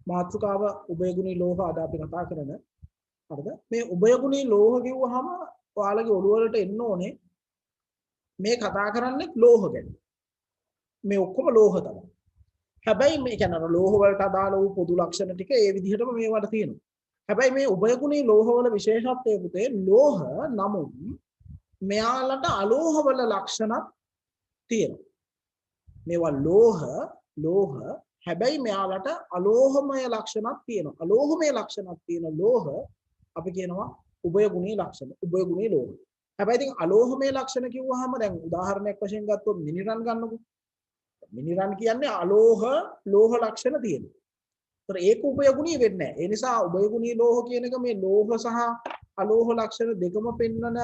මාතෘකාව උභයගුණී ලෝහ අද අපි කතා කරන හරිද මේ උභයගුණී ලෝහ කිව්වහම ඔයාලගේ ඔළුව වලට එන්න ඕනේ මේ කතා කරන්නේ ලෝහ ගැන මේ ඔක්කොම ලෝහ තමයි හැබැයි මේ කියන්නේ ලෝහ වලට අදාළ වූ පොදු ලක්ෂණ ටික ඒ විදිහටම මේවට තියෙනවා හැබැයි මේ උභයගුණී ලෝහ වල විශේෂත්වය පුතේ ලෝහ නමුත් මෙයාලට අලෝහ වල ලක්ෂණක් තියෙනවා මේවා ලෝහ හැබැයි මෙයාලට අලෝහමය ලක්ෂණක් තියෙනවා අලෝහමය ලක්ෂණක් තියෙන ලෝහ අපි කියනවා උභයගුණී ලක්ෂණ උභයගුණී ලෝහ හැබැයි ඉතින් අලෝහමය ලක්ෂණ කිව්වහම දැන් උදාහරණයක් වශයෙන් ගත්තොත් මිනිරන් ගන්නකො මිනිරන් කියන්නේ අලෝහ ලෝහ ලක්ෂණ තියෙනවා ඒතර ඒක උභයගුණී වෙන්නේ නැහැ ඒ නිසා උභයගුණී ලෝහ කියන එක මේ ලෝහ සහ අලෝහ ලක්ෂණ දෙකම පෙන්වන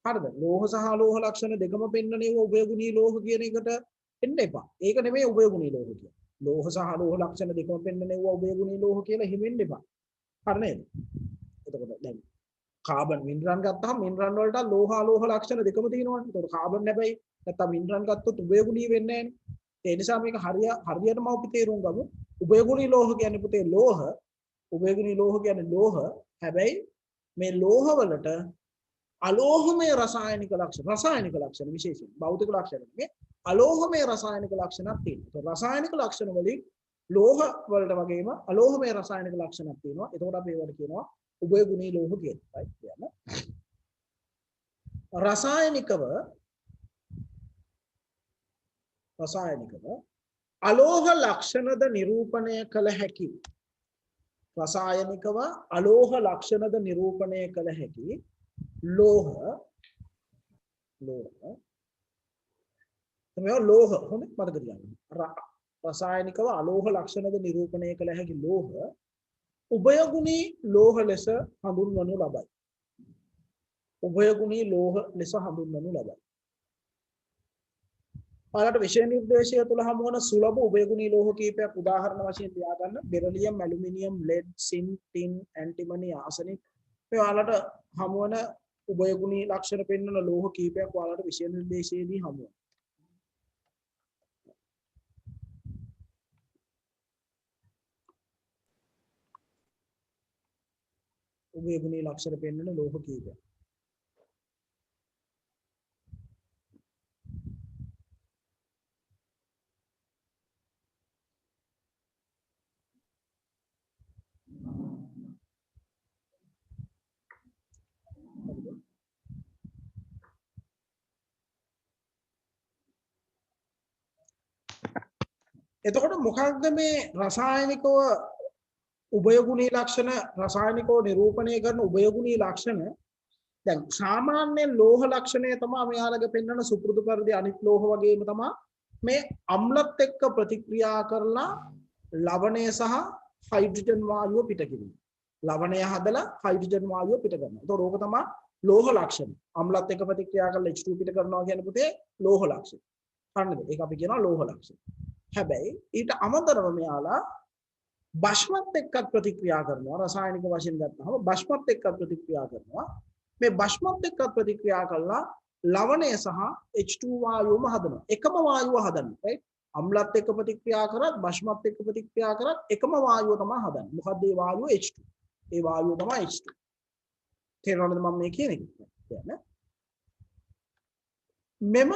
හරිද ලෝහ සහ අලෝහ ලක්ෂණ දෙකම පෙන්වන ඒවා උභයගුණී ලෝහ කියන එකට එන්න එපා ඒක නෙමෙයි උභයගුණී ලෝහ කියන්නේ ලෝහ සහ අලෝහ ලක්ෂණ දෙකම පෙන්වන ඒවා උභයගුණී ලෝහ කියලා හිමෙන්න එපා හරි නේද එතකොට දැන් කාබන් මිනරන් ගත්තාම මිනරන් වලට ලෝහ අලෝහ ලක්ෂණ දෙකම තියෙනවානේ එතකොට කාබන් හැබැයි නැත්තම් මිනරන් ගත්තොත් උභයගුණී වෙන්නේ නැහැ ඒ නිසා මේක හරියටම අපි තේරුම් ගමු උභයගුණී ලෝහ කියන්නේ පුතේ ලෝහ උභයගුණී ලෝහ කියන්නේ ලෝහ හැබැයි මේ ලෝහ වලට අලෝහමය රසායනික ලක්ෂණ විශේෂයෙන් භෞතික ලක්ෂණ නෙමෙයි අලෝහමය රසායනික ලක්ෂණක් තියෙනවා. ඒ රසායනික ලක්ෂණ වලින් ලෝහ වලට වගේම අලෝහමය රසායනික ලක්ෂණක් තියෙනවා. එතකොට අපි ඒවට කියනවා උභයගුණී ලෝහ කියලා. right කියන්න. රසායනිකව අලෝහ ලක්ෂණද නිරූපණය කළ හැකි. රසායනිකව අලෝහ ලක්ෂණද නිරූපණය කළ හැකි ලෝහ තමයි ලෝහ හොඳ මතක තියාගන්න. රසායනිකව අලෝහ ලක්ෂණද නිරූපණය කළ හැකි ලෝහ උභයගුණී ලෝහ ලෙස හඳුන්වනු ලබයි. උභයගුණී ලෝහ ලෙස හඳුන්වනු ලබයි. ඔයාලට විෂය නිර්දේශය තුල හමු වන සුලභ උභයගුණී ලෝහ කීපයක් උදාහරණ වශයෙන් තියාගන්න. Beryllium, aluminium, lead, zinc, tin, antimony, arsenic. මේ ඔයාලට හමු වන උභයගුණී ලක්ෂණ පෙන්වන ලෝහ කීපයක් ඔයාලට විෂය නිර්දේශයේදී හමු වෙනවා. උභයගුණී ලක්ෂණ පෙන්වන ලෝහ කීපයක්. එතකොට මොකක්ද මේ රසායනිකව උභයගුණී ලක්ෂණ රසායනිකව නිරූපණය කරන උභයගුණී ලක්ෂණ දැන් සාමාන්‍ය ලෝහ ලක්ෂණය තමයි මෙයාලගේ පෙන්වන සුපුරුදු පරිදි අනිත් ලෝහ වගේම තමයි මේ අම්ලත් එක්ක ප්‍රතික්‍රියා කරලා ලවණය සහ හයිඩ්‍රජන් වායුව පිට කිරීම. ලවණය හදලා හයිඩ්‍රජන් වායුව පිට කරනවා. ඒතකොට ඕක තමයි ලෝහ ලක්ෂණ. අම්ලත් එක්ක ප්‍රතික්‍රියා කරලා H2 පිට කරනවා කියන පුතේ ලෝහ ලක්ෂණ. හරිද? ඒක අපි කියනවා ලෝහ ලක්ෂණ. හැබැයි ඊට අමතරව මෙයාලා භස්මත් එක්ක ප්‍රතික්‍රියා කරනවා රසායනික වශයෙන් ගත්තහම භස්මත් එක්ක ප්‍රතික්‍රියා කරනවා මේ භස්මත් එක්ක ප්‍රතික්‍රියා කළා ලවණය සහ H2 වායුවම හදනවා එකම වායුව හදන්නේ right අම්ලත් එක්ක ප්‍රතික්‍රියා කරත් භස්මත් එක්ක ප්‍රතික්‍රියා කරත් එකම වායුව තමයි හදන්නේ මොකද්ද ඒ වායුව H2 ඒ වායුව තමයි H2 තේරෙනවද මම මේ කියන එක කියන්නේ මෙම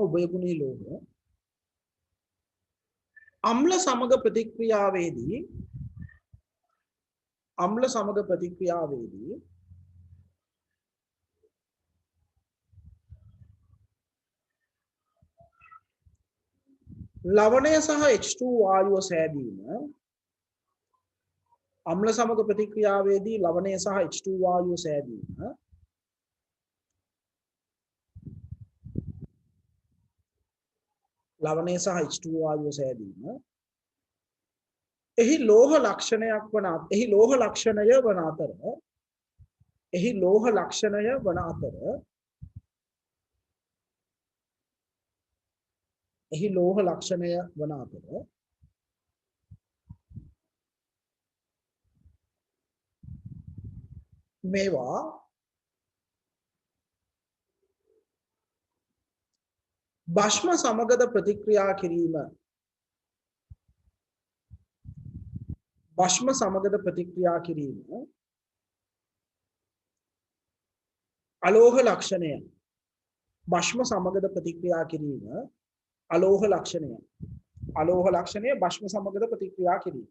උභයගුණී ලෝහ අම්ල සමග ප්‍රතික්‍රියාවේදී ලවණය සහ H2 වායුව සෑදීම අම්ල සමග ප්‍රතික්‍රියාවේදී ලවණය සහ H2 වායුව සෑදීම ලවණය සහ H2 වායුව සෑදීම එහි ලෝහ ලක්ෂණය වන අතර මේවා භෂ්ම සමගද ප්‍රතික්‍රියා කිරීම භෂ්ම සමගද ප්‍රතික්‍රියා කිරීම අලෝහ ලක්ෂණය භෂ්ම සමගද ප්‍රතික්‍රියා කිරීම අලෝහ ලක්ෂණය භෂ්ම සමගද ප්‍රතික්‍රියා කිරීම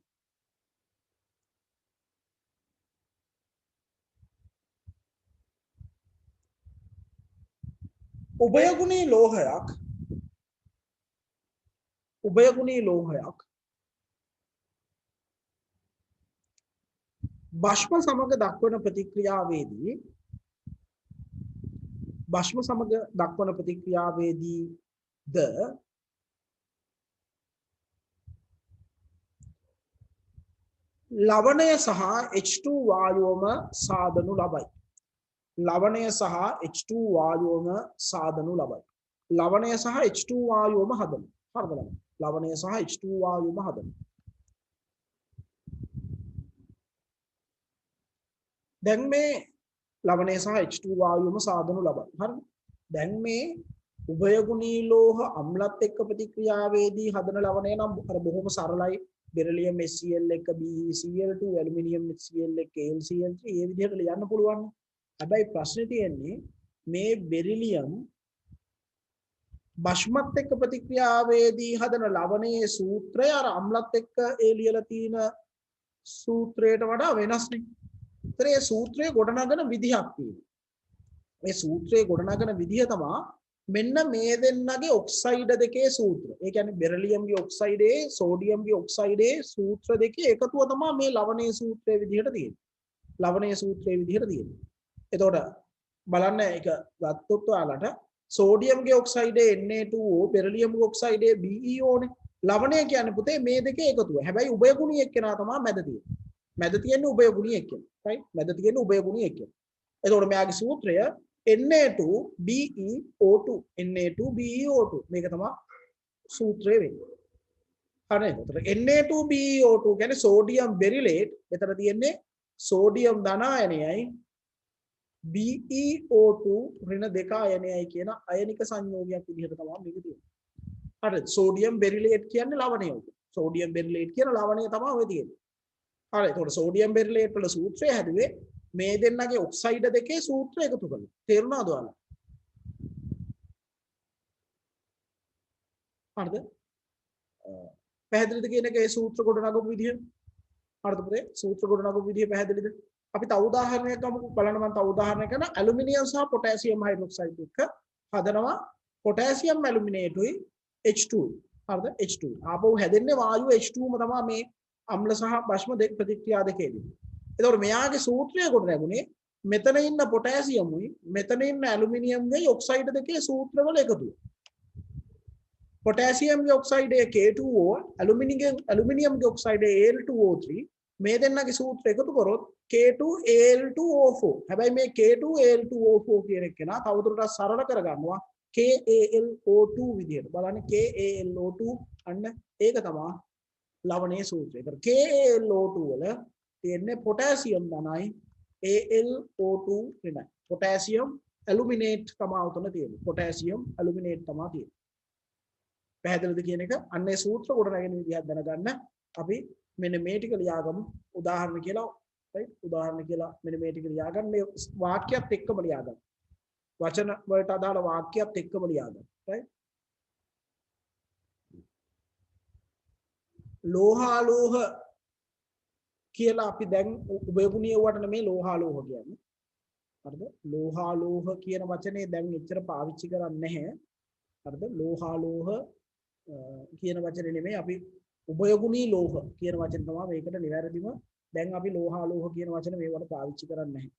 උභයගුණී ලෝහයක් භෂ්ම සමග දක්වන ප්‍රතික්‍රියාවේදී ද ලවණය සහ H2 වායුවම සාදනු ලබයි. ලවණය සහ H2 වායුවම සාදනු ලබයි. ලවණය සහ H2 වායුවම හදන. හරිද? ලවණය සහ H2 වායුවම හදන. දැන් මේ ලවණය සහ H2 වායුවම සාදනු ලබයි. හරිද? දැන් මේ උභයගුණී ලෝහ අම්ලත් එක්ක ප්‍රතික්‍රියාවේදී හදන ලවණය නම් අර බොහොම සරලයි. බෙරිලියම් HCl එක BeCl2 ඇලුමිනියම් HCl එක AlCl3 මේ විදිහට ලියන්න පුළුවන්. හැබැයි ප්‍රශ්නේ තියෙන්නේ මේ බෙරිලියම් භෂ්මත් එක්ක ප්‍රතික්‍රියාවේදී හදන ලවණයේ සූත්‍රය අර අම්ලත් එක්ක ඒ ලියලා තියෙන සූත්‍රයට වඩා වෙනස්නේ. ඒතර මේ සූත්‍රය ගොඩනගන විදිහක් තියෙනවා. මේ සූත්‍රයේ ගොඩනගන විදිහ තමයි මෙන්න මේ දෙන්නගේ ඔක්සයිඩ දෙකේ සූත්‍ර. ඒ කියන්නේ බෙරිලියම්ගේ ඔක්සයිඩේ සෝඩියම්ගේ ඔක්සයිඩේ සූත්‍ර දෙකේ එකතුව තමයි මේ ලවණයේ සූත්‍රයේ විදිහට තියෙන්නේ. ලවණයේ සූත්‍රයේ විදිහට තියෙන්නේ. එතකොට බලන්න ඒක ගත්තොත් ඔයාලට සෝඩියම්ගේ ඔක්සයිඩේ Na2O බෙරිලියම්ගේ ඔක්සයිඩේ BeO නේ. ලවණය කියන්නේ පුතේ මේ දෙකේ එකතුව. හැබැයි උභයගුණී එක්කෙනා තමයි මැද තියෙන්නේ. මැද තියෙන්නේ උභයගුණී එක්කෙනා. right? මැද තියෙන්නේ උභයගුණී එක්කෙනා. එතකොට මෙයාගේ සූත්‍රය Na2BeO2 Na2BeO2 මේක තමයි සූත්‍රය වෙන්නේ. හරිද? එතකොට Na2BeO2 කියන්නේ සෝඩියම් බෙරිලේට්. මෙතන තියෙන්නේ සෝඩියම් ධනායනයයි BeO2 ඍණ 2 අයනයයි කියන අයනික සංයෝගයක් විදිහට තමයි මේක තියෙන්නේ. හරිද? සෝඩියම් බෙරිලේට් කියන්නේ ලවණය උඩ. සෝඩියම් බෙරිලේට් කියන ලවණය තමයි ඔය තියෙන්නේ. හරිද? එතකොට සෝඩියම් බෙරිලේට් වල සූත්‍රය හැදුවේ මේ දෙන්නගේ ඔක්සයිඩ දෙකේ සූත්‍ර එකතු කරලා. තේරුණාද ඔයාලා? හරිද? පැහැදිලිද කියන එක ඒ සූත්‍ර ගොඩනගපු විදිය? හරිද පුතේ? සූත්‍ර ගොඩනගපු විදිය පැහැදිලිද? අපි තව උදාහරණයක් ගමුකෝ. බලන්න මම තව උදාහරණයක් කරනවා. ඇලුමිනියම් සහ පොටෑසියම් හයිඩ්‍රොක්සයිඩ් එක හදනවා පොටෑසියම් ඇලුමිනේටුයි H2. හරිද? H2. ආපහු හැදෙන්නේ වායුව H2ම තමයි මේ අම්ල සහ භෂ්ම දෙක ප්‍රතික්‍රියා දෙකේදී. එතකොට මෙයාගේ සූත්‍රය කොට ලැබුණේ මෙතන ඉන්න පොටෑසියම්ුයි මෙතන ඉන්න ඇලුමිනියම්ගේ ඔක්සයිඩ් දෙකේ සූත්‍රවල එකතුව. පොටෑසියම්ගේ ඔක්සයිඩේ K2O ඇලුමිනියම්ගේ ඔක්සයිඩේ Al2O3 මේ දෙන්නගේ සූත්‍ර එකතු කරොත් K2Al2O4. හැබැයි මේ K2Al2O4 කියන එක නා තවදුරටත් සරල කරගන්නවා KAlO2 විදියට. බලන්න KAlO2 අන්න ඒක තමයි ලවණයේ සූත්‍රය. ඒතර KAlO2 වල තියෙන්නේ පොටෑසියම් ධනයි AlO2 ඍණයි. පොටෑසියම් ඇලුමිනේට් තමයි උතන තියෙන්නේ. පොටෑසියම් ඇලුමිනේට් තමයි තියෙන්නේ. පැහැදිලිද කියන එක අන්නේ සූත්‍ර කොට නැගෙන විදිහක් දැනගන්න අපි මෙන්න මේ ටික ලියාගමු උදාහරණ කියලා right උදාහරණ කියලා මෙන්න මේ ටික ලියාගන්න මේ වාක්‍යයත් එක්කම ලියාගන්න වචන වලට අදාළ වාක්‍යයත් එක්කම ලියාගන්න right ලෝහාලෝහ කියලා අපි දැන් උභයගුණීය වට නෙමේ ලෝහාලෝහ කියන්නේ හරිද ලෝහාලෝහ කියන වචනේ දැන් එච්චර පාවිච්චි කරන්නේ නැහැ හරිද ලෝහාලෝහ කියන වචනේ නෙමෙයි අපි උභයගුණී ලෝහ කියන වචන තමයි මේකට නිවැරදිම දැන් අපි ලෝහාලෝහ කියන වචන මේවට පාවිච්චි කරන්නේ නැහැ.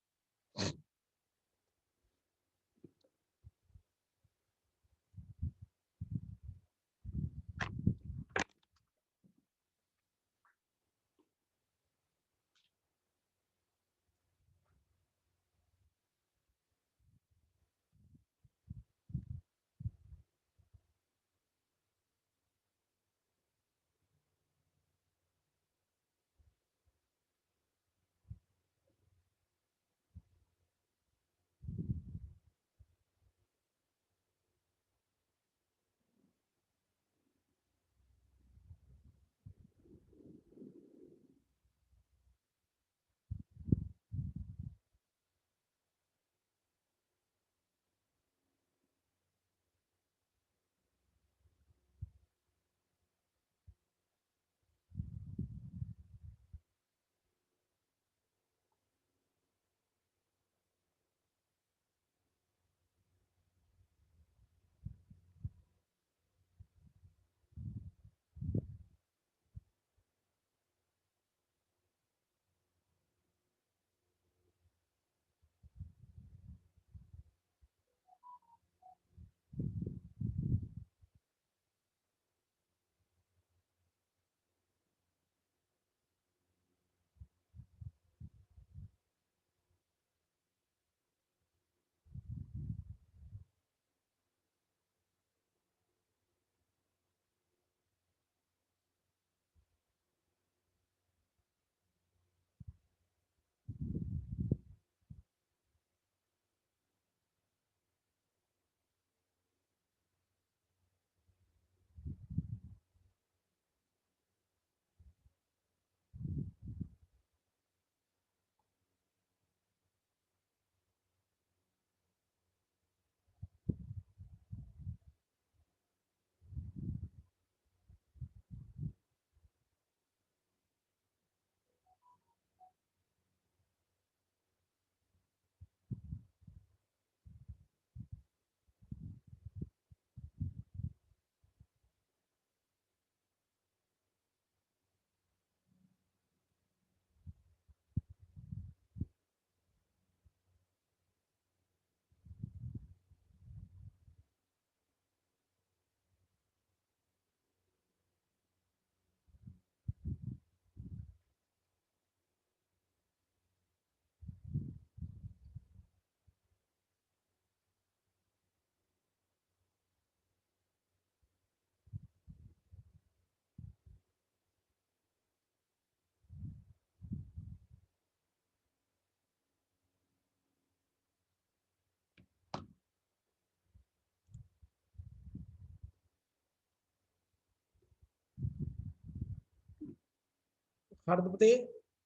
හරිද පුතේ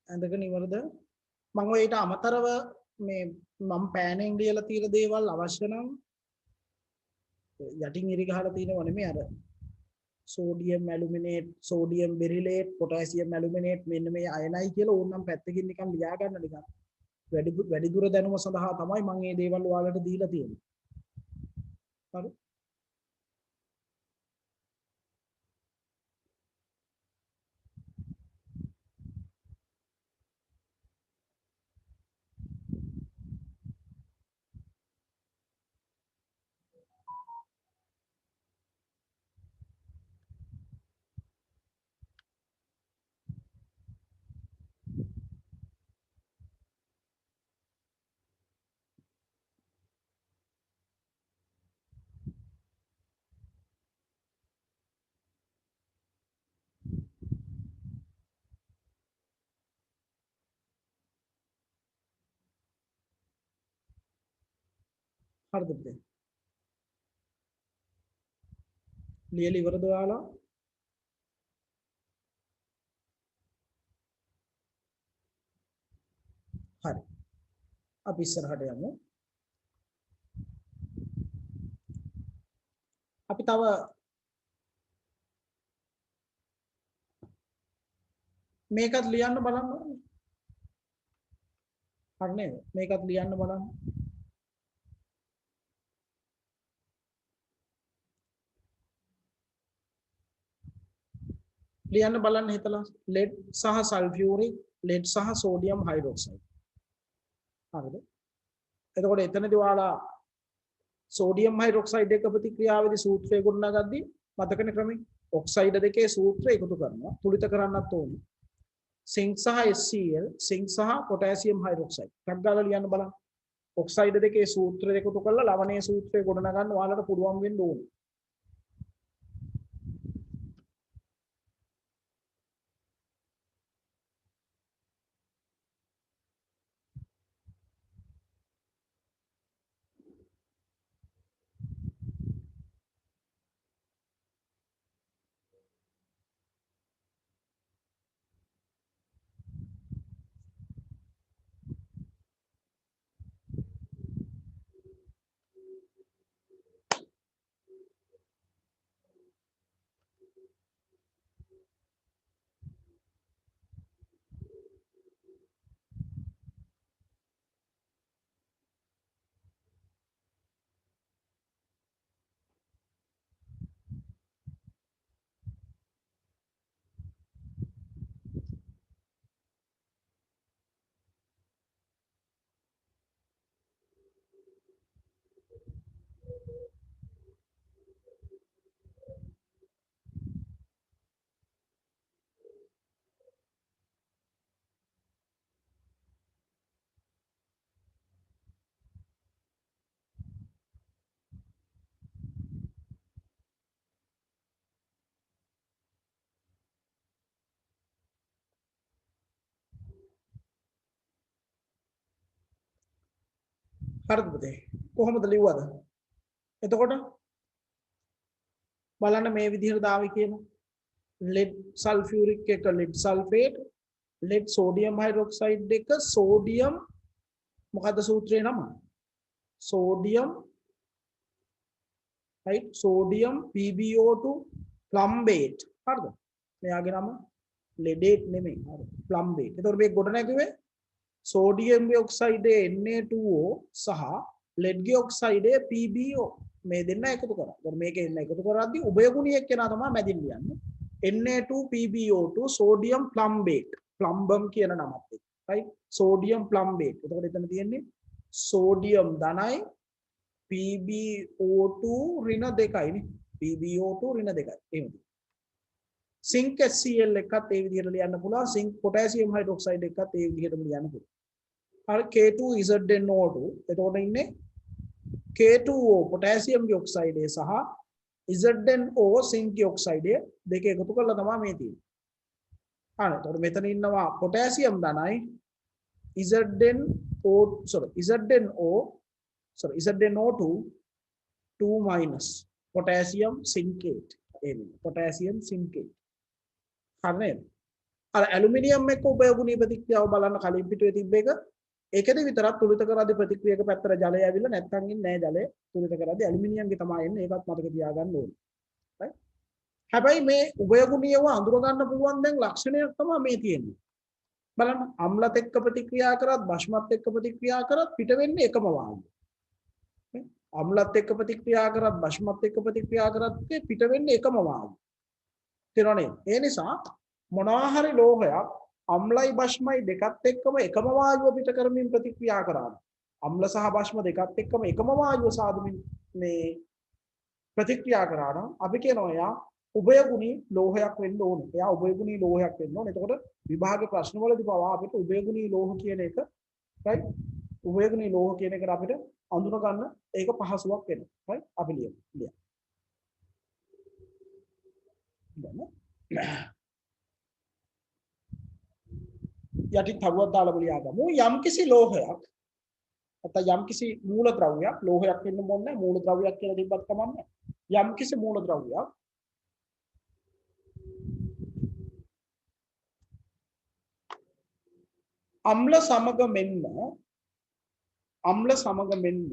ඇඳගෙන ඉවරද මම ඔයයට අමතරව මේ මම පෑනෙන් ලියලා තියෙන දේවල් අවශ්‍ය නම් යටින් ඉරි ගහලා තියෙනව නෙමෙයි අර සෝඩියම් ඇලුමිනේට් සෝඩියම් බෙරිලේට් පොටෑසියම් ඇලුමිනේට් මෙන්න මේ අයනයි කියලා ඕනනම් පැත්තකින් නිකන් ලියා ගන්න නිකන් වැඩි දුර දැනුම සඳහා තමයි මම මේ දේවල් ඔයාලට දීලා තියෙන්නේ හරි හරිද පුතේ ලියලා ඉවරද ඔයාලා හරි අපි ඉස්සරහට යමු අපි තව මේකත් ලියන්න බලන්න ඕනේ හරි නේද මේකත් ලියන්න බලන්න ලියන්න බලන්න හිතලා lead සහ sulfuric lead සහ sodium hydroxide හරිද එතකොට එතනදී ඔයාලා sodium hydroxide එක ප්‍රතික්‍රියාවේදී සූත්‍රය ගොඩනගද්දී මතකනේ ක්‍රමය ඔක්සයිඩ දෙකේ සූත්‍රය එකතු කරනවා තුලිත කරන්නත් ඕනේ zinc සහ HCl zinc සහ potassium hydroxide ටක් ගාලා ලියන්න බලන්න ඔක්සයිඩ දෙකේ සූත්‍රය එකතු කරලා ලවණයේ සූත්‍රය ගොඩනගන්න ඔයාලට පුළුවන් වෙන්න ඕනේ හරිද පුතේ කොහොමද ලිව්වද එතකොට බලන්න මේ විදිහට දාවි කියන lead sulfuric එක lead sulfate lead sodium hydroxide එක sodium මොකද්ද සූත්‍රේ නම sodium right sodium PbO2 plumbate හරිද මෙයාගේ නම leadate නෙමෙයි හරි plumbate එතකොට මේ ගොඩ නැගුවේ sodium oxide Na2O සහ lead oxide PbO මේ දෙන්න එකතු කරා. ඒතකොට මේක එන්න එකතු කරද්දී උභයගුණියක් කෙනා තමයි මැදින් ලියන්නේ. Na2PbO2 sodium plumbate. plumbum කියන නමත් එක්ක. right? sodium plumbate. එතකොට එතන තියෙන්නේ sodium ධනයි PbO2 ඍණ දෙකයි නේ. PbO2 ඍණ දෙකයි. එහෙමද? zinc HCl එකත් ඒ විදිහට ලියන්න පුළුවන්. zinc potassium hydroxide එකත් ඒ විදිහටම ලියන්න පුළුවන්. හරි K2ZnO2 එතකොට ඉන්නේ K2O potassium dioxide සහ ZnO zinc oxide දෙක එකතු කරලා තමයි මේ තියෙන්නේ. හරි එතකොට මෙතන ඉන්නවා potassium ධනයි ZnO2 2 minus potassium zincate potassium zincate හරි නේද අර ඇලුමිනියම් එක්ක උභයගුණී ප්‍රතික්‍රියාව බලන්න කලින් පිටුවේ තිබ්බ එක ඒකෙදි විතරක් තුලිත කරද්දී ප්‍රතික්‍රියක පැත්තට ජලය ඇවිල්ලා නැත්තම් ඉන්නේ නැහැ ජලය තුලිත කරද්දී ඇලුමිනියම්ගේ තමයි එන්නේ ඒකත් මතක තියාගන්න ඕනේ. right? හැබැයි මේ උභයගුණීයව අඳුර ගන්න පුළුවන් දැන් ලක්ෂණයක් තමයි මේ තියෙන්නේ. බලන්න අම්ලත් එක්ක ප්‍රතික්‍රියා කරත් බෂ්මත් එක්ක ප්‍රතික්‍රියා කරත් පිට වෙන්නේ එකම වායුව. අම්ලත් එක්ක ප්‍රතික්‍රියා කරත් බෂ්මත් එක්ක ප්‍රතික්‍රියා කරත් පිට වෙන්නේ එකම වායුව. තේරෙනවද? ඒ නිසා මොනවා හරි ලෝහයක් අම්ලයි බෂ්මයි දෙකත් එක්කම එකම වායුව පිට කරමින් ප්‍රතික්‍රියා කරා. අම්ල සහ බෂ්ම දෙකත් එක්කම එකම වායුව සාදමින් මේ ප්‍රතික්‍රියා කරා නම් අපි කියනවා යා උභයගුණී ලෝහයක් වෙන්න ඕනේ. එයා උභයගුණී ලෝහයක් වෙන්න ඕනේ. එතකොට විභාග ප්‍රශ්නවලදී පවා අපිට උභයගුණී ලෝහ කියන එක right උභයගුණී ලෝහ කියන එකට අපිට අඳුන ගන්න ඒක පහසුවක් වෙනවා. right අපි ලියමු. යටි තවුවක් දාලා බලයාගමු. යම්කිසි ලෝහයක් නැත්නම් යම්කිසි මූල ද්‍රව්‍යයක් ලෝහයක් වෙන්න ඕනේ මූල ද්‍රව්‍යයක් කියලා තිබ්බත් කමන්නේ. යම්කිසි මූල ද්‍රව්‍යයක් අම්ල සමග මෙන්න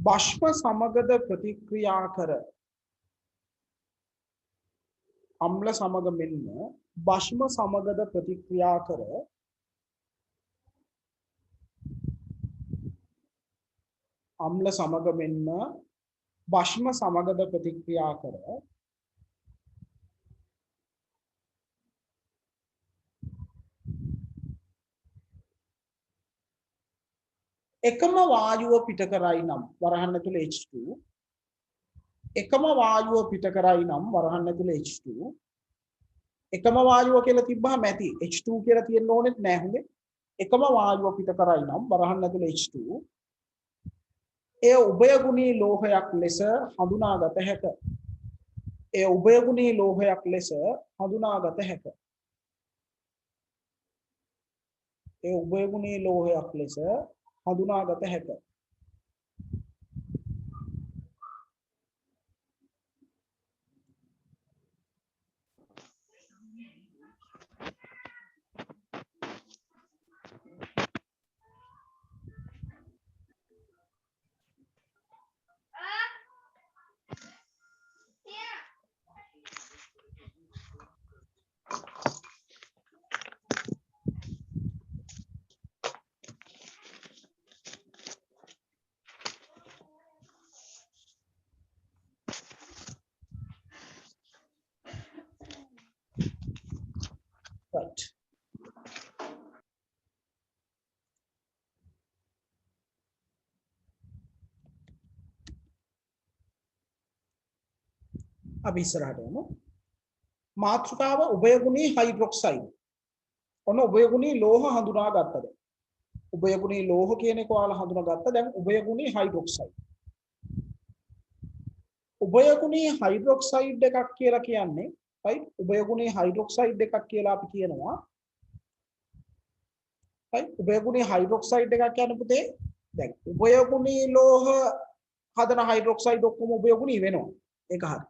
බෂ්ම සමගද ප්‍රතික්‍රියා කර අම්ල සමග මෙන්න බෂ්ම සමගද ප්‍රතික්‍රියා කර අම්ල සමග මෙන්න බෂ්ම සමගද ප්‍රතික්‍රියා කර එකම වායුව පිට කරයි නම් වරහන් ඇතුලේ H2 එකම වායුව පිට කරයි නම් වරහන් ඇතුලේ H2 එකම වායුව කියලා තිබ්බහම ඇති H2 කියලා තියෙන්න ඕනෙත් නෑ හොඳේ එකම වායුව පිට කරයි නම් වරහන් ඇතුලේ H2 ඒ උභයගුණී ලෝහයක් ලෙස හඳුනාගත හැක ඒ උභයගුණී ලෝහයක් ලෙස හඳුනාගත හැක ඒ උභයගුණී ලෝහයක් ලෙස හඳුනාගත හැක right අපි ඉස්සරහට යමු මාතෘකාව උභයගුණී හයිඩ්‍රොක්සයිඩ් ඔන්න උභයගුණී ලෝහ හඳුනාගත්තද උභයගුණී ලෝහ කියන එක ඔයාලා හඳුනාගත්තා දැන් උභයගුණී හයිඩ්‍රොක්සයිඩ් උභයගුණී හයිඩ්‍රොක්සයිඩ් එකක් කියලා කියන්නේ right උභයගුණී හයිඩ්‍රොක්සයිඩ් එකක් කියලා අපි කියනවා right උභයගුණී හයිඩ්‍රොක්සයිඩ් එකක් කියන්නේ පුතේ දැන් උභයගුණී ලෝහ හදන හයිඩ්‍රොක්සයිඩ් ඔක්කොම උභයගුණී වෙනවා ඒක හරි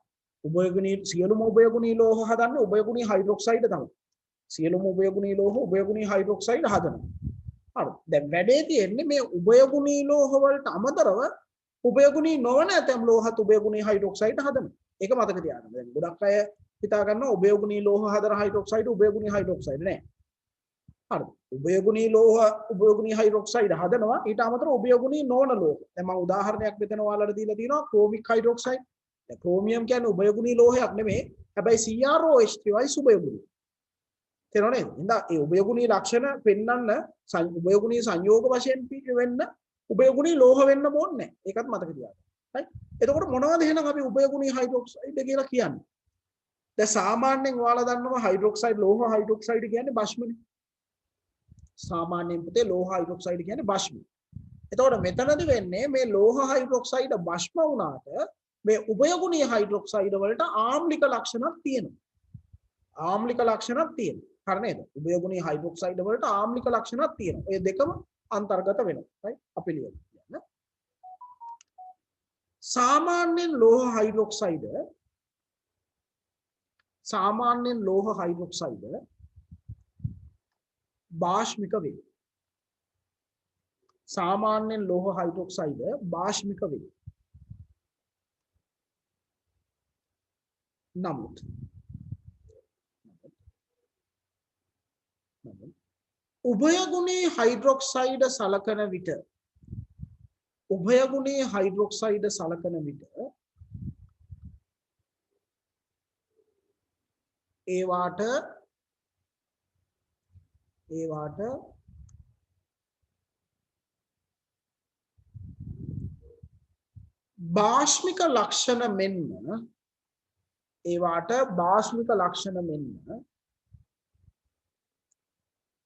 උභයගුණී සියලුම උභයගුණී ලෝහ හදන්නේ උභයගුණී හයිඩ්‍රොක්සයිඩ් තමයි සියලුම උභයගුණී ලෝහ උභයගුණී හයිඩ්‍රොක්සයිඩ් හදනවා හරි දැන් වැඩේ තියෙන්නේ මේ උභයගුණී ලෝහ වලට අමතරව උභයගුණී නොවන ඇතම් ලෝහත් උභයගුණී හයිඩ්‍රොක්සයිඩ් හදනවා ඒක මතක තියාගන්න දැන් ගොඩක් අය හිතා ගන්නවා උභයගුණී ලෝහ හදන හයිඩ්‍රොක්සයිඩ් උභයගුණී හයිඩ්‍රොක්සයිඩ් නෑ හරි උභයගුණී ලෝහ උභයගුණී හයිඩ්‍රොක්සයිඩ් හදනවා ඊට අමතරව උභයගුණී නොවන ලෝහ දැන් මම උදාහරණයක් මෙතන ඔයාලට දීලා තියෙනවා ක්‍රෝමික් හයිඩ්‍රොක්සයිඩ් දැන් ක්‍රෝමියම් කියන්නේ උභයගුණී ලෝහයක් නෙමෙයි හැබැයි CrOH3 උභයගුණී තේරෙනවද එහෙනම් ඒ උභයගුණී ලක්ෂණ පෙන්වන්න උභයගුණී සංයෝග වශයෙන් වෙන්න උභයගුණී ලෝහ වෙන්න ඕනේ ඒකත් මතක තියාගන්න right එතකොට මොනවද එහෙනම් අපි උභයගුණී හයිඩ්‍රොක්සයිඩ් කියලා කියන්නේ දැන් සාමාන්‍යයෙන් ඔයාලා දන්නවා හයිඩ්‍රොක්සයිඩ් ලෝහ හයිඩ්‍රොක්සයිඩ් කියන්නේ භස්මනේ සාමාන්‍යයෙන් පුතේ ලෝහ හයිඩ්‍රොක්සයිඩ් කියන්නේ භස්ම එතකොට මෙතනදී වෙන්නේ මේ ලෝහ හයිඩ්‍රොක්සයිඩ් භස්ම වුණාට මේ උභයගුණී හයිඩ්‍රොක්සයිඩ් වලට ආම්ලික ලක්ෂණක් තියෙනවා ආම්ලික ලක්ෂණක් තියෙනවා හරි නේද උභයගුණී හයිඩ්‍රොක්සයිඩ් වලට ආම්ලික ලක්ෂණක් තියෙනවා ඒ දෙකම අන්තර්ගත වෙනවා right අපි ලියමු සාමාන්‍යයෙන් ලෝහ හයිඩ්‍රොක්සයිඩ් सामान्य लोह हाइड्रोक्साइड बाष्मिक වේ. सामान्य लोह हाइड्रोक्साइड बाष्मिक වේ. නමුත් උභයගුණී හයිඩ්‍රොක්සයිඩ් සලකන විට උභයගුණී හයිඩ්‍රොක්සයිඩ් සලකන විට ඒවාට භාෂ්මික ලක්ෂණ මෙන්ම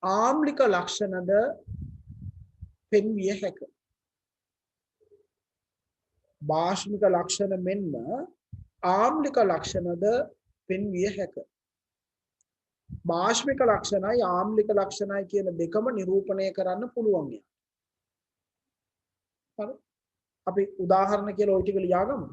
ආම්ලික ලක්ෂණද පෙන්විය හැක. භාෂ්මික ලක්ෂණ මෙන්ම ආම්ලික ලක්ෂණද පෙන්විය හැක. භාෂ්මික ලක්ෂණයි ආම්ලික ලක්ෂණයි කියන දෙකම නිරූපණය කරන්න පුළුවන්. හරි. අපි උදාහරණ කියලා ওই ටික ලියාගමු.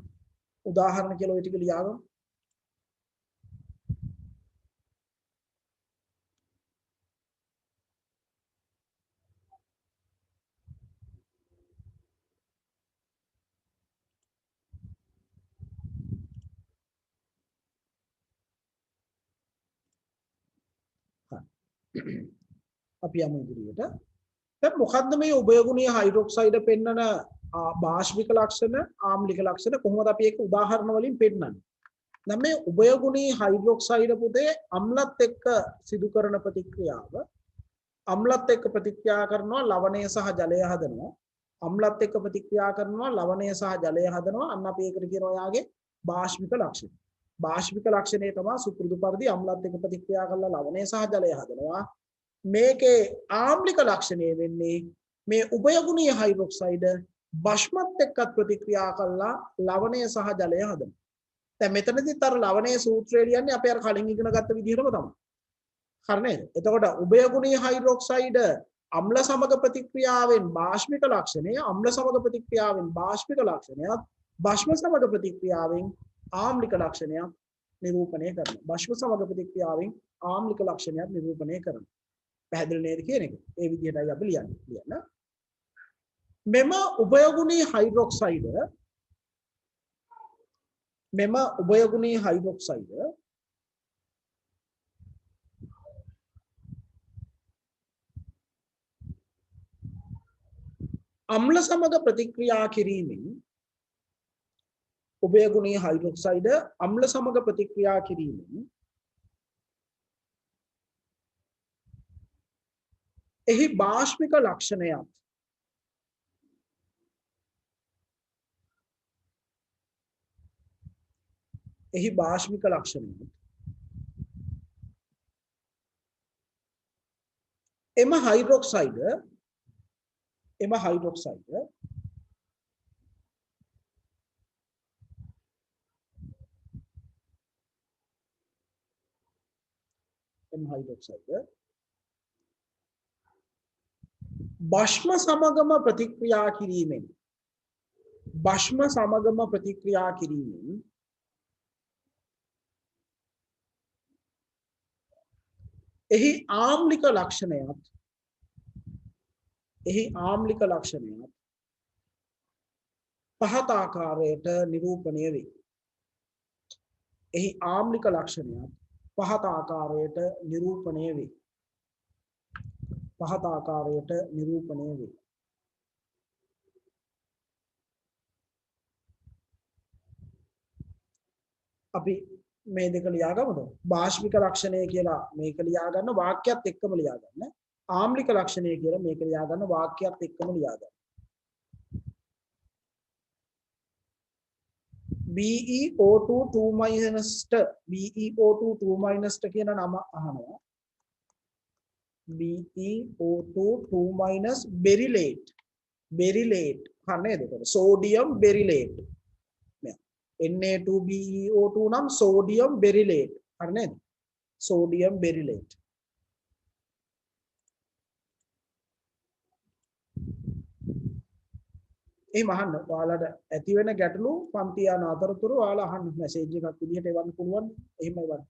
අපි යමු ඉදිරියට. දැන් මොකද්ද මේ උභයගුණීය හයිඩ්‍රොක්සයිඩ් පෙන්නන භාෂ්මික ලක්ෂණ ආම්ලික ලක්ෂණ කොහොමද අපි ඒක උදාහරණ වලින් පෙන්නන්නේ? දැන් මේ උභයගුණීය හයිඩ්‍රොක්සයිඩ් පුතේ අම්ලත් එක්ක සිදු කරන ප්‍රතික්‍රියාව අම්ලත් එක්ක ප්‍රතික්‍රියා කරනවා ලවණය සහ ජලය හදනවා. අම්ලත් එක්ක ප්‍රතික්‍රියා කරනවා ලවණය සහ ජලය හදනවා. අන්න අපි ඒකට කියනවා යාගේ භාෂ්මික ලක්ෂණ. භාෂ්මික ලක්ෂණය තමයි සුපුරුදු පරිදි අම්ලත් එක්ක ප්‍රතික්‍රියා කරලා ලවණය සහ ජලය හදනවා. මේකේ ආම්ලික ලක්ෂණය වෙන්නේ මේ උභයගුණීය හයිඩ්‍රොක්සයිඩ් භස්මත් එක්ක ප්‍රතික්‍රියා කරලා ලවණය සහ ජලය හදනවා. දැන් මෙතනදිත් අර ලවණයේ සූත්‍රය ලියන්නේ අපි අර කලින් ඉගෙන ගත්ත විදිහටම තමයි. හරි නේද? එතකොට උභයගුණීය හයිඩ්‍රොක්සයිඩ් අම්ල සමග ප්‍රතික්‍රියාවෙන් භාෂ්මික ලක්ෂණය, අම්ල සමග ප්‍රතික්‍රියාවෙන් භාෂ්මික ලක්ෂණයත්, භස්ම සමග ප්‍රතික්‍රියාවෙන් ආම්ලික ලක්ෂණයක් නිරූපණය කරනවා. භස්ම සමග ප්‍රතික්‍රියාවෙන් ආම්ලික ලක්ෂණයක් නිරූපණය කරනවා. පැහැදිලි නේද කියන එක? ඒ විදිහටයි අපි ලියන්න. මෙම උභයගුණී හයිඩ්‍රොක්සයිඩ් අම්ල සමග ප්‍රතික්‍රියා කිරීමෙන් උභයගුණී හයිඩ්‍රොක්සයිඩ් අම්ල සමග ප්‍රතික්‍රියා කිරීමෙන් එහි භාෂ්මික ලක්ෂණයත් එම හයිඩ්‍රොක්සයිඩ් භස්ම සමගම ප්‍රතික්‍රියා කිරීමෙන් එහි ආම්ලික ලක්ෂණයත් පහත ආකාරයට නිරූපණය වේ. එහි ආම්ලික ලක්ෂණයත් පහත ආකාරයට නිරූපණය වේ. අපි මේ දෙක ලියාගමුද? භාෂ්මික ලක්ෂණය කියලා මේක ලියා ගන්න වාක්‍යයත් එක්කම ලියා ගන්න. ආම්ලික ලක්ෂණය කියලා මේක ලියා ගන්න වාක්‍යයත් එක්කම ලියා ගන්න. BeO2 2- කියන නම අහනවා. BeO2 බෙරිලේට් හරිනේ එතකොට සෝඩියම් බෙරිලේට්. Na2BeO2 නම් සෝඩියම් බෙරිලේට්. හරි නේද? සෝඩියම් බෙරිලේට්. එහෙම අහන්න. ඔයාලට ඇති වෙන ගැටලු පන්ති යන අතරතුර ඔයාලා අහන්න මැසේජ් එකක් විදිහට එවන්න පුළුවන්. එහෙම එවන්න.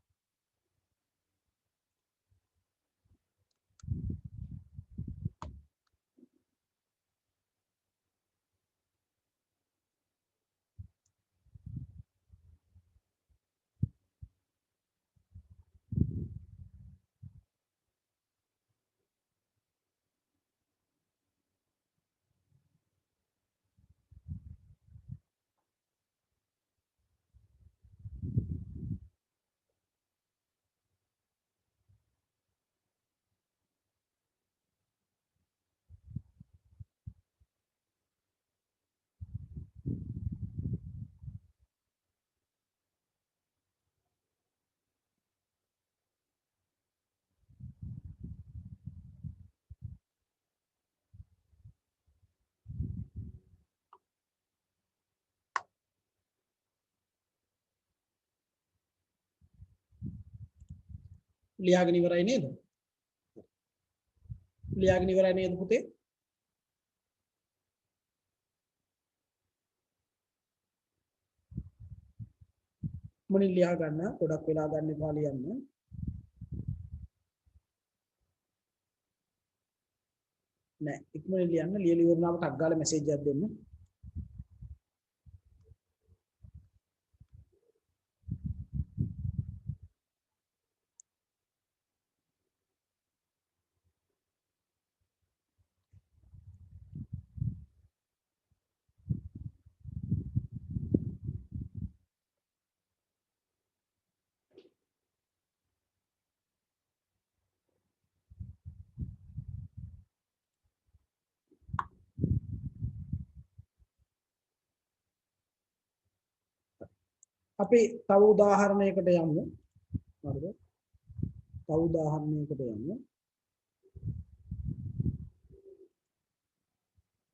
ලියාගෙන ඉවරයි නේද? ලියාගෙන ඉවරයි නේද පුතේ? මොනින් ලියා ගන්න ගොඩක් වෙලා ගන්න එපා ලියන්න. නෑ ඉක්මනින් ලියන්න. ලියලා ඉවරනාම ටක් ගාලා මැසේජ් එකක් දෙන්න. අපි තව උදාහරණයකට යමු. හරිද? තව උදාහරණයකට යමු.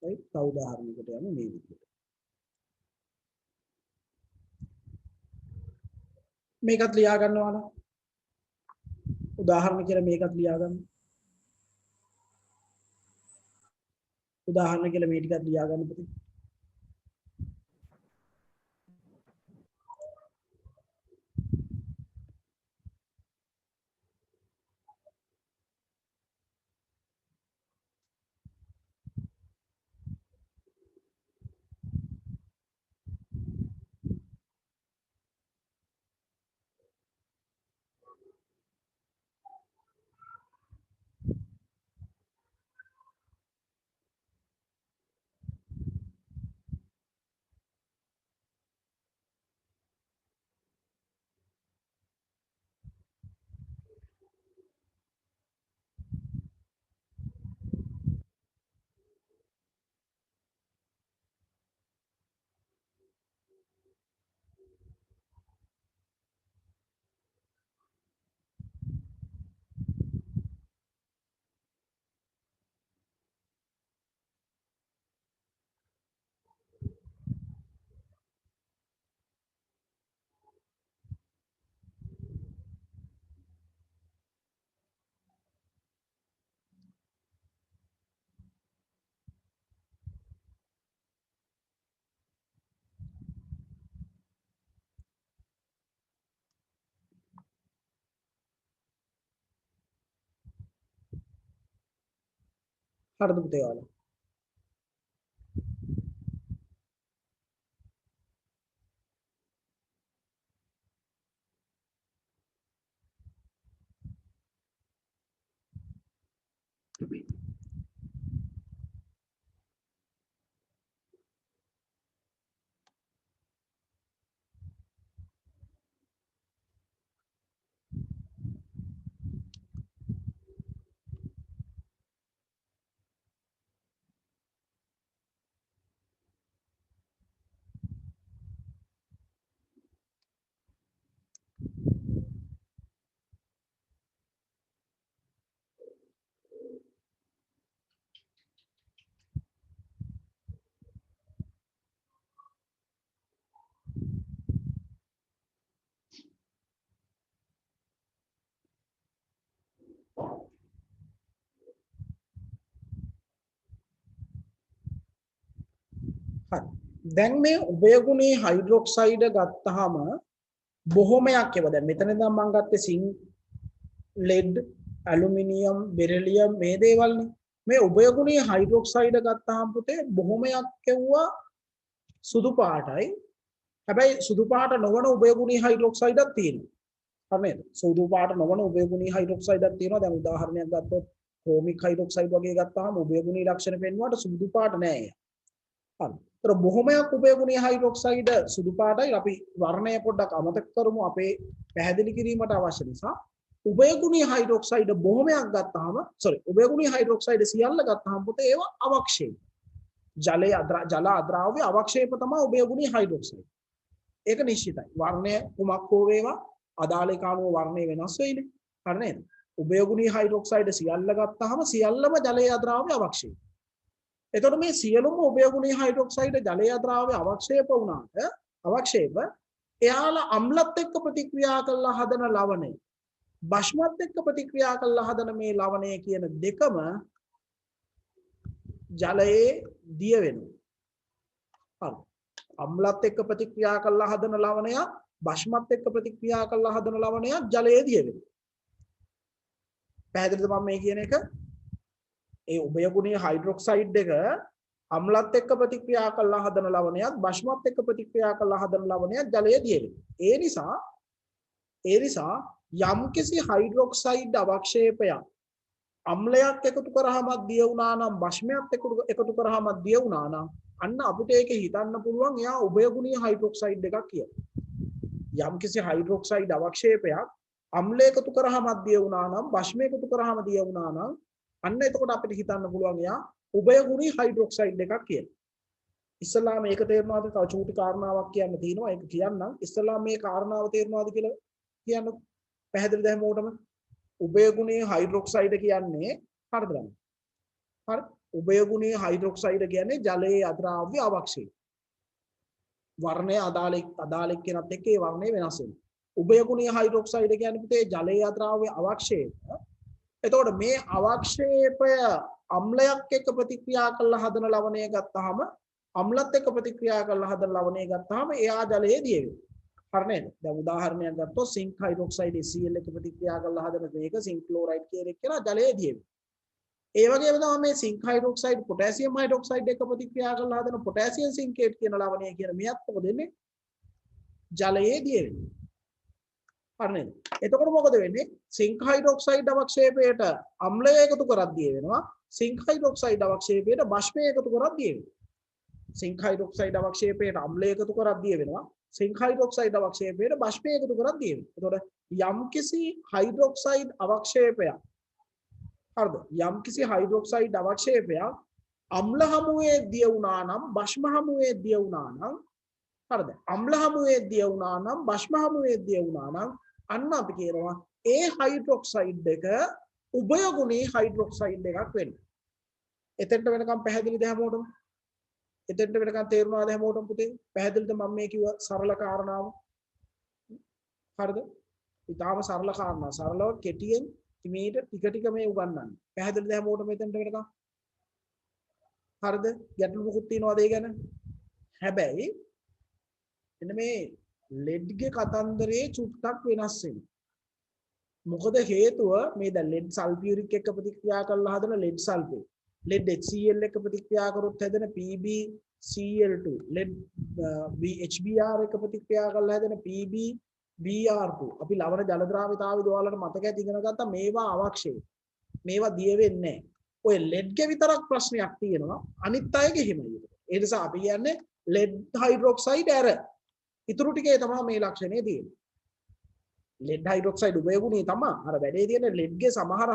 තව උදාහරණයකට යමු මේ විදිහට. මේකත් ලියා ගන්නවා නම් උදාහරණ කියලා මේකත් ලියා ගන්න. උදාහරණ කියලා මේ ටිකත් ලියා ගන්න පුතේ. හරිද පුතේ ඔයාලා? හරි. දැන් මේ උභයගුණී හයිඩ්‍රොක්සයිඩ් ගත්තාම බොහොමයක් ඒවා දැන් මෙතන ඉඳන් මම ගත්තේ සිංක්, ලෙඩ්, ඇලුමිනියම්, බෙරිලියම් මේ දේවල්නේ. මේ උභයගුණී හයිඩ්‍රොක්සයිඩ් ගත්තාම පුතේ බොහොමයක් කෙවුවා සුදු පාටයි. හැබැයි සුදු පාට නොවන උභයගුණී හයිඩ්‍රොක්සයිඩක් තියෙනවා. හරි නේද? සුදු පාට නොවන උභයගුණී හයිඩ්‍රොක්සයිඩක් තියෙනවා. දැන් උදාහරණයක් ගත්තොත් ක්‍රෝමික් හයිඩ්‍රොක්සයිඩ් වගේ ගත්තාම උභයගුණී ලක්ෂණ පෙන්වුවාට සුදු පාට නෑ. හරි. ඒතර බොහොමයක් උභයගුණී හයිඩ්‍රොක්සයිඩ් සුදු පාටයි. අපි වර්ණය පොඩ්ඩක් අමතක කරමු අපේ පැහැදිලි කිරීමට අවශ්‍ය නිසා. උභයගුණී හයිඩ්‍රොක්සයිඩ් බොහොමයක් ගත්තාම උභයගුණී හයිඩ්‍රොක්සයිඩ් සියල්ල ගත්තාම පුතේ ඒවා අවක්ෂේප. ජල අද්‍රාව්‍ය අවක්ෂේප තමයි උභයගුණී හයිඩ්‍රොක්සයිඩ්. ඒක නිශ්චිතයි. වර්ණය කුමක් හෝ වේවා අදාළ කාණුව වර්ණය වෙනස් වෙයිනේ. හරි නේද? උභයගුණී හයිඩ්‍රොක්සයිඩ් සියල්ල ගත්තාම සියල්ලම ජලයේ අද්‍රාව්‍ය අවක්ෂේප. එතකොට මේ සියලුම උභයගුණී හයිඩ්‍රොක්සයිඩ් ජලයේ අද්‍රාව්‍ය අවක්ෂේප වුණාට එයාලා අම්ලත් එක්ක ප්‍රතික්‍රියා කරලා හදන ලවණය භෂ්මත් එක්ක ප්‍රතික්‍රියා කළා හදන මේ ලවණය කියන දෙකම ජලයේ දිය වෙනවා. හරි. අම්ලත් එක්ක ප්‍රතික්‍රියා කළා හදන ලවණයක් භෂ්මත් එක්ක ප්‍රතික්‍රියා කළා හදන ලවණයක් ජලයේ දිය වෙනවා. පැහැදිලිද මම මේ කියන එක? ඒ උභයගුණීය හයිඩ්‍රොක්සයිඩ් එක අම්ලත් එක්ක ප්‍රතික්‍රියා කළා හදන ලවණයක් භෂ්මත් එක්ක ප්‍රතික්‍රියා කළා හදන ලවණයක් ජලයේ දිය වෙනවා. ඒ නිසා යම්කිසි හයිඩ්‍රොක්සයිඩ් අවක්ෂේපයක් අම්ලයක් එකතු කරාම දිය වුණා නම් භෂ්මයක් එකතු කරාම දිය වුණා නම් අන්න අපිට ඒක හිතන්න පුළුවන් එයා උභයගුණීය හයිඩ්‍රොක්සයිඩ් එකක් කියලා. යම්කිසි හයිඩ්‍රොක්සයිඩ් අවක්ෂේපයක් අම්ල එකතු කරාම දිය වුණා නම් භෂ්ම එකතු කරාම දිය වුණා නම් අන්න එතකොට අපිට හිතන්න පුළුවන් එයා උභයගුණීය හයිඩ්‍රොක්සයිඩ් එකක් කියලා. ඉස්සලා මේක තේරුණාද? තව චූටි කාරණාවක් කියන්න තියෙනවා. ඒක කියන්නම්. ඉස්සලා මේ කාරණාව තේරුණාද කියලා කියන්න. පැහැදිලිද හැමෝටම? උභයගුණීය හයිඩ්‍රොක්සයිඩ් කියන්නේ හරිද? හරි. උභයගුණීය හයිඩ්‍රොක්සයිඩ් කියන්නේ ජලයේ අද්‍රාව්‍ය අවක්ෂේපය. වර්ණය අදාළ එක්කෙනත් එක්ක ඒ වර්ණය වෙනස් වෙනවා. උභයගුණීය හයිඩ්‍රොක්සයිඩ් කියන්නේ පුතේ ජලයේ අද්‍රාව්‍ය අවක්ෂේපය. එතකොට මේ අවක්ෂේපය අම්ලයක් එක්ක ප්‍රතික්‍රියා කරලා හදන ලවණය ගත්තාම අම්ලත් එක්ක ප්‍රතික්‍රියා කරලා හදන ලවණය ගත්තාම එයා ජලයේ දිය වෙනවා. හරි නේද? දැන් උදාහරණයක් ගත්තොත් සිංක් හයිඩ්‍රොක්සයිඩ් HCl එක ප්‍රතික්‍රියා කරලා හදන මේක සිංක් ක්ලෝරයිඩ් කියන එක කියලා ජලයේ දිය වෙනවා. ඒ වගේම තමයි මේ සිංක් හයිඩ්‍රොක්සයිඩ් පොටෑසියම් හයිඩ්‍රොක්සයිඩ් එක ප්‍රතික්‍රියා කරලා හදන පොටෑසියම් සින්කේට් කියන ලවණය කියන මෙයත් මොකද වෙන්නේ? ජලයේ දිය වෙනවා. හරි නේද? එතකොට මොකද වෙන්නේ? සිංක් හයිඩ්‍රොක්සයිඩ් අවක්ෂේපයට අම්ලය එකතු කරක් දිය වෙනවා. සිංක් හයිඩ්‍රොක්සයිඩ් අවක්ෂේපයට භෂ්මය එකතු කරක් දිය වෙනවා. සිංක් හයිඩ්‍රොක්සයිඩ් අවක්ෂේපයට අම්ලය එකතු කරක් දිය වෙනවා. සිංක් හයිඩ්‍රොක්සයිඩ් අවක්ෂේපයට භෂ්මය එකතු කරක් දිය වෙනවා. එතකොට යම්කිසි හයිඩ්‍රොක්සයිඩ් අවක්ෂේපයක් හරිද? යම්කිසි හයිඩ්‍රොක්සයිඩ් අවක්ෂේපයක් අම්ල හමුවේ දිය වුණා නම් භෂ්ම හමුවේ දිය වුණා නම් හරිද? අම්ල හමුවේ දිය වුණා නම් භෂ්ම හමුවේ දිය වුණා නම් අන්න අපි කියනවා ඒ හයිඩ්‍රොක්සයිඩ් එක උභයගුණී හයිඩ්‍රොක්සයිඩ් එකක් වෙනවා. එතෙන්ට වෙනකම් පැහැදිලිද හැමෝටම? එතෙන්ට වෙනකම් තේරුණාද හැමෝටම පුතේ? පැහැදිලිද මම මේ කිව්ව සරල කාරණාව? හරිද? ඊටාම සරල කාරණා. සරලව කෙටියෙන් මේට ටික ටික මේ උගන්වන්නේ. පැහැදිලිද හැමෝටම එතෙන්ට වෙනකම්? හරිද? ගැටලු මොකුත් තියනවාද ඒ ගැන? හැබැයි එන්න මේ ලෙඩ්ගේ කතන්දරේ චුට්ටක් වෙනස් වෙනවා. මොකද හේතුව මේ දැන් ලෙඩ් සල්ෆියුරික් එක්ක ප්‍රතික්‍රියා කරලා හදන ලෙඩ් සල්ෆේට් ලෙඩ් HCl එක්ක ප්‍රතික්‍රියා කරොත් හැදෙන PbCl2 ලෙඩ් HBr එක්ක ප්‍රතික්‍රියා කරලා හැදෙන PbBr2 අපි ලවණ ජල ද්‍රාවිතාවේදී ඔයාලට මතක ඇති ඉගෙන ගත්තා මේවා අවක්ෂේප. මේවා දිය වෙන්නේ නැහැ. ඔය ලෙඩ්ගේ විතරක් ප්‍රශ්නයක් තියෙනවා. අනිත් අයගේ හිමයි. ඒ නිසා අපි කියන්නේ ලෙඩ් හයිඩ්‍රොක්සයිඩ් ඇර. ඉතුරු ටිකේ තමයි මේ ලක්ෂණය තියෙන්නේ. ලෙඩ් හයිඩ්‍රොක්සයිඩ් උභයගුණී තමයි. අර වැඩේ තියෙන ලෙඩ්ගේ සමහර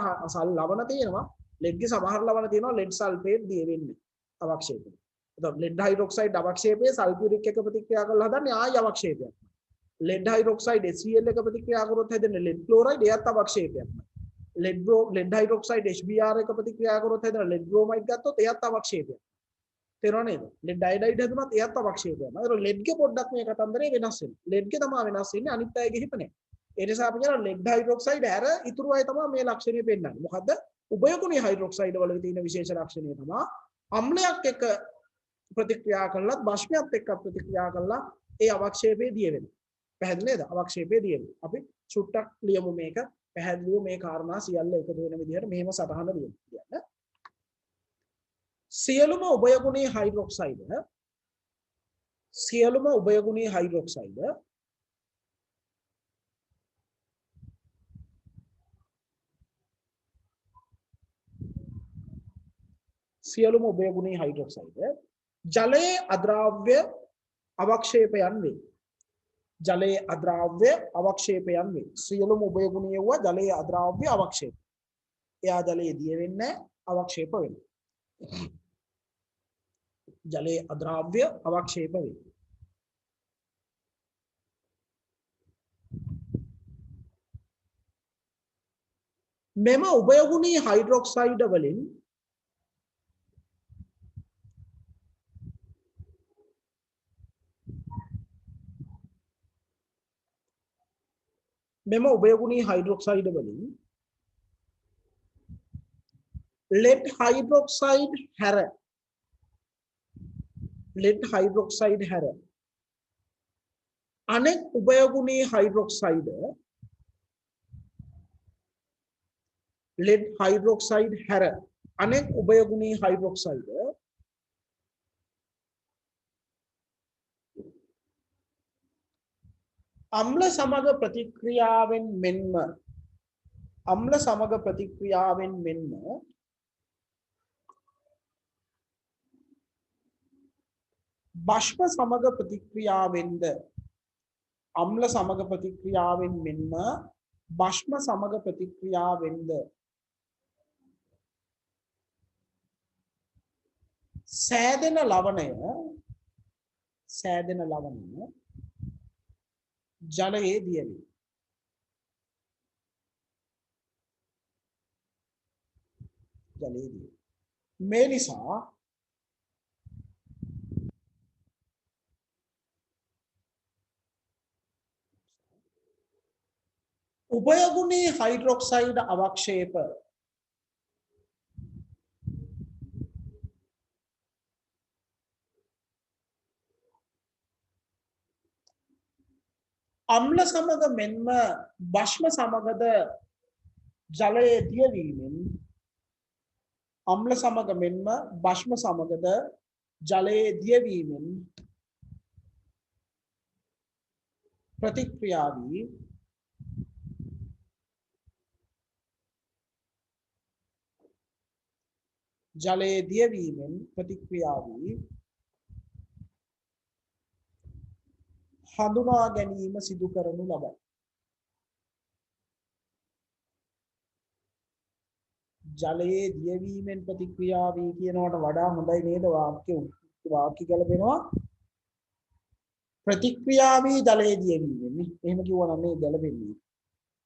ලවණ තියෙනවා. ලෙඩ්ගේ සමහර ලවණ තියෙනවා ලෙඩ් සල්ෆේට් දිය වෙන්නේ අවක්ෂේපය. එතකොට ලෙඩ් හයිඩ්‍රොක්සයිඩ් අවක්ෂේපයේ සල්ෆියුරික් එක ප්‍රතික්‍රියා කරලා හදන්නේ ආය අවක්ෂේපයක්. ලෙඩ් හයිඩ්‍රොක්සයිඩ් HCl එක ප්‍රතික්‍රියා කරොත් හැදෙන ලෙඩ් ක්ලෝරයිඩ් එයත් අවක්ෂේපයක්. ලෙඩ් හයිඩ්‍රොක්සයිඩ් HBr එක ප්‍රතික්‍රියා කරොත් හැදෙන ලෙඩ් බ්‍රෝමයිඩ් ගත්තොත් එයත් අවක්ෂේපයක්. තේරුණා නේද? ලෙඩ් අයඩයිඩ් හැදුනත් එයත් අවක්ෂේපයක්. ඒතර ලෙඩ්ගේ පොඩ්ඩක් මේ කතන්දරේ වෙනස් වෙනවා. ලෙඩ්ගේ තමයි වෙනස් වෙන්නේ අනිත් අයගේ හිත නෑ. ඒ නිසා අපි කියන ලෙඩ් හයිඩ්‍රොක්සයිඩ් ඇර ඉතුරු අය තමයි මේ ලක්ෂණය පෙන්නන්නේ. මොකද්ද? උභයගුණී හයිඩ්‍රොක්සයිඩ් වල තියෙන විශේෂ ලක්ෂණය තමයි අම්ලයක් එක්ක ප්‍රතික්‍රියා කළත් භෂ්මයත් එක්ක ප්‍රතික්‍රියා කළා ඒ අවක්ෂේපයේ දිය වෙනවා. පැහැදිලි නේද? අවක්ෂේපයේ දිය වෙනවා. අපි චුට්ටක් ලියමු මේක. පැහැදිලිව මේ කාරණා සියල්ල එකතු වෙන විදිහට මෙහෙම සටහන ලියමු කියන්නේ. සියලුම උභයගුණී හයිඩ්‍රොක්සයිඩ් සියලුම උභයගුණී හයිඩ්‍රොක්සයිඩ් සියලුම උභයගුණී හයිඩ්‍රොක්සයිඩ් ජලයේ අද්‍රාව්‍ය අවක්ෂේපයන් වේ. ජලයේ අද්‍රාව්‍ය අවක්ෂේපයන් වේ. සියලුම උභයගුණීය වූ ජලයේ අද්‍රාව්‍ය අවක්ෂේප. එයා ජලයේ දිය වෙන්නේ අවක්ෂේප වෙනවා. ජලයේ අද්‍රාව්‍ය අවක්ෂේප වේ. මෙම උභයගුණී හයිඩ්‍රොක්සයිඩ් වලින් මෙම උභයගුණී හයිඩ්‍රොක්සයිඩ් වලින් lead hydroxide හැර අනෙක් උභයගුණී හයිඩ්‍රොක්සයිඩ් lead hydroxide හැර අනෙක් උභයගුණී හයිඩ්‍රොක්සයිඩ් අම්ල සමග ප්‍රතික්‍රියාවෙන් මෙන්ම බෂ්ප සමග ප්‍රතික්‍රියාවෙන්ද අම්ල සමග ප්‍රතික්‍රියාවෙන් මෙන්ම බෂ්ම සමග ප්‍රතික්‍රියාවෙන්ද සෑදෙන ලවණය ජලයේ දියවේ. මේ නිසා උභයගුණී හයිඩ්‍රොක්සයිඩ් අවක්ෂේප අම්ල සමග මෙන්ම බෂ්ම සමගද ජලයේ දියවීමෙන් අම්ල සමග මෙන්ම බෂ්ම සමගද ජලයේ දියවීමෙන් ප්‍රතික්‍රියා වී ජලයේ දියවීමෙන් ප්‍රතික්‍රියා වී හඳුනා ගැනීම සිදු කරනු ලබයි. ජලයේ දියවීමෙන් ප්‍රතික්‍රියා වී කියනවට වඩා හොඳයි නේද වාක්‍ය ගැලපෙනවා. ප්‍රතික්‍රියා වී ජලයේ දියවීමෙන් එහෙම කිව්වනම් මේ ගැලපෙන්නේ.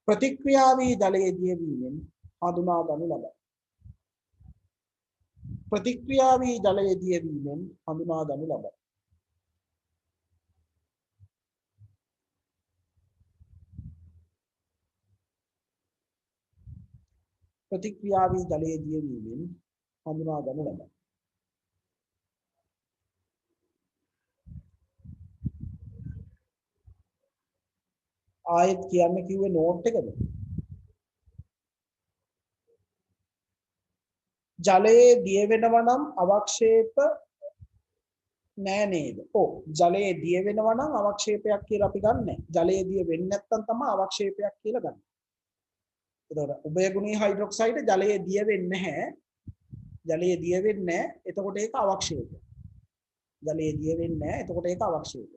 ප්‍රතික්‍රියා වී ජලයේ දියවීමෙන් හඳුනා ගනු ලබයි. ප්‍රතික්‍රියා වී ජලයේ දියවීමෙන් හඳුනා ගනු ලබයි. प्रतिक्रिया जले दियवीमें हंदुनागनु लबයි. ආයෙත් කියන්න කිව්වේ නෝට් එකද? ජලයේ දිය වෙනවා නම් අවක්ෂේප නෑ නේද? ඔව් ජලයේ දිය වෙනවා නම් අවක්ෂේපයක් කියලා අපි ගන්නෑ. ජලයේ දිය වෙන්නේ නැත්නම් තමයි අවක්ෂේපයක් කියලා ගන්න. එතකොට උභයගුණී හයිඩ්‍රොක්සයිඩ් ජලයේ දිය වෙන්නේ නැහැ. ජලයේ දිය වෙන්නේ නැහැ. එතකොට ඒක අවක්ෂේපය. ජලයේ දිය වෙන්නේ නැහැ. එතකොට ඒක අවක්ෂේපය.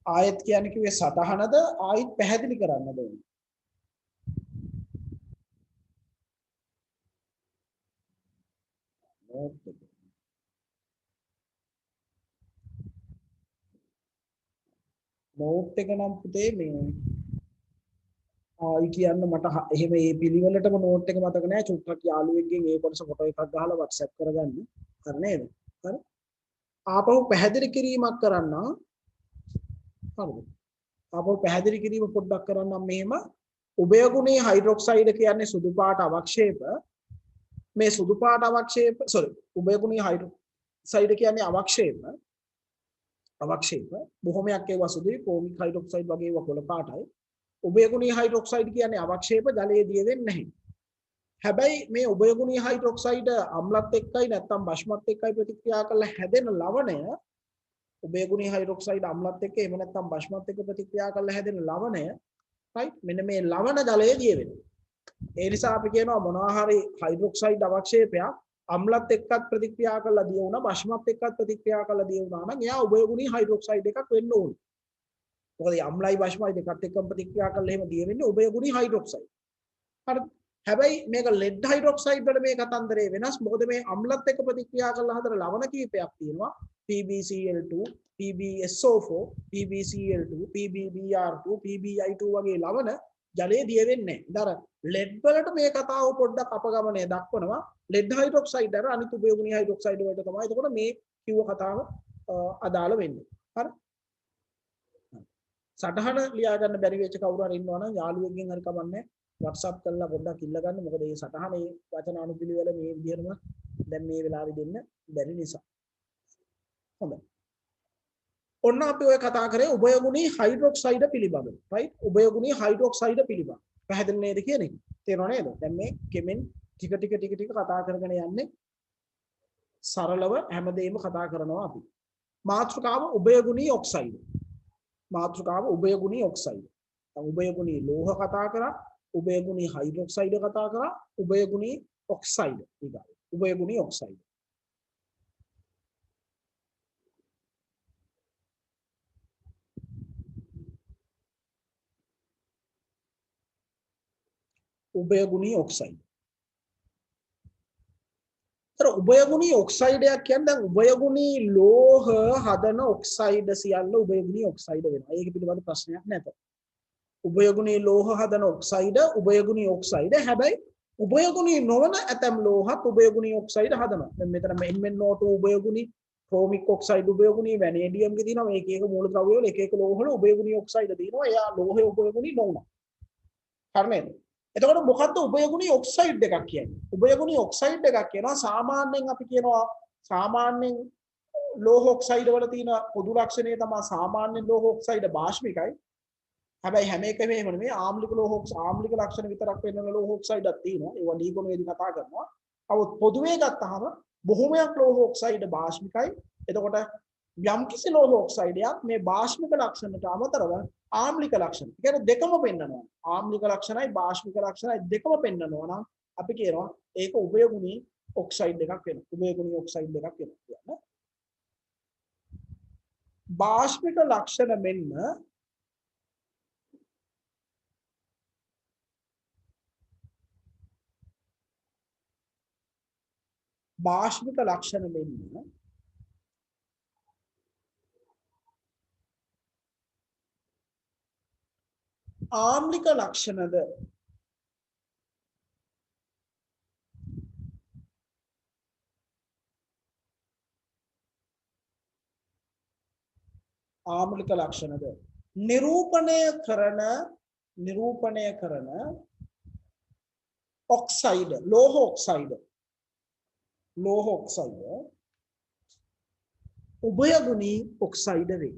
ආයත් කියන්නේ කිව්වේ සතහනද ආයිත් පැහැදිලි කරන්නද ඕනේ. නෝට් එක නම් පුතේ මේ ආයි කියන්න මට එහෙම මේ පිළිවෙලටම නෝට් එක මතක නෑ. චුට්ටක් යාළුවෙක්ගෙන් ඒ කොටස ෆොටෝ එකක් ගහලා WhatsApp කරගන්න. හරි නේද? හරි. ආපහු පැහැදිලි කිරීමක් කරන්න. හරිද? ආපහු පැහැදිලි කිරීම පොඩ්ඩක් කරන්නම් මෙහෙම. උභයගුණී හයිඩ්‍රොක්සයිඩ් කියන්නේ සුදු පාට අවක්ෂේප. මේ සුදු පාට අවක්ෂේප උභයගුණී හයිඩ්‍රොක්සයිඩ් කියන්නේ අවක්ෂේප බොහොමයක් ඒවා සුදුයි. ක්‍රෝමික් හයිඩ්‍රොක්සයිඩ් වගේ ඒවා කොළ පාටයි. උභයගුණී හයිඩ්‍රොක්සයිඩ් කියන්නේ අවක්ෂේප ජලයේ දිය වෙන්නේ නැහැ. හැබැයි මේ උභයගුණී හයිඩ්‍රොක්සයිඩ් අම්ලත් එක්කයි නැත්නම් බෂ්මත් එක්කයි ප්‍රතික්‍රියා කරලා හැදෙන ලවණය උභයගුණී හයිඩ්‍රොක්සයිඩ් අම්ලත් එක්ක එහෙම නැත්නම් බෂ්මත් එක්ක ප්‍රතික්‍රියා කරලා හැදෙන ලවණය රයිට් මෙන්න මේ ලවණ ජලයේ දිය වෙනවා. ඒ නිසා අපි කියනවා මොනවා හරි හයිඩ්‍රොක්සයිඩ් අවක්ෂේපයක් අම්ලත් එක්කත් ප්‍රතික්‍රියා කරලා දිය වුණා බෂ්මත් එක්කත් ප්‍රතික්‍රියා කරලා දිය වුණා නම් එයා උභයගුණී හයිඩ්‍රොක්සයිඩ් එකක් වෙන්න ඕනේ. මොකද අම්ලයි බෂ්මයි දෙකත් එක්කම ප්‍රතික්‍රියා කරලා එහෙම දිය වෙන්නේ උභයගුණී හයිඩ්‍රොක්සයිඩ්. හරි. හැබැයි මේක ලෙඩ් හයිඩ්‍රොක්සයිඩ් වල මේ කතන්දරේ වෙනස්. මොකද මේ අම්ලත් එක්ක ප්‍රතික්‍රියා කරලා හදන ලවණ කීපයක් තියෙනවා. PbCl2, PbSO4, PbCl2, PbBr2, PbI2 වගේ ලවණ ජලයේ දිය වෙන්නේ නැහැ. ඉතින් ලෙඩ් වලට මේ කතාව පොඩ්ඩක් අපගමනය දක්වනවා. ලෙඩ් හයිඩ්‍රොක්සයිඩ් අර අනිත් උභයගුණී හයිඩ්‍රොක්සයිඩ් වලට තමයි. එතකොට මේ කිව්ව කතාව අදාළ වෙන්නේ. හරි. සටහන ලියා ගන්න බැරි වෙච්ච කවුරු හරි ඉන්නවා නම් යාළුවෙක්ගෙන් හරි කමන්නේ WhatsApp කරලා පොඩ්ඩක් ඉල්ල ගන්න. මොකද මේ සටහනේ වචන අනුපිළිවෙල මේ විදිහටම දැන් මේ වෙලාවේ දෙන්න බැරි නිසා. හොඳයි. ඔන්න අපි ඔය කතා කරේ උභයගුණී හයිඩ්‍රොක්සයිඩ පිළිබඳව. රයිට්? උභයගුණී හයිඩ්‍රොක්සයිඩ පිළිබඳව. පැහැදිලි නේද කියන්නේ? තේරුණා නේද? දැන් මේ කෙමෙන් ටික කතා කරගෙන යන්නේ සරලව හැමදේම කතා කරනවා අපි. මාතෘකාව උභයගුණී ඔක්සයිඩ්. මාතෘකාව උභයගුණී ඔක්සයිඩ්. උභයගුණී ලෝහ කතා කරා, උභයගුණී හයිඩ්‍රොක්සයිඩ කතා කරා, උභයගුණී ඔක්සයිඩ් ඊගා. උභයගුණී ඔක්සයිඩ්. උභයගුණී ඔක්සයිඩ්. තර උභයගුණී ඔක්සයිඩයක් කියන්නේ දැන් උභයගුණී ලෝහ හදන ඔක්සයිඩ සියල්ල උභයගුණී ඔක්සයිඩ වෙනවා. ඒක පිළිබඳ ප්‍රශ්නයක් නැත. උභයගුණී ලෝහ හදන ඔක්සයිඩ උභයගුණී ඔක්සයිඩ. හැබැයි උභයගුණී නොවන ඇතම් ලෝහත් උභයගුණී ඔක්සයිඩ හදනවා. දැන් මෙතන MnO2 උභයගුණී, ක්‍රෝමික් ඔක්සයිඩ් උභයගුණී, වැනේඩියම් ගේ තියෙනවා. මේක එක මූලද්‍රව්‍ය වල එක ලෝහවල උභයගුණී ඔක්සයිඩ තියෙනවා. එයා ලෝහය උභයගුණී නොවුනා. හරි නේද? එතකොට මොකද්ද උභයගුණී ඔක්සයිඩ් එකක් කියන්නේ? උභයගුණී ඔක්සයිඩ් එකක් කියනවා සාමාන්‍යයෙන් අපි කියනවා සාමාන්‍යයෙන් ලෝහ ඔක්සයිඩ් වල තියෙන පොදු ලක්ෂණය තමයි සාමාන්‍ය ලෝහ ඔක්සයිඩ භාෂ්මිකයි. හැබැයි හැම එකම එහෙම නෙමෙයි ආම්ලික ආම්ලික ලක්ෂණ විතරක් වෙන්න ලෝහ ඔක්සයිඩක් තියෙනවා. ඒවා ලීගොන වේදී කතා කරනවා. අවුත් පොදුවේ ගත්තාම බොහොමයක් ලෝහ ඔක්සයිඩ භාෂ්මිකයි. එතකොට යම්කිසි ලෝහ ඔක්සයිඩයක් මේ භාෂ්මික ලක්ෂණයට අමතරව ආම්ලික ලක්ෂණ. ඒ කියන්නේ දෙකම පෙන්නනවා. ආම්ලික ලක්ෂණයි භාෂ්මික ලක්ෂණයි දෙකම පෙන්නනවා නම් අපි කියනවා ඒක උභයගුණී ඔක්සයිඩ් එකක් වෙනවා. උභයගුණී ඔක්සයිඩ් එකක් වෙනවා කියන්නේ. භාෂ්මික ලක්ෂණ මෙන්න භාෂ්මික ලක්ෂණ මෙන්න ආම්ලික ලක්ෂණද ආම්ලික ලක්ෂණද නිරූපණය කරන ඔක්සයිඩ ලෝහ ඔක්සයිඩ උභයගුණී ඔක්සයිඩ වේ.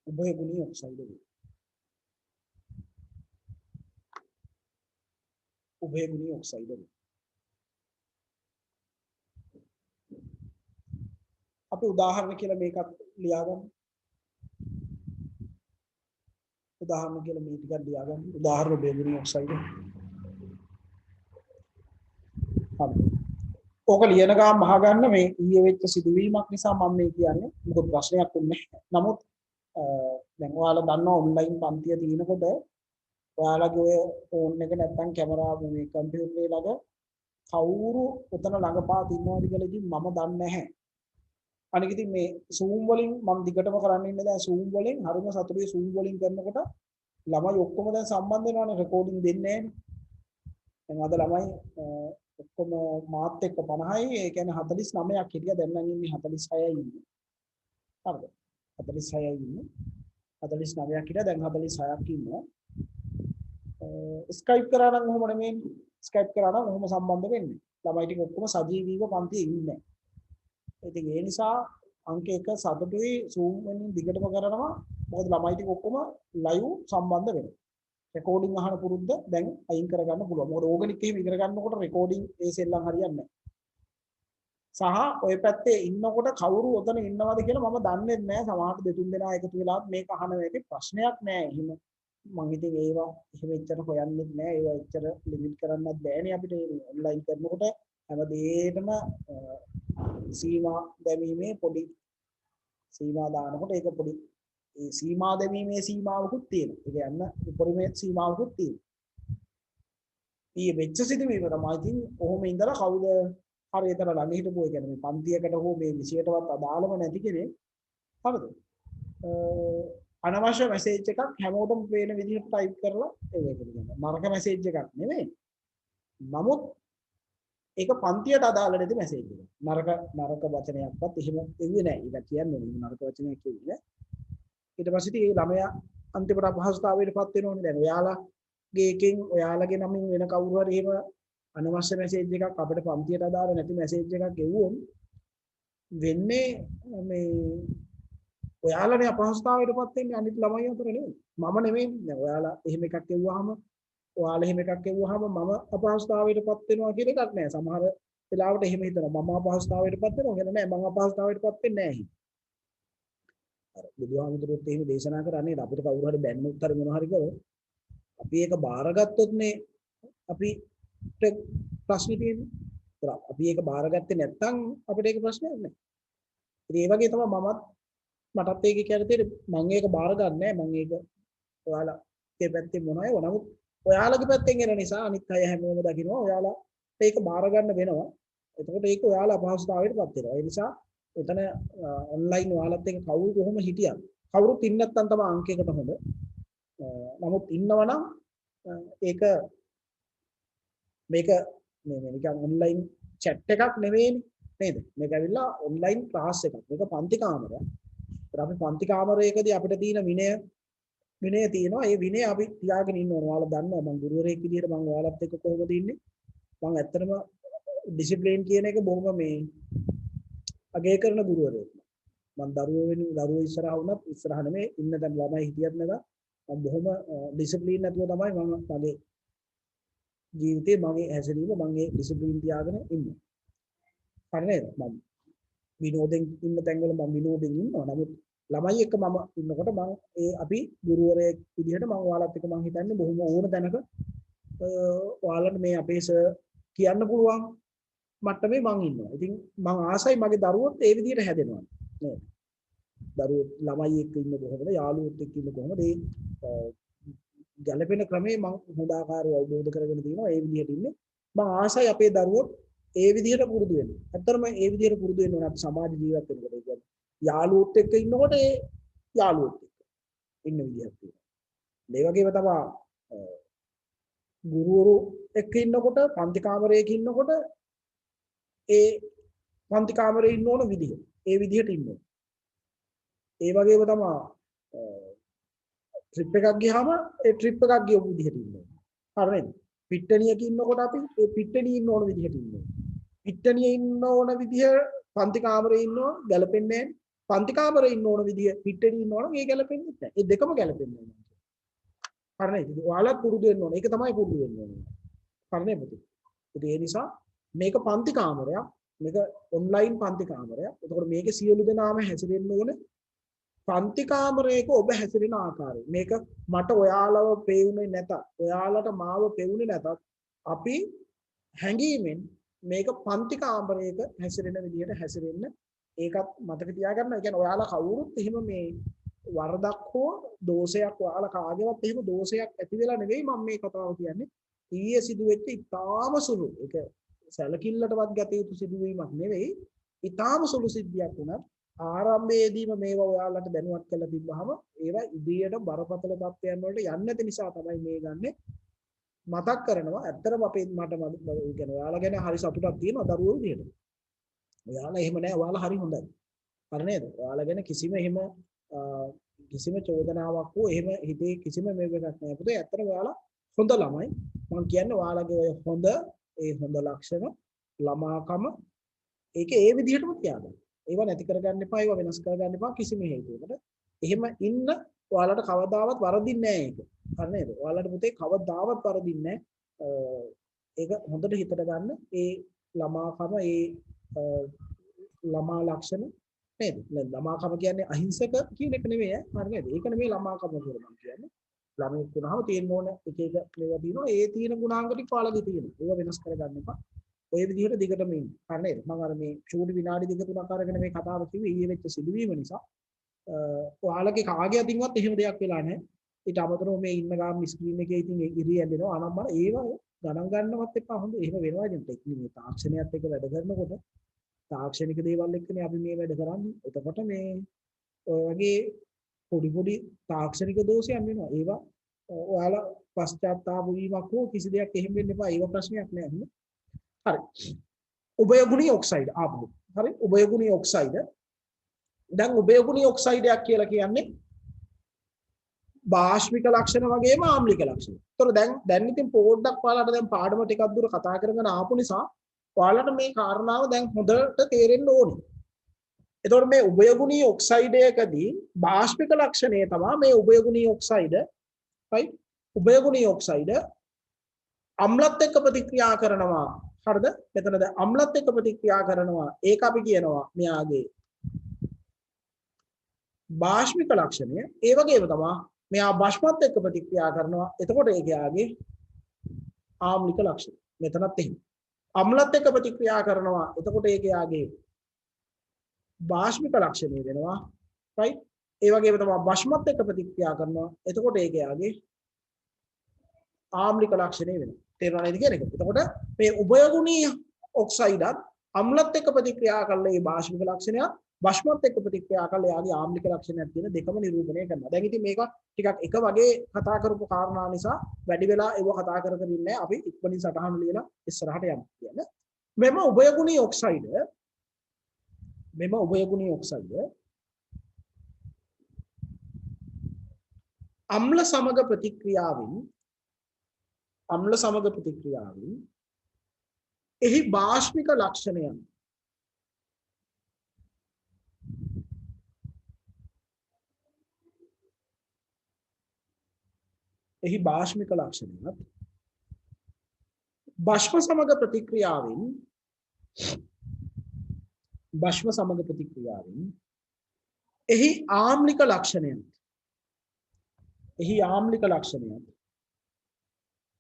උභයගුණී ඔක්සයිඩ වේ. උභයගුණී ඔක්සයිඩ වේ. අපි උදාහරණ කියලා මේකත් ලියාගමු. උදාහරණ කියලා මේ ටිකක් ලියාගමු. උදාහරණ උභයගුණී ඔක්සයිඩ. හරි. ඕක ලියන ගාම අහගන්න මේ ඊයේ වෙච්ච සිදුවීමක් නිසා මම මේ කියන්නේ. මොකද ප්‍රශ්නයක් උන්නේ නැහැ. නමුත් දැන් ඔයාලා දන්නවා ඔන්ලයින් පන්තිය දිනනකොට ඔයාලගේ ඔය ෆෝන් එක නැත්නම් කැමරාව මේ කම්පියුටරේ ළඟ කවුරු උතන ළඟපාත ඉන්නවද කියලා ඉතින් මම දන්නේ නැහැ. අනික ඉතින් මේ Zoom වලින් මම දිගටම කරන්න ඉන්නේ දැන් Zoom වලින් හරිම සතුටුයි Zoom වලින් කරනකොට ළමයි ඔක්කොම දැන් සම්බන්ධ වෙනවානේ රෙකෝඩින් දෙන්නේ නැහැ. දැන් අද ළමයි ඔක්කොම මාත් එක්ක 50යි ඒ කියන්නේ 49ක් හිටියා දැන් නම් ඉන්නේ 46යි ඉන්නේ. හරිද? 46යි ඉන්නේ. 49ක් හිටියා දැන් 46ක් ඉන්නවා. ස්කයිප් කරා නම් ඔහොම නෙමෙයි. ස්කයිප් කරා නම් ඔහොම සම්බන්ධ වෙන්නේ. ළමයි ටික ඔක්කොම සජීවීව පන්තියේ ඉන්නේ. ඉතින් ඒ නිසා අංක 1 සතුටුයි Zoom වලින් දිගටම කරනවා. මොකද ළමයි ටික ඔක්කොම ලයිව් සම්බන්ධ වෙනවා. රෙකෝඩින් අහන පුරුද්ද දැන් අයින් කරගන්න පුළුවන්. මොකද ඕගනික් එහෙම ඉගෙන ගන්නකොට රෙකෝඩින් ඒ සෙල්ලම් හරියන්නේ නැහැ. සහ ඔය පැත්තේ ඉන්නකොට කවුරු ඔතන ඉන්නවද කියලා මම දන්නේ නැහැ. සමහරට දෙතුන් දෙනා එකතු වෙලා මේක අහන එකේ ප්‍රශ්නයක් නැහැ. එහෙම මම ඉතින් ඒවා එහෙම එච්චර හොයන්නෙත් නැහැ. ඒවා එච්චර ලිමිට් කරන්නත් බෑනේ අපිට ඔන්ලයින් කරනකොට හැමදේටම සීමා දැමීමේ පොඩි සීමා දානකොට ඒක පොඩි ඒ සීමා දැමීමේ සීමාවකුත් තියෙනවා. ඒක යන්න උපරිමයේ සීමාවකුත් තියෙනවා. ඊයේ වෙච්ච සිදුවීම තමයි ඉතින් ඔහොම ඉඳලා කවුද හරියට ළඟ හිටපු ඒ කියන්නේ මේ පන්තියකට හෝ මේ විෂයටවත් අදාළම නැති කෙනෙක් හරිද? අනවශ්‍ය මැසේජ් එකක් හැමෝටම පේන විදිහට ටයිප් කරලා ඒක දෙනවා. නරක මැසේජ් එකක් නෙමෙයි. නමුත් ඒක පන්තියට අදාළ නැති මැසේජ් එකක්. නරක වචනයක්වත් එහෙම එන්නේ නැහැ. ඒක කියන්නේ නරක වචනයක් කියන්නේ. ඊට පස්සේ මේ ළමයා අන්තිමට අපහසුතාවයටපත් වෙනෝනේ. දැන් ඔයාලගේ එකෙන් ඔයාලගේ නමින් වෙන කවුරු හරි එහෙම අනවශ්‍ය මැසේජ් එකක් අපිට පන්තියට අදාළ නැති මැසේජ් එකක් එවුවොත් වෙන්නේ මේ ඔයාලනේ අපහසුතාවයටපත් වෙන්නේ අනිත් ළමයි අතර නෙවෙයි. මම නෙමෙයි. දැන් ඔයාලා එහෙම එකක් එවුවාම ඔයාලා එහෙම එකක් එවුවාම මම අපහසුතාවයටපත් වෙනවා කියන එකක් නෑ. සමහර වෙලාවට එහෙම හිතනවා මම අපහසුතාවයටපත් වෙනවා කියලා නෑ. මම අපහසුතාවයටපත් වෙන්නේ නෑ. අර බුදුහාමුදුරුවෝ එහෙම දේශනා කරන්නේ අපිට කවුරු හරි බැන්නොත් හරි මොනවා හරි කරොත් අපි ඒක බාරගත්තොත් නේ අපිට ප්‍රශ්නේ තියෙන්නේ. අපි ඒක බාරගත්තේ නැත්නම් අපිට ඒක ප්‍රශ්නයක් නෑ. ඉතින් ඒ වගේ තමයි මටත් ඒක කියන්නේ මම ඒක බාර ගන්නෑ. මම ඒක ඔයාලගේ පැත්තෙන් මොනවයි නමුත් ඔයාලගේ පැත්තෙන් එන නිසා අනිත් අය හැමෝම දකිනවා ඔයාලා ඒක බාර ගන්න වෙනවා. එතකොට ඒක ඔයාලා අපහසුතාවයටපත් වෙනවා. ඒ නිසා එතන ඔන්ලයින් ඔයාලත් එක්ක කවුරු කොහොම හිටියත් කවුරුත් ඉන්න නැත්නම් තමයි අංකයකට හොඳ. නමුත් ඉන්නවනම් ඒක මේක නිකන් ඔන්ලයින් chat එකක් නෙවෙයිනේ නේද? මේක ඇවිල්ලා ඔන්ලයින් ක්ලාස් එකක්. මේක පන්ති කාමරයක්. ඒත් අපි පන්ති කාමරයකදී අපිට තියෙන විනය තියෙනවා. ඒ විනය අපි තියාගෙන ඉන්න ඕන. ඔයාලා දන්නවා මම ගුරුවරයෙක් විදිහට මම ඔයාලත් එක්ක කොහොමද ඉන්නේ? මම ඇත්තටම ඩිසිප්ලින් කියන එක බොහොම මේ අගය කරන ගුරුවරයෙක්. මම දරුවෝ ඉස්සරහා වුණත් ඉස්සරහා නෙමෙයි ඉන්න දැන් ළමයි හිටියත් නේද? මම බොහොම ඩිසිප්ලින් නැතුව තමයි මම මගේ ජීවිතේ මගේ හැසිරීම මම ඒ ඩිසිප්ලින් තියාගෙන ඉන්නේ. හරි නේද? මම විනෝදෙන් ඉන්න තැන්වල මම විනෝදෙන් ඉන්නවා. නමුත් ළමයි එක්ක මම ඉන්නකොට මම අපි ගුරුවරයෙක් විදිහට මම ඔයාලත් එක්ක මම හිතන්නේ බොහොම ඕන දැනක ඔයාලට මේ අපේ සර් කියන්න පුළුවන් මට්ටමේ මම ඉන්නවා. ඉතින් මම ආසයි මගේ දරුවොත් ඒ විදිහට හැදෙනවා නේද? දරුවෝ ළමයි එක්ක ඉන්න කොහොමද? යාළුවොත් එක්ක ඉන්න කොහොමද? ඒ ගැළපෙන ක්‍රමේ මම හොඳ ආකාරව අවබෝධ කරගෙන තියෙනවා. ඒ විදිහට ඉන්නේ. මම ආසයි අපේ දරුවොත් ඒ විදිහට පුරුදු වෙන්න. ඇත්තටම ඒ විදිහට පුරුදු වෙන්න ඕන අපි සමාජ ජීවත් වෙනකොට. ඒ කියන්නේ යාළුවොත් එක්ක ඉන්නකොට ඒ යාළුවොත් එක්ක ඉන්න විදිහක් තියෙනවා. ඒ වගේම තමයි ගුරුවරු එක්ක ඉන්නකොට පන්ති කාමරයක ඉන්නකොට ඒ පන්ති කාමරේ ඉන්න ඕන විදිහ. ඒ විදිහට ඉන්න ඕන. ඒ වගේම තමයි ට්‍රිප් එකක් ගියාම ඒ ට්‍රිප් එකක් ගියපු විදිහට ඉන්න ඕන. හරි නේද? පිට්ටනියක ඉන්නකොට අපි ඒ පිට්ටනියේ ඉන්න ඕන විදිහට ඉන්න ඕන. පිට්ටනියේ ඉන්න ඕන විදිහ පන්ති කාමරේ ඉන්න ඕන ගැලපෙන්නේ නැහැ. පන්ති කාමරේ ඉන්න ඕන විදිය පිටේදී ඉන්න ඕන මේ ගැලපෙන්නේ නැහැ. ඒ දෙකම ගැලපෙන්නේ නැහැ. හරි නේද? ඔයාලත් පුරුදු වෙන්න ඕන. ඒක තමයි පුරුදු වෙන්න ඕන. හරි නේද? ඉතින් ඒ නිසා මේක පන්ති කාමරයක්. මේක ඔන්ලයින් පන්ති කාමරයක්. එතකොට මේකේ සියලු දෙනාම හැසිරෙන්න ඕන පන්ති කාමරයක ඔබ හැසිරෙන ආකාරය. මේක මට ඔයාලව පෙවුනේ නැතත්, ඔයාලට මාව පෙවුනේ නැතත් අපි හැංගීමෙන් මේක පන්ති කාමරයක හැසිරෙන විදිහට හැසිරෙන්න ඒකත් මතක තියාගන්න. ඒ කියන්නේ ඔයාලා කවුරුත් එහෙම මේ වරදක් හෝ දෝෂයක් ඔයාලා කාගේවත් එහෙම දෝෂයක් ඇති වෙලා නෙවෙයි මම මේ කතාව කියන්නේ. ඊයේ සිදුවෙච්ච ඉතාම සුළු ඒක සැලකිල්ලටවත් ගත යුතු සිදුවීමක් නෙවෙයි. ඉතාම සුළු සිද්ධියක් වුණත් ආරම්භයේදීම මේවා ඔයාලට දැනුවත් කරලා තිබ්බහම ඒවා ඉදිරියට බරපතල තත්ත්වයන් වලට යන්නේ නැති නිසා තමයි මේ ගන්නෙ. මතක් කරනවා ඇත්තටම අපේ මට කියන්නේ ඔයාලා ගැන හරි සතුටක් තියෙනවා දරුවෝ විදියට. ඔයාලා එහෙම නෑ ඔයාලා හරි හොඳයි. හරි නේද? ඔයාලා ගැන කිසිම චෝදනාවක් හෝ එහෙම හිතේ කිසිම මේකක් නෑ. පුතේ ඇත්තටම ඔයාලා හොඳ ළමයි. මම කියන්නේ ඔයාලගේ ඔය හොඳ ලක්ෂණ ළමාකම ඒක ඒ විදිහටම තියාගන්න. ඒව නැති කරගන්න එපා. ඒව වෙනස් කරගන්න එපා කිසිම හේතුවකට. එහෙම ඉන්න ඔයාලට කවදාවත් වරදින්නේ නෑ ඒක. හරි නේද? ඔයාලට පුතේ කවදාවත් වරදින්නේ නෑ. ඒක හොඳට හිතට ගන්න. ඒ ළමාකම ළමා ලක්ෂණ නේද? ළමාකම කියන්නේ අහිංසක කියන එක නෙමෙයි ඈ. හරි නේද? ඒක නෙමෙයි ළමාකම කියලා මම කියන්නේ. ළමෙක් වුණාම තියෙන්න ඕන එක මේවා තියෙනවා. ඒ තියෙන ගුණාංග ටික ඔයාලගේ තියෙනවා. ඒවා වෙනස් කරගන්න එපා. ඔය විදිහට දිගටම ඉන්න. හරි නේද? මම අර මේ චූටි විනාඩි දෙක තුනක් අරගෙන මේ කතාව කිව්වේ ඊයේ වෙච්ච සිදුවීම නිසා. ඔයාලගේ කාගේ අතින්වත් එහෙම දෙයක් වෙලා නැහැ. ඊට අමතරව මේ ඉන්න ගාම ස්ක්‍රීන් එකේ ඉතින් ඉරි ඇල්ලෙනවා. අනම්මන ඒවා ගණන් ගන්නවත් එපා. හොඳ එහෙම වෙනවා ඉතින් ටෙක්නික් තාක්ෂණයත් එක්ක වැඩ කරනකොට තාක්ෂණික දේවල් එක්කනේ අපි මේ වැඩ කරන්නේ. එතකොට මේ ඔය වගේ පොඩි තාක්ෂණික දෝෂයන් වෙනවා. ඒවා ඔයාලා පශ්චාත්තාප වීමක් හෝ කිසි දෙයක් එහෙම වෙන්න එපා. ඒව ප්‍රශ්නයක් නෑ. හරි. උභයගුණී ඔක්සයිඩ් ආපහු. හරි. උභයගුණී ඔක්සයිඩ්. දැන් උභයගුණී ඔක්සයිඩයක් කියලා කියන්නේ භාෂ්මික ලක්ෂණ වගේම ආම්ලික ලක්ෂණ. ඒතර දැන් ඉතින් පොඩ්ඩක් ඔයාලට දැන් පාඩම ටිකක් දුර කතා කරගෙන ආපු නිසා ඔයාලට මේ කාරණාව දැන් හොඳට තේරෙන්න ඕනේ. එතකොට මේ උභයගුණී ඔක්සයිඩයකදී භාෂ්මික ලක්ෂණය තමයි මේ උභයගුණී ඔක්සයිඩ right උභයගුණී ඔක්සයිඩ අම්ලත් එක්ක ප්‍රතික්‍රියා කරනවා. හරිද? මෙතන දැන් අම්ලත් එක්ක ප්‍රතික්‍රියා කරනවා. ඒක අපි කියනවා මෙයාගේ භාෂ්මික ලක්ෂණය. ඒ වගේම තමයි මෙයා භස්මත් එක්ක ප්‍රතික්‍රියා කරනවා. එතකොට ඒක යාගේ ආම්ලික ලක්ෂණ. මෙතනත් එහෙම. අම්ලත් එක්ක ප්‍රතික්‍රියා කරනවා. එතකොට ඒක යාගේ භාෂ්මික ලක්ෂණය වෙනවා. right? ඒ වගේම තමයි භස්මත් එක්ක ප්‍රතික්‍රියා කරනවා. එතකොට ඒක යාගේ ආම්ලික ලක්ෂණය වෙනවා. තේරුණා නේද කියන එක? එතකොට මේ උභයගුණීය ඔක්සයිඩත් අම්ලත් එක්ක ප්‍රතික්‍රියා කළා ඒ භාෂ්මික ලක්ෂණය භස්මත් එක්ක ප්‍රතික්‍රියා කළා යාගේ ආම්ලික ලක්ෂණයක් තියෙන දෙකම නිරූපණය කරනවා. දැන් ඉතින් මේක ටිකක් එක වගේ කතා කරපු කාරණා නිසා වැඩි වෙලා ඒව කතා කරගෙන ඉන්නේ අපි ඉක්මනින් සටහන් ලියලා ඉස්සරහට යමු කියන්නේ. මෙම උභයගුණී ඔක්සයිඩ අම්ල සමග ප්‍රතික්‍රියාවෙන් එහි භාෂ්මික ලක්ෂණයන් භස්ම සමග ප්‍රතික්‍රියාවෙන් එහි ආම්ලික ලක්ෂණයන්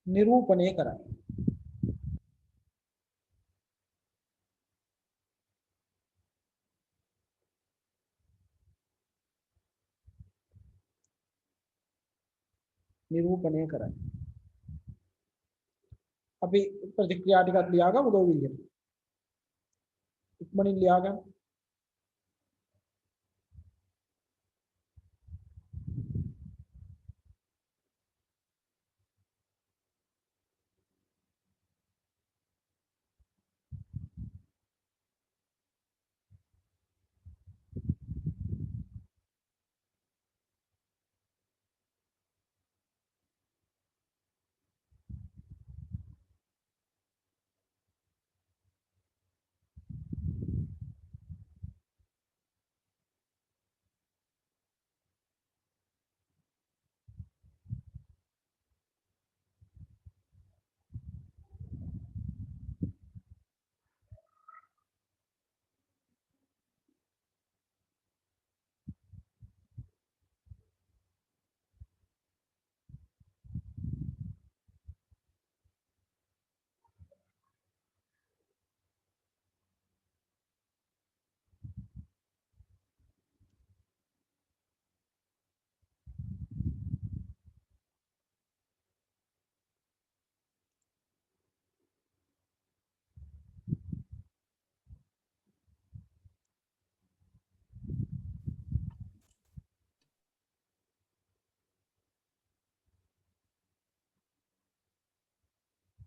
නිරූපණය කරයි. අපි ප්‍රතික්‍රියා ටිකක් ලියාගමු උදව් විදියට. ඉක්මනින් ලියාගන්න.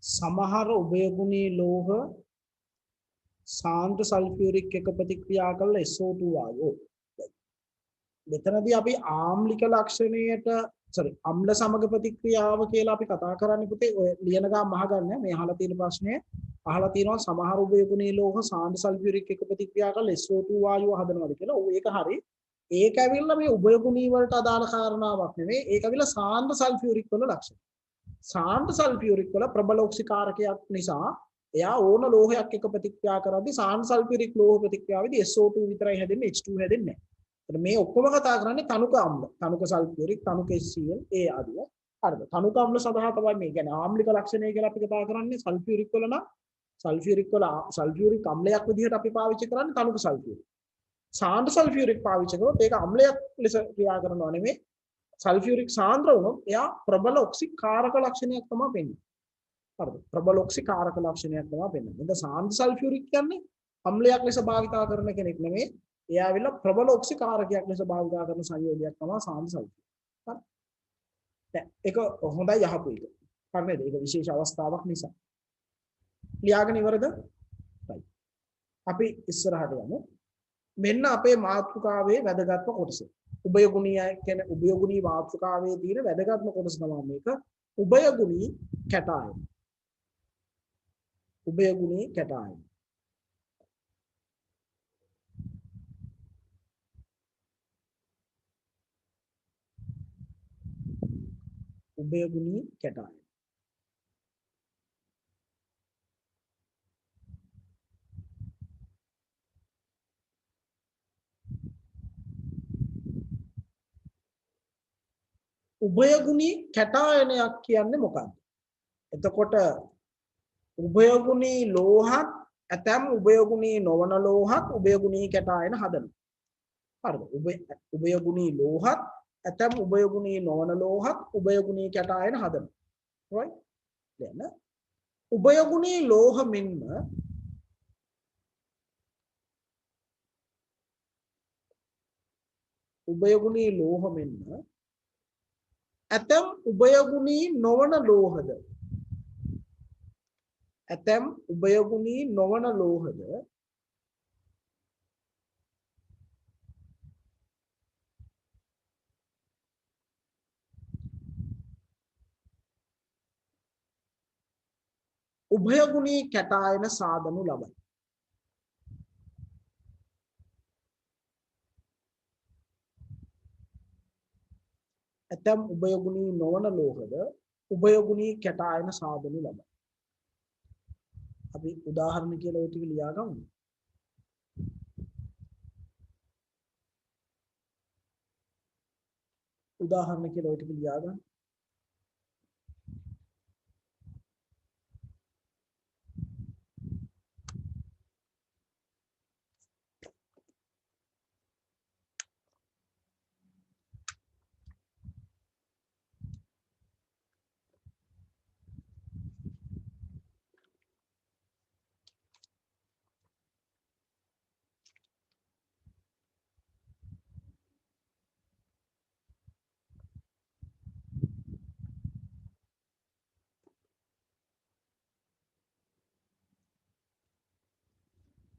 සමහර උභයගුණී ලෝහ සාන්ද්‍ර සල්ෆියුරික් එක ප්‍රතික්‍රියා කළ SO2 වායෝ. මෙතනදී අපි ආම්ලික ලක්ෂණයට අම්ල සමග ප්‍රතික්‍රියාව කියලා අපි කතා කරන්නේ පුතේ. ඔය ලියන ගාම අහගන්න මේ අහලා තියෙන ප්‍රශ්නේ අහලා තියෙනවා සමහර උභයගුණී ලෝහ සාන්ද්‍ර සල්ෆියුරික් එක ප්‍රතික්‍රියා කළ SO2 වායුව හදනවාද කියලා. ඔව් ඒක හරි. ඒක ඇවිල්ලා මේ උභයගුණී වලට අදාළ කාරණාවක් නෙවෙයි. ඒක ඇවිල්ලා සාන්ද්‍ර සල්ෆියුරික් වල ලක්ෂණ. සාන්ද්‍ර සල්ෆියුරික් වල ප්‍රබල ඔක්සිකාරකයක් නිසා එයා ඕන ලෝහයක් එක්ක ප්‍රතික්‍රියා කරද්දී සාන්ද්‍ර සල්ෆියුරික් ලෝහ ප්‍රතික්‍රියාවේදී SO2 විතරයි හැදෙන්නේ H2 හැදෙන්නේ නැහැ. මේ ඔක්කොම කතා කරන්නේ තනුක අම්ල, තනුක සල්ෆියුරික්, තනුක HCl ඒ ආදිය. හරිද? තනුක අම්ල සඳහා තමයි මේ කියන්නේ ආම්ලික ලක්ෂණය කියලා අපි කතා කරන්නේ. සල්ෆියුරික් වල නම් සල්ෆියුරික් අම්ලයක් විදිහට අපි පාවිච්චි කරන්නේ තනුක සල්ෆියුරික්. සාන්ද්‍ර සල්ෆියුරික් පාවිච්චි කරොත් ඒක අම්ලයක් ලෙස ක්‍රියා කරනවා නෙමෙයි. සල්ෆියුරික් සාන්ද්‍ර වුණොත් එයා ප්‍රබල ඔක්සිකාරක ලක්ෂණයක් තමයි වෙන්නේ. හරිද? ප්‍රබල ඔක්සිකාරක ලක්ෂණයක් තමයි වෙන්නේ. දැන් සාන්ද්‍ර සල්ෆියුරික් කියන්නේ අම්ලයක් ලෙස භාවිතා කරන කෙනෙක් නෙමෙයි. ඒ ආවිලා ප්‍රබල ඔක්සිකාරකයක් ලෙස භාවිත කරන සංයෝගයක් තමයි සාන්ද්‍ර සෞඛ්‍යය. හරි. දැන් ඒක හොඳයි යහපු එක. හරි නේද? ඒක විශේෂ අවස්ථාවක් නිසා. ලියාගෙන ඉවරද? right. අපි ඉස්සරහට යමු. මෙන්න අපේ මාතෘකාවේ වැදගත්ම කොටස. උභයගුණීය කියන්නේ උභයගුණී මාතෘකාවේ තියෙන වැදගත්ම කොටස තමයි මේක. උභයගුණී කැටායන. උභයගුණී කැටායන. උභයගුණී කැටායන. උභයගුණී කැටායනයක් කියන්නේ මොකක්ද? එතකොට උභයගුණී ලෝහත් ඇතැම් උභයගුණී නොවන ලෝහත් උභයගුණී කැටායන හදනවා. හරිද? උභයගුණී ලෝහත් ඇතැම් උභයගුණී නොවන ලෝහත් උභයගුණී කැටායන හදනවා. right? දැන් උභයගුණී ලෝහ මෙන්ම උභයගුණී ලෝහ මෙන්ම ඇතැම් උභයගුණී නොවන ලෝහද ඇතැම් උභයගුණී නොවන ලෝහද උභයගුණී කැටායන සාදනු ලබයි. ඇතැම් උභයගුණී නොවන ලෝහද උභයගුණී කැටායන සාදනු ලබයි. අපි උදාහරණ කියලා ඔය ටික ලියා ගමු. උදාහරණ කියලා ඔය ටික ලියා ගන්න.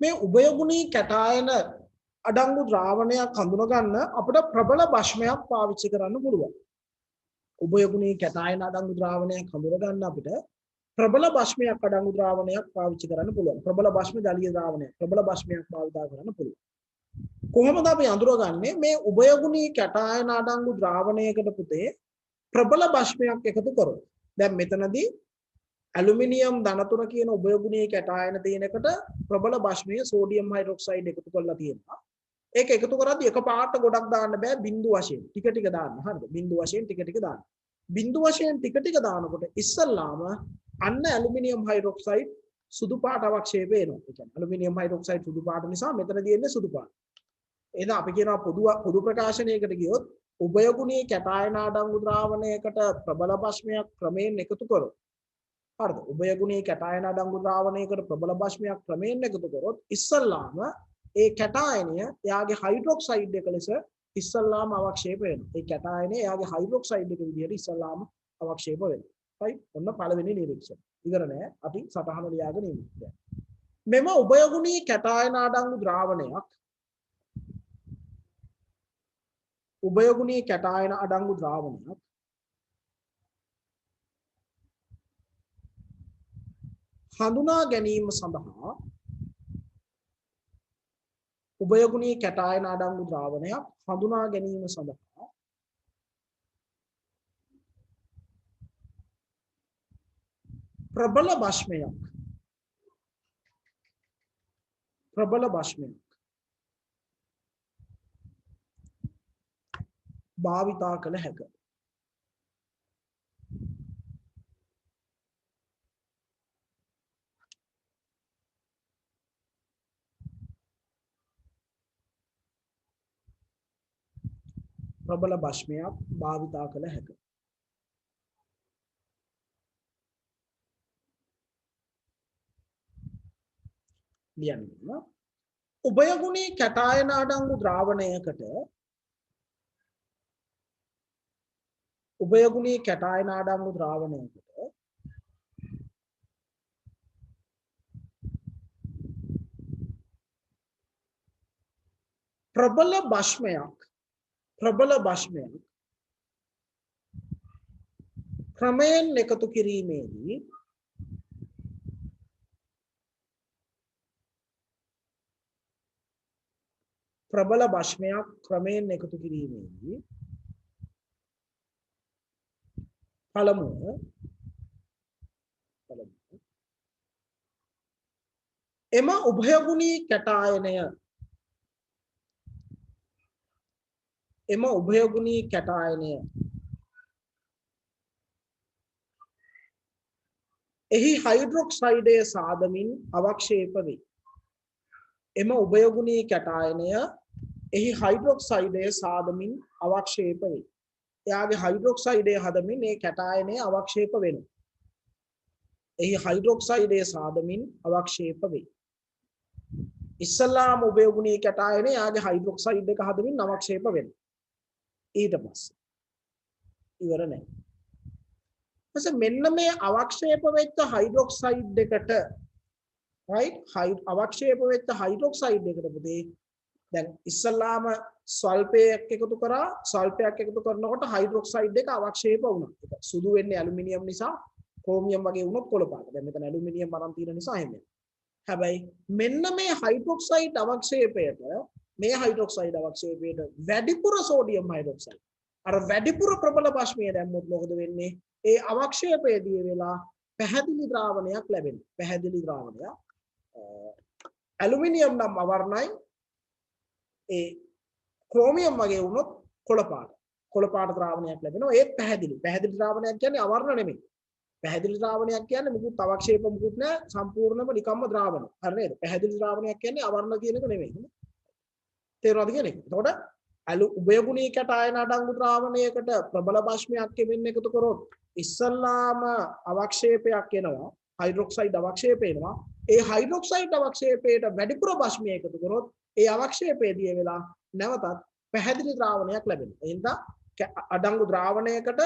මේ උභයගුණී කැටායන අඩංගු ද්‍රාවණයක් හඳුනා ගන්න අපිට ප්‍රබල භස්මයක් පාවිච්චි කරන්න පුළුවන්. උභයගුණී කැටායන අඩංගු ද්‍රාවණයක් හඳුනා ගන්න අපිට ප්‍රබල භස්මයක් අඩංගු ද්‍රාවණයක් පාවිච්චි කරන්න පුළුවන්. ප්‍රබල භස්ම ජලීය ද්‍රාවණයක් ප්‍රබල භස්මයක් භාවිත කරන්න පුළුවන්. කොහොමද අපි අඳුරගන්නේ මේ උභයගුණී කැටායන අඩංගු ද්‍රාවණයකට පුතේ ප්‍රබල භස්මයක් එකතු කරොත්? දැන් මෙතනදී ඇලුමිනියම් ධන 3 කියන උභයගුණීය කැටායන තියෙන එකට ප්‍රබල භස්මයේ සෝඩියම් හයිඩ්‍රොක්සයිඩ් එකතු කරලා තියෙනවා. ඒක එකතු කරද්දී එකපාරට ගොඩක් දාන්න බෑ, බිඳු වශයෙන් ටික ටික දාන්න. හරිද? බිඳු වශයෙන් ටික ටික දාන්න. බිඳු වශයෙන් ටික ටික දානකොට ඉස්සල්ලාම අන්න ඇලුමිනියම් හයිඩ්‍රොක්සයිඩ් සුදු පාට අවක්ෂේප වෙනවා. ඒ කියන්නේ ඇලුමිනියම් හයිඩ්‍රොක්සයිඩ් සුදු පාට නිසා මෙතනදී එන්නේ සුදු පාට. එහෙනම් අපි කියනවා පොදු ප්‍රකාශනයකට ගියොත් උභයගුණීය කැටායන අඩංගු ද්‍රාවණයකට ප්‍රබල භස්මයක් ක්‍රමයෙන් එකතු කරොත්, හරිද? උභයගුණී කැටායන අඩංගු ද්‍රාවණයකට ප්‍රබල භස්මයක් ක්‍රමයෙන් එකතු කරොත් ඉස්සල්ලාම ඒ කැටායනය එයාගේ හයිඩ්‍රොක්සයිඩ් එක ලෙස ඉස්සල්ලාම අවක්ෂේප වෙනවා. ඒ කැටායනය එයාගේ හයිඩ්‍රොක්සයිඩ් එක විදිහට ඉස්සල්ලාම අවක්ෂේප වෙනවා. right? ඔන්න පළවෙනි නිරීක්ෂණය. ඉවර නෑ. අපි සටහන ලියාගෙන ඉමු. මෙම උභයගුණී කැටායන අඩංගු ද්‍රාවණයක් උභයගුණී කැටායන අඩංගු ද්‍රාවණයක් හඳුනා ගැනීම සඳහා උභයගුණී කැටායන අඩංගු ද්‍රාවණයක් හඳුනා ගැනීම සඳහා ප්‍රබල භස්මයක් භාවිතා කළ හැකිය. ප්‍රබල භස්මයක් භාවිතා කළ හැකිය. ලියන්න. උභයගුණී කැටායන අඩංගු ද්‍රාවණයකට උභයගුණී කැටායන අඩංගු ද්‍රාවණයකට ප්‍රබල භෂ්මයක් ක්‍රමයෙන් එකතු කිරීමේදී ප්‍රබල භෂ්මයක් ක්‍රමයෙන් එකතු කිරීමේදී පළමුව එම උභයගුණී කැටායනය එහි හයිඩ්‍රොක්සයිඩය සාදමින් අවක්ෂේප වේ. එම උභයගුණී කැටායනය එහි හයිඩ්‍රොක්සයිඩය සාදමින් අවක්ෂේප වේ. එයාගේ හයිඩ්‍රොක්සයිඩය හදමින් මේ කැටායනය අවක්ෂේප වෙනවා. එහි හයිඩ්‍රොක්සයිඩය සාදමින් අවක්ෂේප වේ. ඉස්සල්ලාම උභයගුණී කැටායනය එයාගේ හයිඩ්‍රොක්සයිඩ් එක හදමින් අවක්ෂේප වෙනවා. ඊට පස්සේ ඉවර නැහැ. මෙන්න මේ අවක්ෂේප වෙච්ච හයිඩ්‍රොක්සයිඩ් එකට අවක්ෂේප වෙච්ච හයිඩ්‍රොක්සයිඩ් එකට පුතේ දැන් ඉස්සල්ලාම ස්වල්පයක් එකතු කරා ස්වල්පයක් එකතු කරනකොට හයිඩ්‍රොක්සයිඩ් එක අවක්ෂේප වුණා. ඒක සුදු වෙන්නේ ඇලුමිනියම් නිසා ක්‍රෝමියම් වගේ වුණොත් කොළ පාට. දැන් මෙතන ඇලුමිනියම් අරන් තියෙන නිසා එහෙම. හැබැයි මෙන්න මේ හයිඩ්‍රොක්සයිඩ් අවක්ෂේපයට වැඩිපුර සෝඩියම් හයිඩ්‍රොක්සයිඩ් අර වැඩිපුර ප්‍රබල භෂ්මය දැම්මොත් මොකද වෙන්නේ? ඒ අවක්ෂේපයේදී වෙලා පැහැදිලි ද්‍රාවණයක් ලැබෙනවා. පැහැදිලි ද්‍රාවණයක් ඇලුමිනියම් නම් අවර්ණයි ඒ ක්‍රෝමියම් වගේ වුණොත් කොළ පාට ද්‍රාවණයක් ලැබෙනවා. ඒත් පැහැදිලි ද්‍රාවණයක් කියන්නේ අවර්ණ නෙමෙයි. පැහැදිලි ද්‍රාවණයක් කියන්නේ මුකුත් අවක්ෂේප මුකුත් නැහැ, සම්පූර්ණම නිකම්ම ද්‍රාවණ. හරි නේද? පැහැදිලි ද්‍රාවණයක් කියන්නේ අවර්ණ කියන එක නෙමෙයි. තේරුණාද කියන්නේ? එතකොට උභයගුණී කැටායන අඩංගු ද්‍රාවණයකට ප්‍රබල භෂ්මයක් කෙමින් එකතු කරොත් ඉස්සල්ලාම අවක්ෂේපයක් එනවා, හයිඩ්‍රොක්සයිඩ් අවක්ෂේපය එනවා. ඒ හයිඩ්‍රොක්සයිඩ් අවක්ෂේපයට වැඩිපුර භෂ්මය එකතු කරොත් ඒ අවක්ෂේපයේදී වෙලා නැවතත් පැහැදිලි ද්‍රාවණයක් ලැබෙනවා. එහෙනම් අඩංගු ද්‍රාවණයකට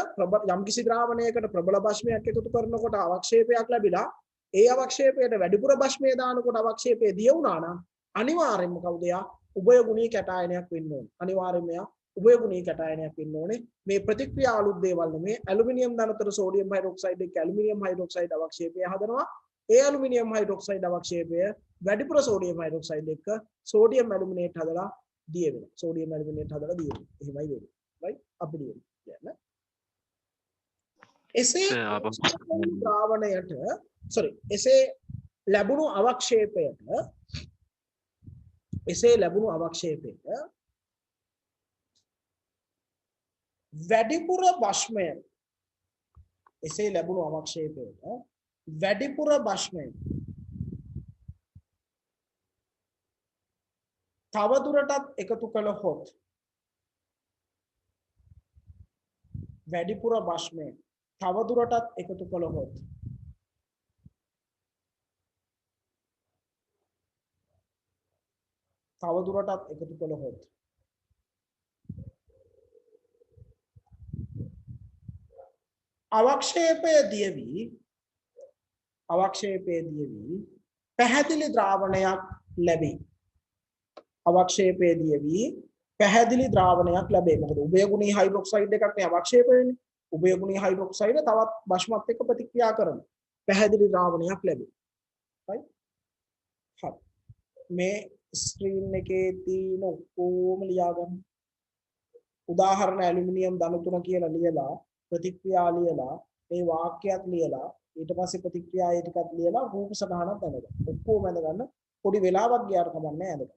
යම්කිසි ද්‍රාවණයකට ප්‍රබල භෂ්මයක් එකතු කරනකොට අවක්ෂේපයක් ලැබිලා ඒ අවක්ෂේපයට වැඩිපුර භෂ්මය දානකොට අවක්ෂේපය දිය වුණා නම් අනිවාර්යෙන්ම කවුද යා උභයගුණී කැටායනයක් වෙන්න ඕනේ. අනිවාර්යෙන්ම යා උභයගුණී කැටායනයක් වෙන්න ඕනේ. මේ ප්‍රතික්‍රියා අලුත් දේවල් නෙමේ. ඇලුමිනියම් ධනතර සෝඩියම් හයිඩ්‍රොක්සයිඩ් එක්ක ඇලුමිනියම් හයිඩ්‍රොක්සයිඩ් අවක්ෂේපය හදනවා. ඒ ඇලුමිනියම් හයිඩ්‍රොක්සයිඩ් අවක්ෂේපය වැඩිපුර සෝඩියම් හයිඩ්‍රොක්සයිඩ් එක්ක සෝඩියම් ඇලුමිනේට් හදලා දිය වෙනවා. සෝඩියම් ඇලුමිනේට් හදලා දිය වෙනවා. එහෙමයි වෙන්නේ. right අපිට කියන්නේ එසේ ද්‍රාවණයට එසේ ලැබුණු අවක්ෂේපයට වැඩිපුර භෂ්මය තවදුරටත් එකතු කළහොත් වැඩිපුර භෂ්මය තවදුරටත් එකතු කළහොත් අවක්ෂේපය දියවි පැහැදිලි ද්‍රාවණයක් ලැබේ. මොකද උභයගුණී හයිඩ්‍රොක්සයිඩ් එකක් නේ අවක්ෂේප වෙන්නේ. උභයගුණී හයිඩ්‍රොක්සයිඩ් තවත් භෂ්මත් එක්ක ප්‍රතික්‍රියා කරන පැහැදිලි ද්‍රාවණයක් ලැබේ. right හරි මේ ස්ක්‍රීන් එකේ තියෙන ඔක්කොම ලියා ගන්න. උදාහරණ ඇලුමිනියම් ධන 3 කියලා ලියලා ප්‍රතික්‍රියා ලියලා මේ වාක්‍යයක් ලියලා ඊට පස්සේ ප්‍රතික්‍රියා ඒ ටිකක් ලියලා රූප සටහනක් දැනගන්න. ඔක්කොම දැනගන්න පොඩි වෙලාවක් ගියාට කමක් නැහැ නේද?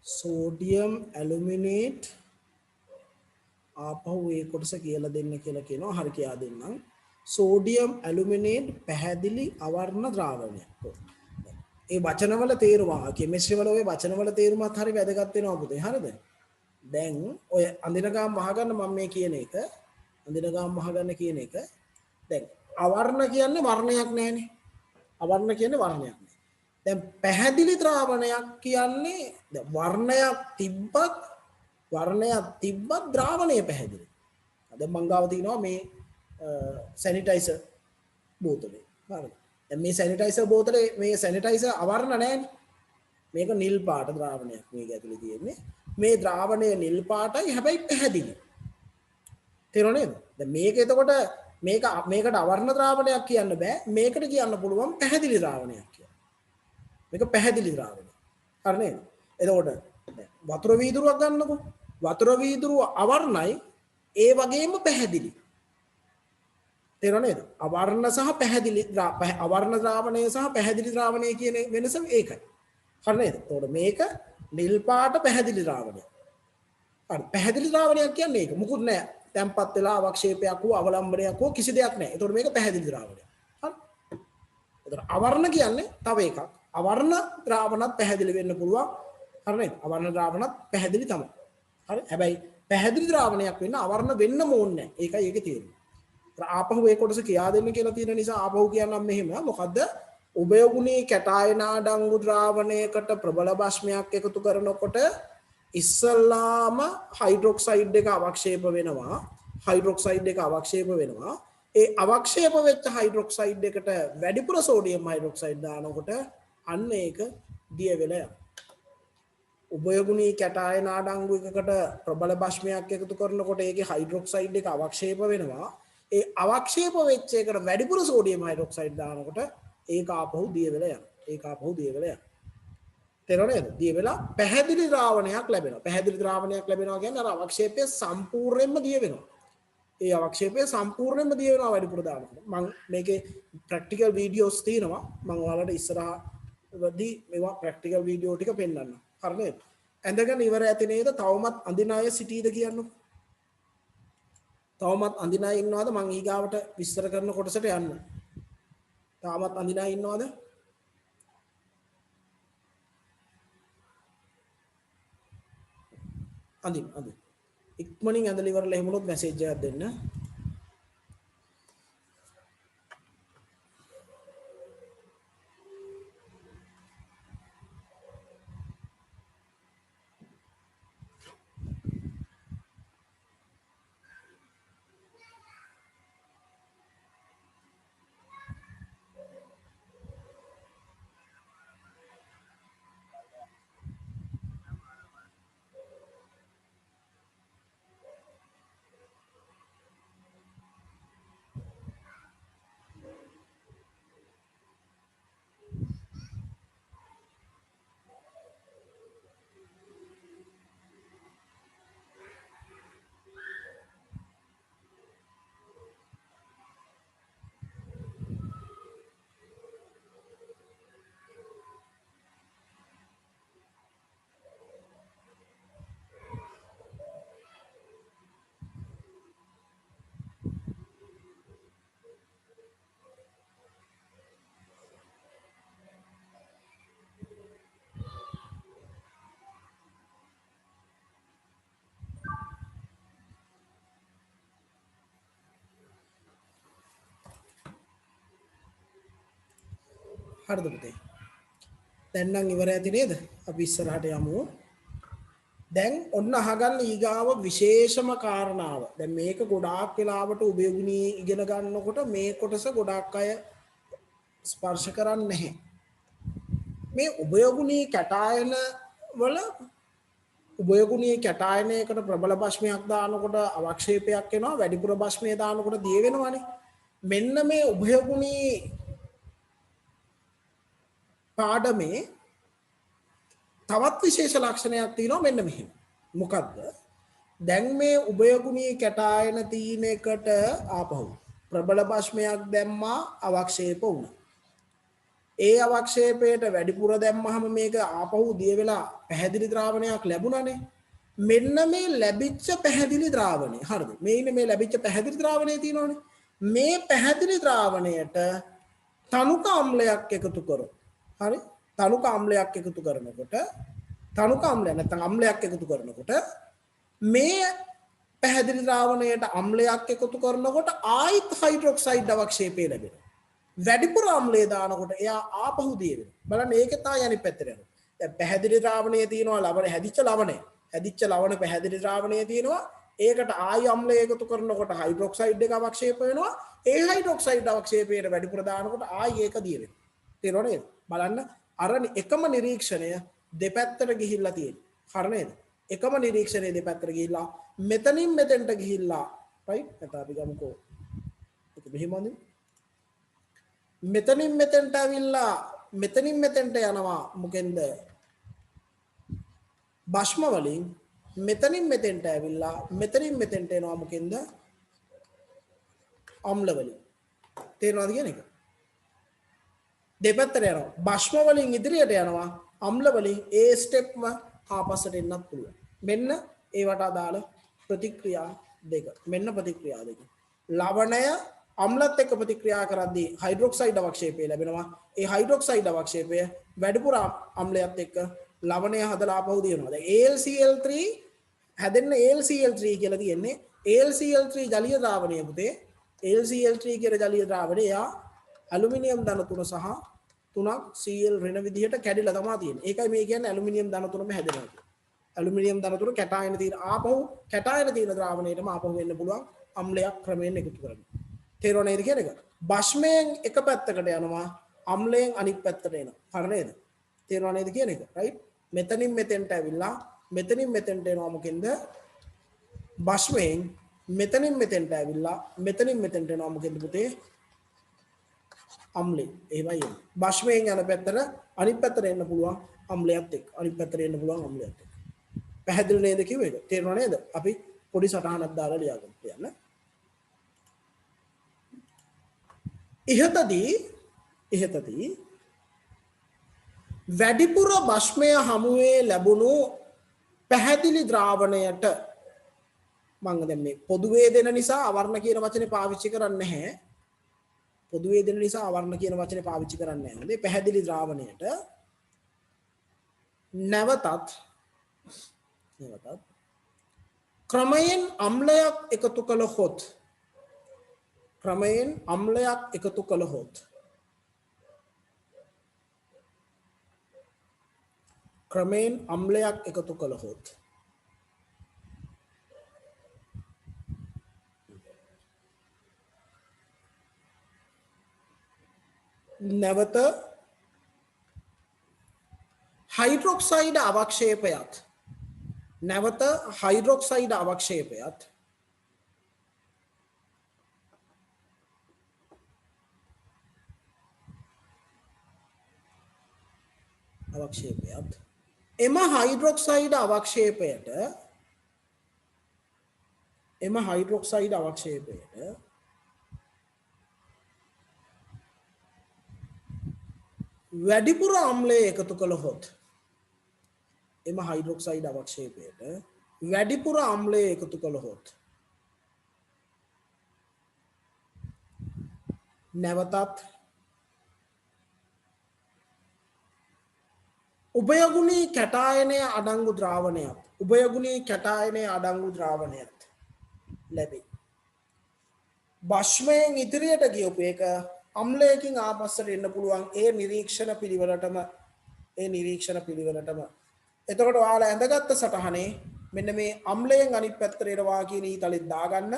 sodium aluminate ආපහු ඒ කොටස කියලා දෙන්න කියලා කියනවා. හරි කියා දෙන්නම්. sodium aluminate පැහැදිලි අවර්ණ ද්‍රාවණයක්. ඒ වචනවල තේරුම කෙමිස්ට්‍රි වල ඔය වචනවල තේරුමත් හරි වැදගත් වෙනවා පුතේ. හරිද? දැන් ඔය අඳිනගාම් වහගන්න මම මේ කියන එක අඳිනගාම් වහගන්න කියන එක දැන් අවර්ණ කියන්නේ වර්ණයක් නැහැනේ. අවර්ණ කියන්නේ වර්ණයක් නෑ. දැන් පැහැදිලි ද්‍රාවණයක් කියන්නේ දැන් වර්ණයක් තිබ්බත් ද්‍රාවණය පැහැදිලි. දැන් මං ගාව තියෙනවා මේ සැනිටයිසර් බෝතලේ. හරිද? දැන් මේ සැනිටයිසර් බෝතලේ මේ සැනිටයිසර් අවර්ණ නැහැනේ. මේක නිල් පාට ද්‍රාවණයක් මේක ඇතුලේ තියෙන්නේ. මේ ද්‍රාවණය නිල් පාටයි හැබැයි පැහැදිලි. තේරුණා නේද? දැන් මේක එතකොට මේකට අවර්ණ ද්‍රාවණයක් කියන්න බෑ. මේකට කියන්න පුළුවන් පැහැදිලි ද්‍රාවණයක් කියලා. මේක පැහැදිලි ද්‍රාවණයක්. හරි නේද? එතකොට වතුර වීදුරුවක් ගන්නකො. වතුර වීදුරුව අවර්ණයි ඒ වගේම පැහැදිලි. තේරුණා නේද? අවර්ණ සහ පැහැදිලි අවර්ණ ද්‍රාවණය සහ පැහැදිලි ද්‍රාවණය කියන වෙනස ඒකයි. හරි නේද? එතකොට මේක නිල් පාට පැහැදිලි ද්‍රාවණයක්. හරි. පැහැදිලි ද්‍රාවණයක් කියන්නේ ඒක. මුකුත් නැහැ. තැම්පත් වෙලා අවක්ෂේපයක් හෝ අවලම්බනයක් හෝ කිසි දෙයක් නැහැ. එතකොට මේක පැහැදිලි ද්‍රාවණයක්. හරි. එතකොට අවර්ණ කියන්නේ තව එකක්. අවර්ණ ද්‍රාවණත් පැහැදිලි වෙන්න පුළුවන්. හරි නේද? අවර්ණ ද්‍රාවණත් පැහැදිලි තමයි. හරි. හැබැයි පැහැදිලි ද්‍රාවණයක් වෙන්න අවර්ණ වෙන්න ඕනේ නැහැ. ඒකයි ඒකේ තියෙන්නේ. ආපහු ඒ කොටස කියා දෙන්න කියලා තියෙන නිසා ආපහු කියන්නම් මෙහෙම. මොකද්ද? උභයගුණී කැටායන අඩංගු ද්‍රාවණයකට ප්‍රබල භස්මයක් එකතු කරනකොට ඉස්සල්ලාම හයිඩ්‍රොක්සයිඩ් එක අවක්ෂේප වෙනවා. හයිඩ්‍රොක්සයිඩ් එක අවක්ෂේප වෙනවා. ඒ අවක්ෂේප වෙච්ච හයිඩ්‍රොක්සයිඩ් එකට වැඩිපුර සෝඩියම් හයිඩ්‍රොක්සයිඩ් දානකොට අන්න ඒක දිය වෙලා යනවා. උභයගුණී කැටායන අඩංගු එකකට ප්‍රබල භස්මයක් එකතු කරනකොට ඒකේ හයිඩ්‍රොක්සයිඩ් එක අවක්ෂේප වෙනවා. ඒ අවක්ෂේප වෙච්ච එකට වැඩිපුර සෝඩියම් හයිඩ්‍රොක්සයිඩ් දානකොට ඒක ආපහු දිය වෙලා යනවා. ඒක ආපහු දිය වෙලා යනවා. තේරුණා නේද? දිය වෙලා පැහැදිලි ද්‍රාවණයක් ලැබෙනවා. පැහැදිලි ද්‍රාවණයක් ලැබෙනවා කියන්නේ අර අවක්ෂේපය සම්පූර්ණයෙන්ම දිය වෙනවා. ඒ අවක්ෂේපය සම්පූර්ණයෙන්ම දිය වෙනවා වැඩිපුර දානකොට. මම මේකේ ප්‍රැක්ටිකල් වීඩියෝස් තියෙනවා. මම ඔයාලට ඉස්සරහදී මේවා ප්‍රැක්ටිකල් වීඩියෝ ටික පෙන්නන්නම්. හරි නේද? ඇඳගෙන ඉවර ඇති නේද? තවමත් අඳින අය සිටීද කියන්නකො. තවමත් අඳින අය ඉන්නවද? මම ඊගාවට විස්තර කරන කොටසට යන්න. තාමත් අඳින අය ඉන්නවද? අඳින් ඉක්මනින් ඇඳලා ඉවරලා එහෙමනොත් මැසේජ් එකක් දෙන්න. හරිද පුතේ? දැන් නම් ඉවර ඇති නේද? අපි ඉස්සරහට යමු. දැන් ඔන්න අහගන්න ඊගාව විශේෂම කාරණාව. දැන් මේක ගොඩාක් වෙලාවට උභයගුණී ඉගෙන ගන්නකොට මේ කොටස ගොඩාක් අය ස්පර්ශ කරන්නේ නැහැ. මේ උභයගුණී කැටායන වල උභයගුණී කැටායනයකට ප්‍රබල භස්මයක් දානකොට අවක්ෂේපයක් එනවා. වැඩිපුර භස්මය දානකොට දිය වෙනවනේ. මෙන්න මේ උභයගුණී පාඩමේ තවත් විශේෂ ලක්ෂණයක් තියෙනවා මෙන්න මෙහෙම. මොකද්ද? දැන් මේ උභයගුණී කැටායන තීන එකට ආපහු ප්‍රබල භස්මයක් දැම්මා අවක්ෂේප වුණා. ඒ අවක්ෂේපයට වැඩිපුර දැම්මහම මේක ආපහු දිය වෙලා පැහැදිලි ද්‍රාවණයක් ලැබුණානේ. මෙන්න මේ ලැබිච්ච පැහැදිලි ද්‍රාවණය. හරිද? මේ ඉන්නේ මේ ලැබිච්ච පැහැදිලි ද්‍රාවණය තියෙනවනේ. මේ පැහැදිලි ද්‍රාවණයට තනුක අම්ලයක් එකතු කරොත්. හරි? තනුක අම්ලයක් එකතු කරනකොට තනුක අම්ලය නැත්නම් අම්ලයක් එකතු කරනකොට මේ පැහැදිලි ද්‍රාවණයට අම්ලයක් එකතු කරනකොට ආයිත් හයිඩ්‍රොක්සයිඩ් අවක්ෂේපය ලැබෙනවා. වැඩිපුර අම්ලය දානකොට එයා ආපහු දිය වෙනවා. බලන්න ඒකේ තායි අනිත් පැත්තට යනවා. දැන් පැහැදිලි ද්‍රාවණයේ තියෙනවා ලවණ හැදිච්ච ලවණය. හැදිච්ච ලවණ පැහැදිලි ද්‍රාවණයේ තියෙනවා. ඒකට ආයි අම්ලය එකතු කරනකොට හයිඩ්‍රොක්සයිඩ් එක අවක්ෂේප වෙනවා. ඒ හයිඩ්‍රොක්සයිඩ් අවක්ෂේපයට වැඩිපුර දානකොට ආයි ඒක දිය වෙනවා. තේරුණා නේද? බලන්න අර එකම නිරීක්ෂණය දෙපැත්තට ගිහිල්ලා තියෙනවා. හරි නේද? එකම නිරීක්ෂණය දෙපැත්තට ගිහිල්ලා මෙතනින් මෙතෙන්ට ගිහිල්ලා රයිට් නැත්නම් අපි ගමුකෝ ඒක මෙහෙම වදින්න මෙතනින් මෙතෙන්ට ඇවිල්ලා මෙතනින් මෙතෙන්ට යනවා මොකෙන්ද භස්ම වලින් මෙතනින් මෙතෙන්ට ඇවිල්ලා මෙතනින් මෙතෙන්ට එනවා මොකෙන්ද අම්ල වලින් තේරෙනවද කියන එක දෙපැත්තට යනවා භස්ම වලින් ඉදිරියට යනවා අම්ල වලින් ඒ ස්ටෙප්ම ආපස්සට එන්නත් පුළුවන් මෙන්න ඒවට අදාළ ප්‍රතික්‍රියා දෙක මෙන්න ප්‍රතික්‍රියා දෙක ලවණය අම්ලත් එක්ක ප්‍රතික්‍රියා කරද්දී හයිඩ්‍රොක්සයිඩ් අවක්ෂේපය ලැබෙනවා ඒ හයිඩ්‍රොක්සයිඩ් අවක්ෂේපය වැඩිපුර අම්ලයත් එක්ක ලවණය හදලා ආපහු දිනනවා දැන් AlCl3 හැදෙන්න AlCl3 කියලා තියෙන්නේ AlCl3 ජලීය ද්‍රාවණය පුතේ AlCl3 කියන ජලීය ද්‍රාවණය යා ඇලුමිනියම් ධන 3 සහ 3ක් Cl ඍණ විදිහට කැඩිලා තමයි තියෙන්නේ ඒකයි මේ කියන්නේ ඇලුමිනියම් ධන 3ම හැදෙනවා ඇලුමිනියම් ධන 3 කැටායන තියෙන ආපහු කැටායන තියෙන ද්‍රාවණයටම ආපහු වෙන්න පුළුවන් අම්ලයක් ක්‍රමයෙන් එකතු කරගන්න. තේරුණා නේද කියන එක? භස්මයෙන් එක පැත්තකට යනවා අම්ලයෙන් අනිත් පැත්තට එනවා. හරි නේද? තේරුණා නේද කියන එක? රයිට්? මෙතනින් මෙතෙන්ට ඇවිල්ලා මෙතනින් මෙතෙන්ට එනවා මොකෙන්ද? භස්මයෙන් මෙතනින් මෙතෙන්ට ඇවිල්ලා මෙතනින් මෙතෙන්ට එනවා මොකෙන්ද පුතේ? අම්ලෙ. එහෙමයි එන්නේ. භස්මයෙන් යන පැත්තට අනිත් පැත්තට එන්න පුළුවන් අම්ලයත් එක්ක. අනිත් පැත්තට එන්න පුළුවන් අම්ලයත් එක්ක. පැහැදිලි නේද කිව්ව එක? තේරුණා නේද? අපි පොඩි සටහනක් දාලා ලියාගමු කියන්න. ඉහතදී වැඩිපුර භස්මය හමුවේ ලැබුණු පැහැදිලි ද්‍රාවණයට මම දැන් මේ පොදුවේ දෙන නිසා අවර්ණ කියන වචනේ පාවිච්චි කරන්නේ නැහැ. පොදුවේ දෙන නිසා අවර්ණ කියන වචනේ පාවිච්චි කරන්නේ නැහැ. මේ පැහැදිලි ද්‍රාවණයට නැවතත් ක්‍රමයෙන් අම්ලයක් එකතු කළහොත් ක්‍රමයෙන් අම්ලයක් එකතු කළහොත් ක්‍රමයෙන් අම්ලයක් එකතු කළහොත් නැවත හයිඩ්‍රොක්සයිඩ් අවක්ෂේපයත් නැවත හයිඩ්‍රොක්සයිඩ් අවක්ෂේපයත් එම හයිඩ්‍රොක්සයිඩ් අවක්ෂේපයට වැඩිපුර අම්ලය එකතු කළහොත් එම හයිඩ්‍රොක්සයිඩ් අවක්ෂේපයට වැඩිපුර අම්ලය එකතු කළහොත් නැවතත් උභයගුණී කැටායනය අඩංගු ද්‍රාවණයක් ලැබේ. භස්මයෙන් ඉදිරියට ගියපු එක අම්ලයකින් ආපස්සට එන්න පුළුවන් ඒ නිරීක්ෂණ පිළිවෙලටම එතකොට ඔයාලා ඇඳගත්ත සටහනේ මෙන්න මේ අම්ලයෙන් අනිත් පැත්තට එනවා කියන ඊතලෙත් දාගන්න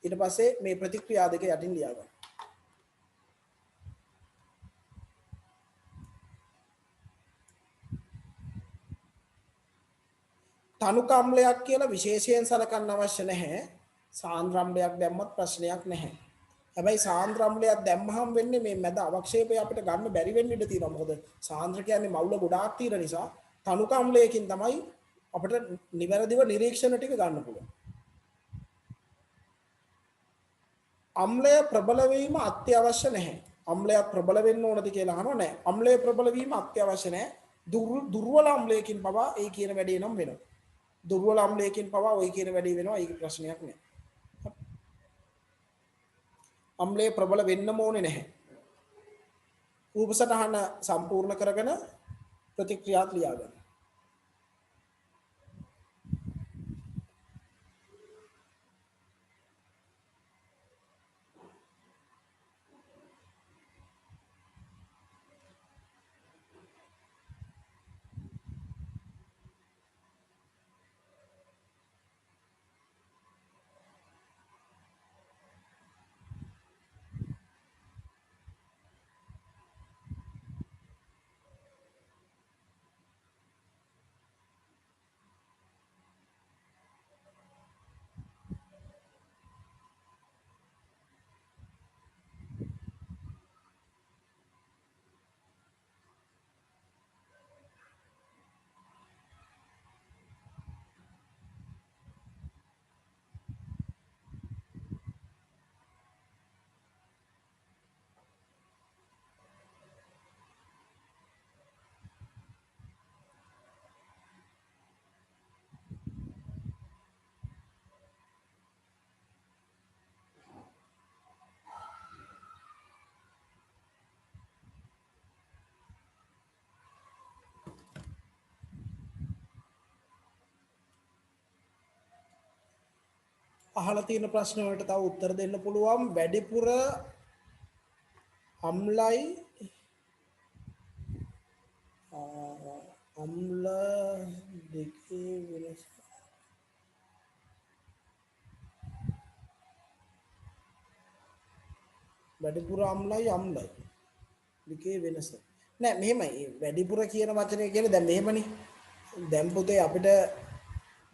ඊට පස්සේ මේ ප්‍රතික්‍රියා දෙක යටින් ලියා ගන්න. තනුක අම්ලයක් කියලා විශේෂයෙන් සලකන්න අවශ්‍ය නැහැ. සාන්ද්‍ර අම්ලයක් දැම්මත් ප්‍රශ්නයක් නැහැ. හැබැයි සාන්ද්‍ර අම්ලයක් දැම්මහම වෙන්නේ මේ මැද අවක්ෂේපය අපිට ගන්න බැරි වෙන්න ඉඩ තියෙනවා. මොකද සාන්ද්‍ර කියන්නේ මවුල ගොඩාක් තියෙන නිසා තනුක අම්ලයකින් තමයි අපිට නිවැරදිව නිරීක්ෂණ ටික ගන්න පුළුවන්. අම්ලය ප්‍රබල වීම අත්‍යවශ්‍ය නැහැ. අම්ලයක් ප්‍රබල වෙන්න ඕනද කියලා අහනවා නෑ. අම්ලය ප්‍රබල වීම අත්‍යවශ්‍ය නෑ. දුර්වල අම්ලයකින් පවා ඒ කියන වැඩේ නම් වෙනවා. දුර්වල අම්ලයකින් පවා ওই කියන වැඩේ වෙනවා. ඒක ප්‍රශ්නයක් නෑ. අම්ලය ප්‍රබල වෙන්නම ඕනේ නැහැ. රූප සටහන සම්පූර්ණ කරගෙන ප්‍රතික්‍රියාත් ලියා ගන්න. අහලා තියෙන ප්‍රශ්න වලට තව උත්තර දෙන්න පුළුවන්. වැඩිපුර අම්ලයි අම්ල දෙකේ වෙනස. වැඩිපුර අම්ලයි අම්ලයි දෙකේ වෙනස. නෑ මෙහෙමයි. වැඩිපුර කියන වචනේ කියන්නේ දැන් මෙහෙමනේ. දැන් පුතේ අපිට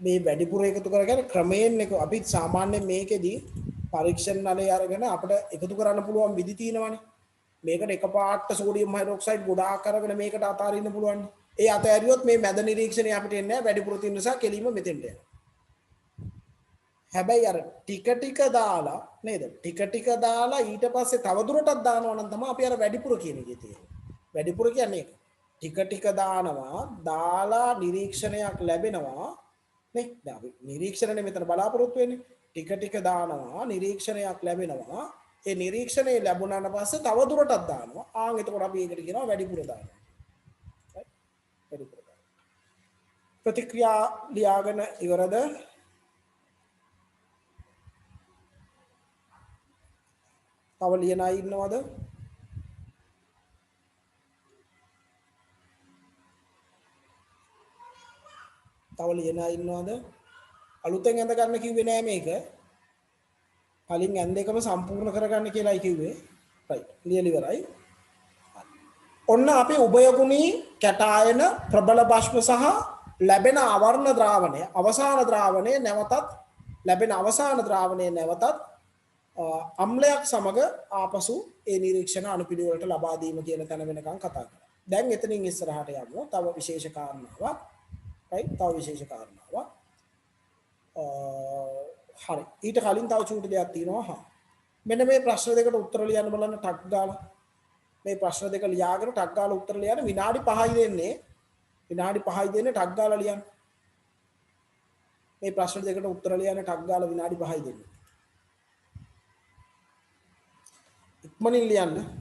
මේ වැඩිපුර එකතු කරගෙන ක්‍රමයෙන් එක අපි සාමාන්‍යයෙන් මේකෙදී පරීක්ෂණ නලය අරගෙන අපිට එකතු කරන්න පුළුවන් විදි තියෙනවානේ. මේකට එකපාරට සෝඩියම් හයිඩ්‍රොක්සයිඩ් ගොඩාක් අරගෙන මේකට අතාරින්න පුළුවන්. ඒ අතෑරියොත් මේ මැද නිරීක්ෂණය අපිට එන්නේ නැහැ. වැඩිපුර තියෙන නිසා කෙලින්ම මෙතෙන්ට යනවා. හැබැයි අර ටික දාලා නේද? ටික දාලා ඊට පස්සේ තවදුරටත් දානවා නම් තමයි අපි අර වැඩිපුර කියන එකේ තියෙන්නේ. වැඩිපුර කියන්නේ ඒක. ටික දානවා, දාලා නිරීක්ෂණයක් ලැබෙනවා. නේ? දැන් අපි නිරීක්ෂණනේ මෙතන බලාපොරොත්තු වෙන්නේ. ටික දානවා, නිරීක්ෂණයක් ලැබෙනවා. ඒ නිරීක්ෂණය ලැබුණාට පස්සේ තවදුරටත් දානවා. එතකොට අපි ඒකට කියනවා වැඩිපුර දානවා. වැඩිපුර දානවා. ප්‍රතික්‍රියා ලියාගෙන ඉවරද? තව ලියන අය ඉන්නවද? තව ලියන අය ඉන්නවද? අලුතෙන් ඇඳ ගන්න කිව්වේ නෑ මේක. කලින් ඇඳ එකම සම්පූර්ණ කරගන්න කියලායි කිව්වේ. රයිට්. ලියලා ඉවරයි. ඔන්න අපි උභයගුණී කැටායන ප්‍රබල භස්ම සහ ලැබෙන අවර්ණ ද්‍රාවණය අවසාන ද්‍රාවණය නැවතත් ලැබෙන අවසාන ද්‍රාවණය නැවතත් අම්ලයක් සමග ආපසු ඒ නිරීක්ෂණ අනුපිළිවෙලට ලබා දීම කියන තැන වෙනකන් කතා කරා. දැන් එතනින් ඉස්සරහට යමු. තව විශේෂ කාරණාවක්. රයිට්. තව විශේෂ කාරණාවක්. හරි. ඊට කලින් තව චූටි දෙයක් තියෙනවා. මෙන්න මේ ප්‍රශ්න දෙකට උත්තර ලියන්න බලන්න ටක් ගාලා. මේ ප්‍රශ්න දෙක ලියාගෙන ටක් ගාලා උත්තර ලියන්න විනාඩි 5යි දෙන්නේ. විනාඩි 5යි දෙන්නේ ටක් ගාලා ලියන්න. මේ ප්‍රශ්න දෙකට උත්තර ලියන්න ටක් ගාලා විනාඩි 5යි දෙන්නේ. ඉක්මනින් ලියන්න.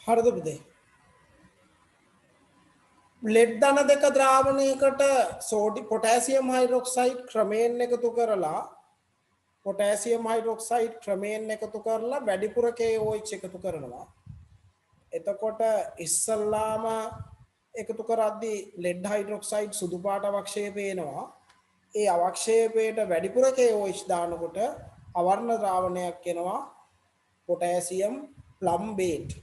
හරිද පුතේ? ලෙඩ් ධන දෙක ද්‍රාවණයකට පොටෑසියම් හයිඩ්‍රොක්සයිඩ් ක්‍රමයෙන් එකතු කරලා පොටෑසියම් හයිඩ්‍රොක්සයිඩ් ක්‍රමයෙන් එකතු කරලා වැඩිපුර KOH එකතු කරනවා. එතකොට ඉස්සල්ලාම එකතු කරද්දී ලෙඩ් හයිඩ්‍රොක්සයිඩ් සුදු පාට අවක්ෂේපය එනවා. ඒ අවක්ෂේපයට වැඩිපුර KOH දානකොට අවර්ණ ද්‍රාවණයක් එනවා. पोटेशियम प्लम्बेट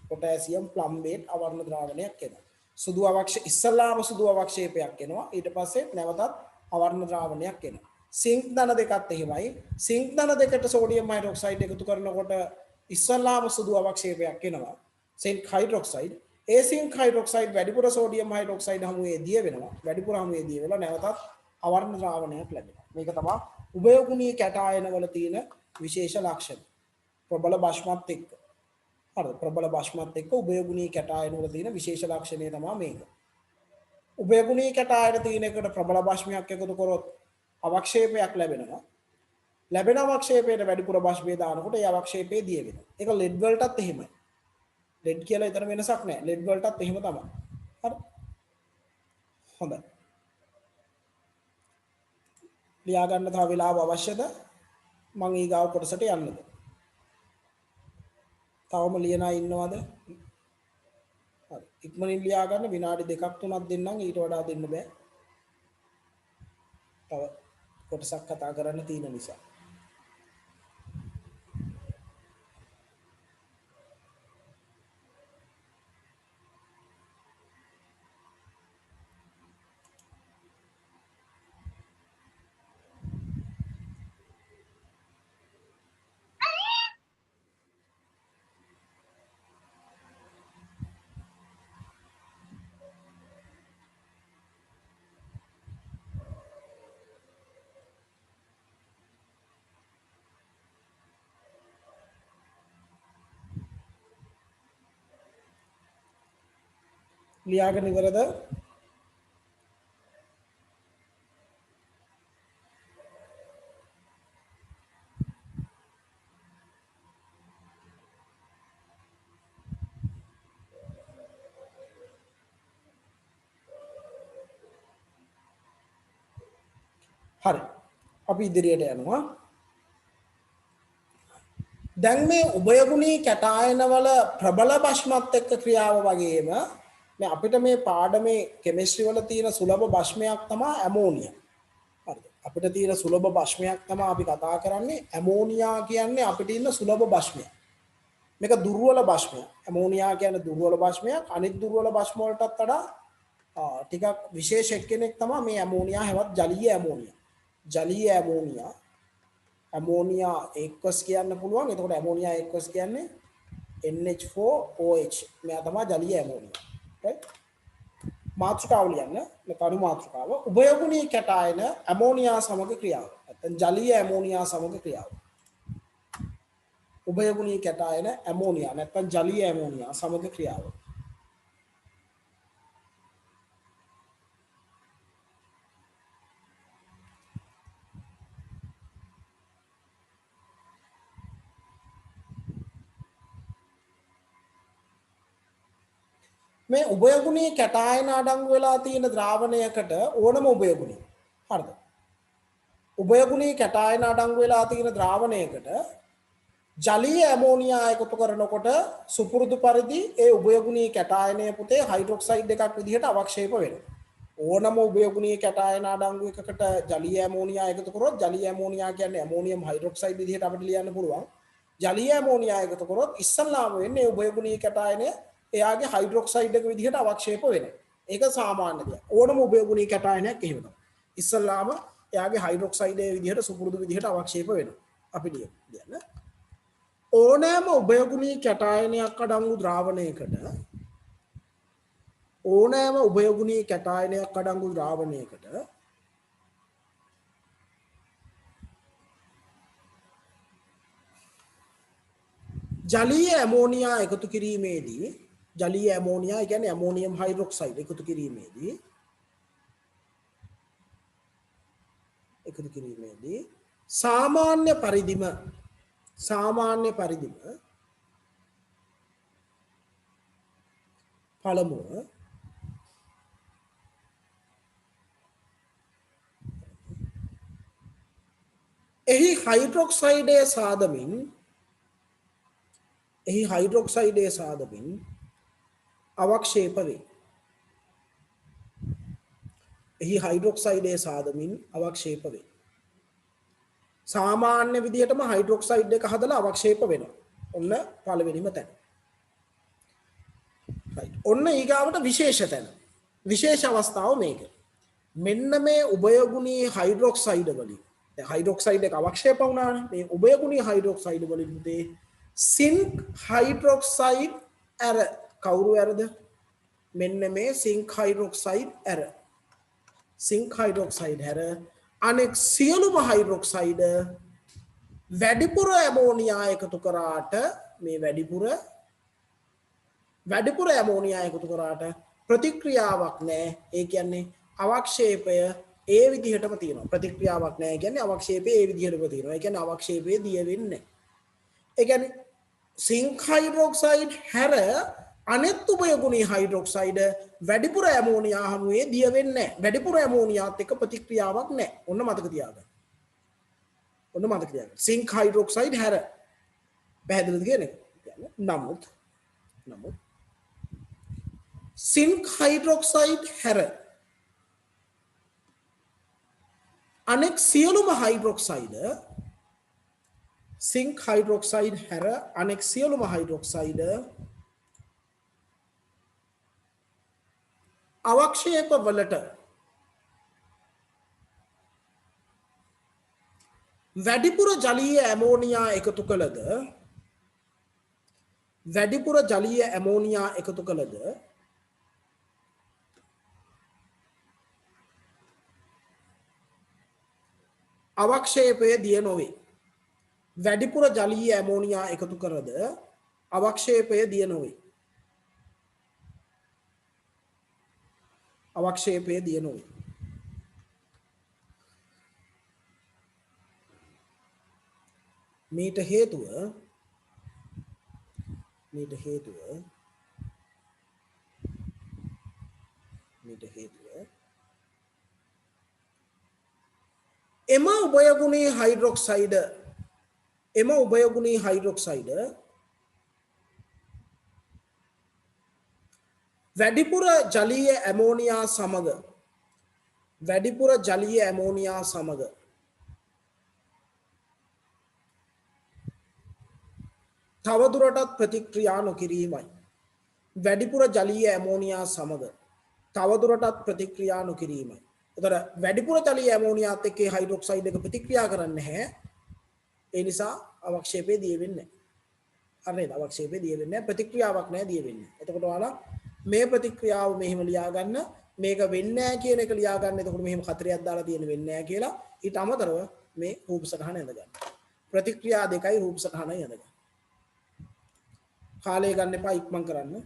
අවර්ණ ද්‍රාවණයක් එනවා. සුදු අවක්ෂේප ඉස්සලාම සුදු අවක්ෂේපයක් එනවා. ඊට පස්සේ නැවතත් අවර්ණ ද්‍රාවණයක් එනවා. සිංක් ධන දෙකත් එහෙමයි. සිංක් ධන දෙකට සෝඩියම් හයිඩ්‍රොක්සයිඩ් එකතු කරනකොට ඉස්සලාම සුදු අවක්ෂේපයක් එනවා. Zinc hydroxide. ඒ සිංක් හයිඩ්‍රොක්සයිඩ් වැඩිපුර සෝඩියම් හයිඩ්‍රොක්සයිඩ් හමුවේ දිය වෙනවා. වැඩිපුර හමුවේ දිය වෙලා නැවතත් අවර්ණ ද්‍රාවණයක් ලැබෙනවා. මේක තමයි උභයගුණීය කැටායන වල තියෙන විශේෂ ලක්ෂණ. प्रबल बाष्मත් එක්ක හරිද ප්‍රබල बाष्මත් එක්ක උභයගුණීය කැටායන වල තියෙන විශේෂ ලක්ෂණය තමයි මේක. උභයගුණීය කැටායන තියෙන එකට ප්‍රබල बाष्මයක් එකතු කරොත් අවක්ෂේපයක් ලැබෙනවා. ලැබෙන අවක්ෂේපයට වැඩිපුර बाष्පය දානකොට ඒ අවක්ෂේපය දිය වෙනවා. ඒක ලෙඩ් වලටත් එහෙමයි. ලෙඩ් කියලා ඊතර වෙනසක් නැහැ. ලෙඩ් වලටත් එහෙම තමයි. හරි. හොඳයි. ලියා ගන්න තව වෙලාව අවශ්‍යද? මම ඊගාව කොටසට යන්නද? තවම ලියන අය ඉන්නවද? හරි. ඉක්මනින් ලියා ගන්න විනාඩි 2ක් 3ක් දෙන්නම් ඊට වඩා දෙන්න බෑ. තව කොටසක් කතා කරන්න තියෙන නිසා. ලියාගෙන ඉවරද? හරි. අපි ඉදිරියට යනවා. දැන් මේ උභයගුණී කැටායන වල ප්‍රබල භස්මත් එක්ක ක්‍රියාව වගේම මේ අපිට මේ පාඩමේ කෙමිස්ට්‍රි වල තියෙන සුලභ භස්මයක් තමයි ඇමෝනියා. හරිද? අපිට තියෙන සුලභ භස්මයක් තමයි අපි කතා කරන්නේ ඇමෝනියා කියන්නේ අපිට ඉන්න සුලභ භස්මය. මේක දුර්වල භස්මයක්. ඇමෝනියා කියන්නේ දුර්වල භස්මයක්. අනිත් දුර්වල භස්ම වලටත් වඩා ටිකක් විශේෂ එක්කෙනෙක් තමයි මේ ඇමෝනියා හැවත් ජලීය ඇමෝනියා. ජලීය ඇමෝනියා ඇමෝනියා එක්වස් කියන්න පුළුවන්. එතකොට ඇමෝනියා එක්වස් කියන්නේ NH4OH. මෙයා තමයි ජලීය ඇමෝනියා. right? මාතෘකාව ලියන්න. මේ කණු මාතෘකාව උභයගුණීය කැටායන ඇමෝනියා සමග ක්‍රියාව. නැත්නම් ජලීය ඇමෝනියා සමග ක්‍රියාව. උභයගුණීය කැටායන ඇමෝනියා නැත්නම් ජලීය ඇමෝනියා සමග ක්‍රියාව. මේ උභයගුණීය කැටායන අඩංගු වෙලා තියෙන ද්‍රාවණයකට ඕනම උභයගුණී. හරිද? උභයගුණීය කැටායන අඩංගු වෙලා තියෙන ද්‍රාවණයකට ජලීය ඇමෝනියා එකතු කරනකොට සුපුරුදු පරිදි ඒ උභයගුණීය කැටායනය පුතේ හයිඩ්‍රොක්සයිඩ් එකක් විදිහට අවක්ෂේප වෙනවා. ඕනම උභයගුණීය කැටායන අඩංගු එකකට ජලීය ඇමෝනියා එකතු කරොත් ජලීය ඇමෝනියා කියන්නේ ඇමෝනියම් හයිඩ්‍රොක්සයිඩ් විදිහට අපිට ලියන්න පුළුවන්. ජලීය ඇමෝනියා එකතු කරොත් ඉස්සල්ලාම වෙන්නේ උභයගුණීය කැටායනය එයාගේ හයිඩ්‍රොක්සයිඩ් එක විදිහට අවක්ෂේප වෙනවා. ඒක සාමාන්‍ය දෙයක්. ඕනම උභයගුණීය කැටායනයක් එහෙම තමයි. ඉස්සල්ලාම එයාගේ හයිඩ්‍රොක්සයිඩ් එක විදිහට සුපුරුදු විදිහට අවක්ෂේප වෙනවා. අපි ලියන්න. ඕනෑම උභයගුණීය කැටායනයක් අඩංගු ද්‍රාවණයකට ඕනෑම උභයගුණීය කැටායනයක් අඩංගු ද්‍රාවණයකට ජලීය ඇමෝනියා එකතු කිරීමේදී ජලීය ඇමෝනියා කියන්නේ ඇමෝනියම් හයිඩ්‍රොක්සයිඩ් එකතු කිරීමේදී සාමාන්‍ය පරිදිම පළමුව එහි හයිඩ්‍රොක්සයිඩය සාදමින් අවක්ෂේප වේ. එහි හයිඩ්‍රොක්සයිඩය සාදමින් අවක්ෂේප වේ. සාමාන්‍ය විදිහටම හයිඩ්‍රොක්සයිඩ් එක හදලා අවක්ෂේප වෙනවා. ඔන්න පළවෙනිම තැන. right. ඔන්න ඊගාවට විශේෂ තැන. විශේෂ අවස්ථාව මේක. මෙන්න මේ උභයගුණී හයිඩ්‍රොක්සයිඩ් වලින් හයිඩ්‍රොක්සයිඩ් එක අවක්ෂේප වුණානේ. මේ උභයගුණී හයිඩ්‍රොක්සයිඩ් වලින් පුතේ සින්ක් හයිඩ්‍රොක්සයිඩ් ඇර කවුරු ඇරද? මෙන්න මේ සින්ක් හයිඩ්‍රොක්සයිඩ් ඇර. සින්ක් හයිඩ්‍රොක්සයිඩ් හැර අනෙක් සියලුම හයිඩ්‍රොක්සයිඩ් වැඩිපුර ඇමෝනියා එකතු කරාට මේ වැඩිපුර ඇමෝනියා එකතු කරාට ප්‍රතික්‍රියාවක් නැහැ. ඒ කියන්නේ අවක්ෂේපය ඒ විදිහටම තියෙනවා. ප්‍රතික්‍රියාවක් නැහැ කියන්නේ අවක්ෂේපය ඒ විදිහටම තියෙනවා. ඒ කියන්නේ අවක්ෂේපය දිය වෙන්නේ නැහැ. ඒ කියන්නේ සින්ක් හයිඩ්‍රොක්සයිඩ් හැර අනෙත් උභයගුණී හයිඩ්‍රොක්සයිඩ් වැඩිපුර ඇමෝනියා හමුවේ දිය වෙන්නේ නැහැ. වැඩිපුර ඇමෝනියාත් එක්ක ප්‍රතික්‍රියාවක් නැහැ. ඔන්න මතක තියාගන්න. සින්ක් හයිඩ්‍රොක්සයිඩ් හැර පැහැදිලිද කියන්නේ? නමුත් සින්ක් හයිඩ්‍රොක්සයිඩ් හැර අනෙක් සියලුම හයිඩ්‍රොක්සයිඩ් සින්ක් හයිඩ්‍රොක්සයිඩ් හැර අනෙක් සියලුම හයිඩ්‍රොක්සයිඩ් අවක්ෂේප වලට වැඩිපුර ජලීය ඇමෝනියා එකතු කළද අවක්ෂේපය දිය නොවේ. වැඩිපුර ජලීය ඇමෝනියා එකතු කරද අවක්ෂේපය දිය නොවේ. මීට හේතුව එම උභයගුණී හයිඩ්‍රොක්සයිඩ් වැඩිපුර ජලීය ඇමෝනියා සමග තවදුරටත් ප්‍රතික්‍රියා නොකිරීමයි. වැඩිපුර ජලීය ඇමෝනියා සමග තවදුරටත් ප්‍රතික්‍රියා නොකිරීමයි. එතකොට වැඩිපුර ජලීය ඇමෝනියාත් එක්ක හයිඩ්‍රොක්සයිඩ් එක ප්‍රතික්‍රියා කරන්නේ නැහැ. ඒ නිසා අවක්ෂේපය දිය වෙන්නේ නැහැ. හරිද? අවක්ෂේපය දිය වෙන්නේ නැහැ. ප්‍රතික්‍රියාවක් නැහැ දිය වෙන්නේ. එතකොට ඔයාලා මේ ප්‍රතික්‍රියාව මෙහෙම ලියා ගන්න. මේක වෙන්නේ නැහැ කියන එක ලියා ගන්න. එතකොට මෙහෙම කතරයක් දාලා තියෙන වෙන්නේ නැහැ කියලා. ඊට අමතරව මේ රූප සටහන ඇඳ ගන්න. ප්‍රතික්‍රියා දෙකයි රූප සටහනයි ඇඳ ගන්න. කාලය ගන්න එපා, ඉක්මන් කරන්න.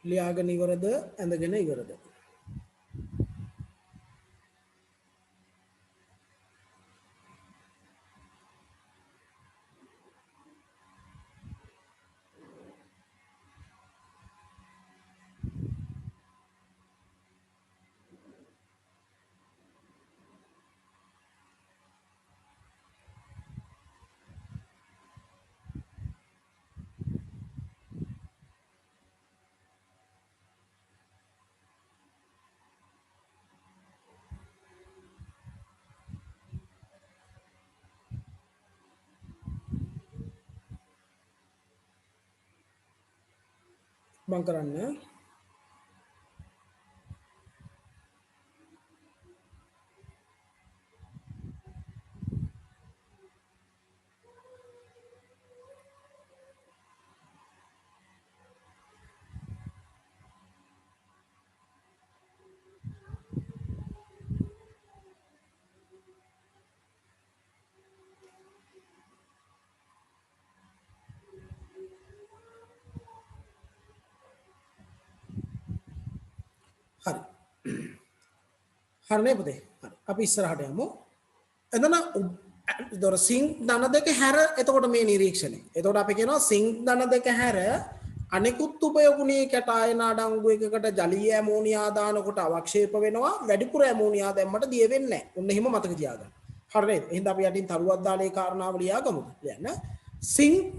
ලියාගෙන ඉවරද ඇඳගෙන ඉවරද? මම කරන්න හරි. හරිනේ පුතේ. හරි. අපි ඉස්සරහට යමු. එතන දොර සිං ධන දෙක හැර එතකොට මේ නිරීක්ෂණය. එතකොට අපි කියනවා සිං ධන දෙක හැර අනෙකුත් උපයෝගුණී කැටායන අඩංගු එකකට ජලීය ඇමෝනියා දානකොට අවක්ෂේප වෙනවා. වැඩිපුර ඇමෝනියා දැම්මට දිය වෙන්නේ නැහැ. ඔන්න එහෙම මතක තියාගන්න. හරි නේද? එහෙනම් අපි යටින් තරුවක් දාලා ඒ කාරණාව ලියාගමුද? ලියන්න. සිං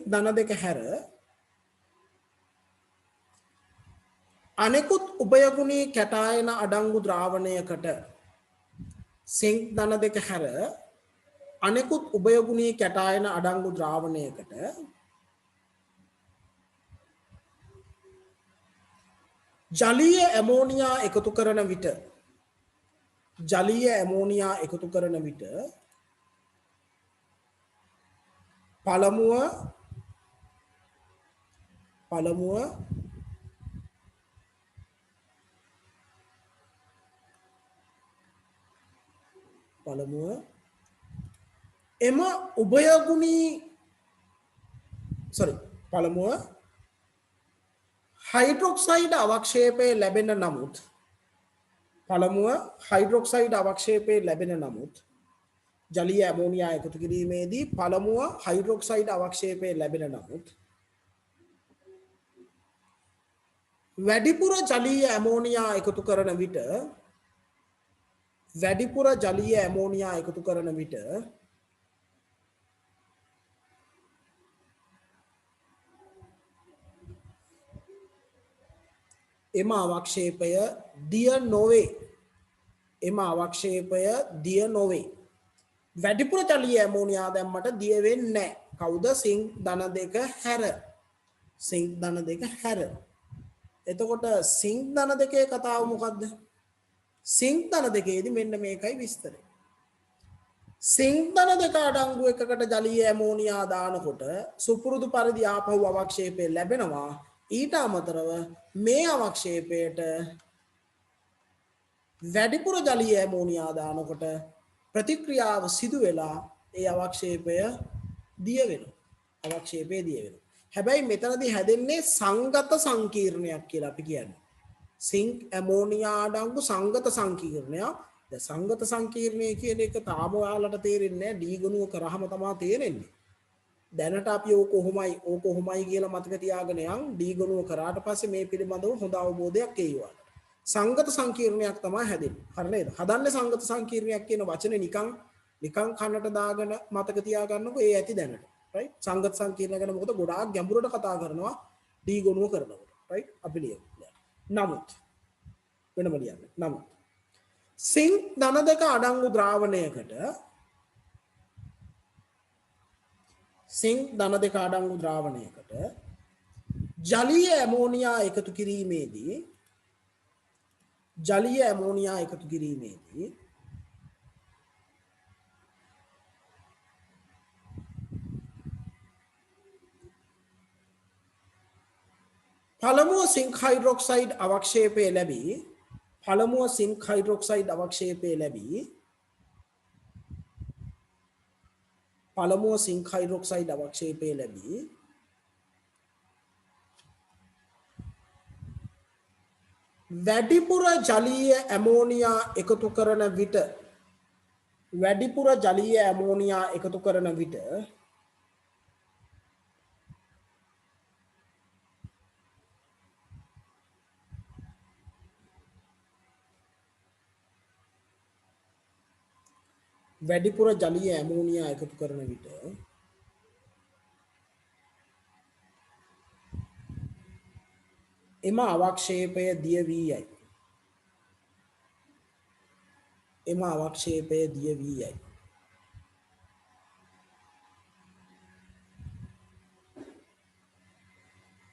ධන දෙක හැර අනෙකුත් උපයෝගුණී කැටායන අඩංගු ද්‍රාවණයකට සිං ධන දෙක හැර අනෙකුත් උපයෝගුණී කැටායන අඩංගු ද්‍රාවණයකට ජලීය ඇමෝනියා එකතු කරන විට පළමුව එම උභයගුණී හයිඩ්‍රොක්සයිඩ් අවක්ෂේපය ලැබෙන නමුත් ජලීය ඇමෝනියා එකතු කිරීමේදී පළමුව හයිඩ්‍රොක්සයිඩ් අවක්ෂේපය ලැබෙන නමුත් වැඩිපුර ජලීය ඇමෝනියා එකතු කරන විට එම අවක්ෂේපය දිය නොවේ. වැඩිපුර ජලීය ඇමෝනියා දැම්මට දිය වෙන්නේ නැහැ. කවුද? සිං ධන දෙක හැර. එතකොට සිං ධන දෙකේ කතාව මොකද්ද? සිං ධන දෙකේදී මෙන්න මේකයි විස්තරය. සිං ධන දෙක අඩංගු එකකට ජලීය ඇමෝනියා දානකොට සුපුරුදු පරිදි ආපහු අවක්ෂේපය ලැබෙනවා. ඊට අමතරව මේ අවක්ෂේපයට වැඩිපුර ජලීය ඇමෝනියා දානකොට ප්‍රතික්‍රියාව සිදු වෙලා ඒ අවක්ෂේපය දිය වෙනවා. හැබැයි මෙතනදී හැදෙන්නේ සංගත සංකීර්ණයක් කියලා අපි කියන්නේ. සිංක් ඇමෝනියා අඩංගු සංගත සංකීර්ණයක්. දැන් සංගත සංකීර්ණය කියන එක තාම ඔයාලට තේරෙන්නේ නැහැ. ඩී ගණුව කරාම තමයි තේරෙන්නේ. දැනට අපි ඕක කොහොමයි කියලා මතක තියාගෙන යන්. ඩී ගණුව කරාට පස්සේ මේ පිළිබඳව හොඳ අවබෝධයක් එයිවා. සංගත සංකීර්ණයක් තමයි හැදෙන්නේ. හරි නේද? හදන්නේ සංගත සංකීර්ණයක් කියන වචනේ නිකන් කනට දාගෙන මතක තියාගන්නකො ඒ ඇති දැනට. right? සංගත සංකීර්ණ ගැන මොකද ගොඩාක් ගැඹුරට කතා කරනවා ඩී ගණුව කරනකොට. right? අපි ලියමු. නමුත් වෙනම ලියන්න. නමුත් සිං ධන දෙක අඩංගු ද්‍රාවණයකට ජලීය ඇමෝනියා එකතු කිරීමේදී පළමුව සිංක් හයිඩ්‍රොක්සයිඩ් අවක්ෂේපය ලැබී වැඩිපුර ජලීය ඇමෝනියා එකතු කරන විට වැඩිපුර ජලීය ඇමෝනියා එකතු කරන විට වැඩිපුර ජලීය ඇමෝනියා එකතු කරන විට එම අවක්ෂේපය දිය වී යයි. එම අවක්ෂේපය දිය වී යයි.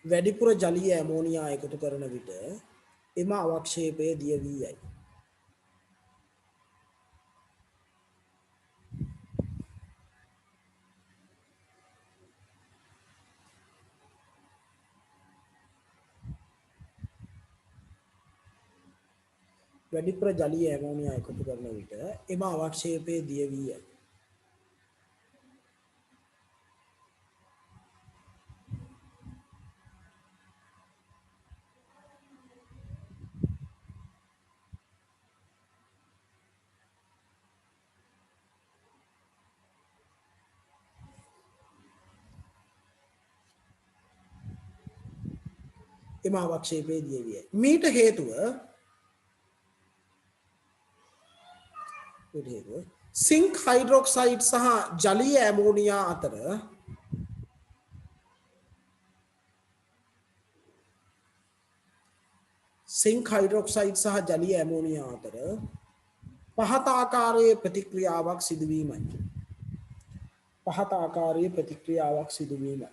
වැඩිපුර ජලීය ඇමෝනියා එකතු කරන විට එම අවක්ෂේපය දිය වී යයි. වැඩිපුර ජලීය ඇමෝනියා එකතු කරන විට එම අවක්ෂේපය දිය වී යයි. එම අවක්ෂේපය දිය වී යයි. මීට හේතුව සිංක් හයිඩ්‍රොක්සයිඩ් සහ ජලීය ඇමෝනියා අතර සිංක් හයිඩ්‍රොක්සයිඩ් සහ ජලීය ඇමෝනියා අතර පහත ආකාරයේ ප්‍රතික්‍රියාවක් සිදුවීමයි. පහත ආකාරයේ ප්‍රතික්‍රියාවක් සිදුවීමයි.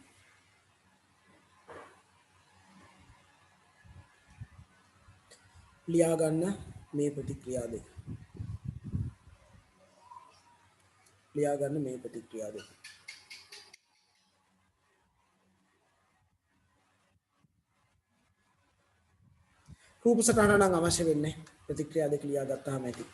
ලියා ගන්න මේ ප්‍රතික්‍රියා දෙක. ලියා ගන්න මේ ප්‍රතික්‍රියා දෙක. රූප සටහන නම් අවශ්‍ය වෙන්නේ ප්‍රතික්‍රියා දෙක ලියා ගත්තාම ඇති.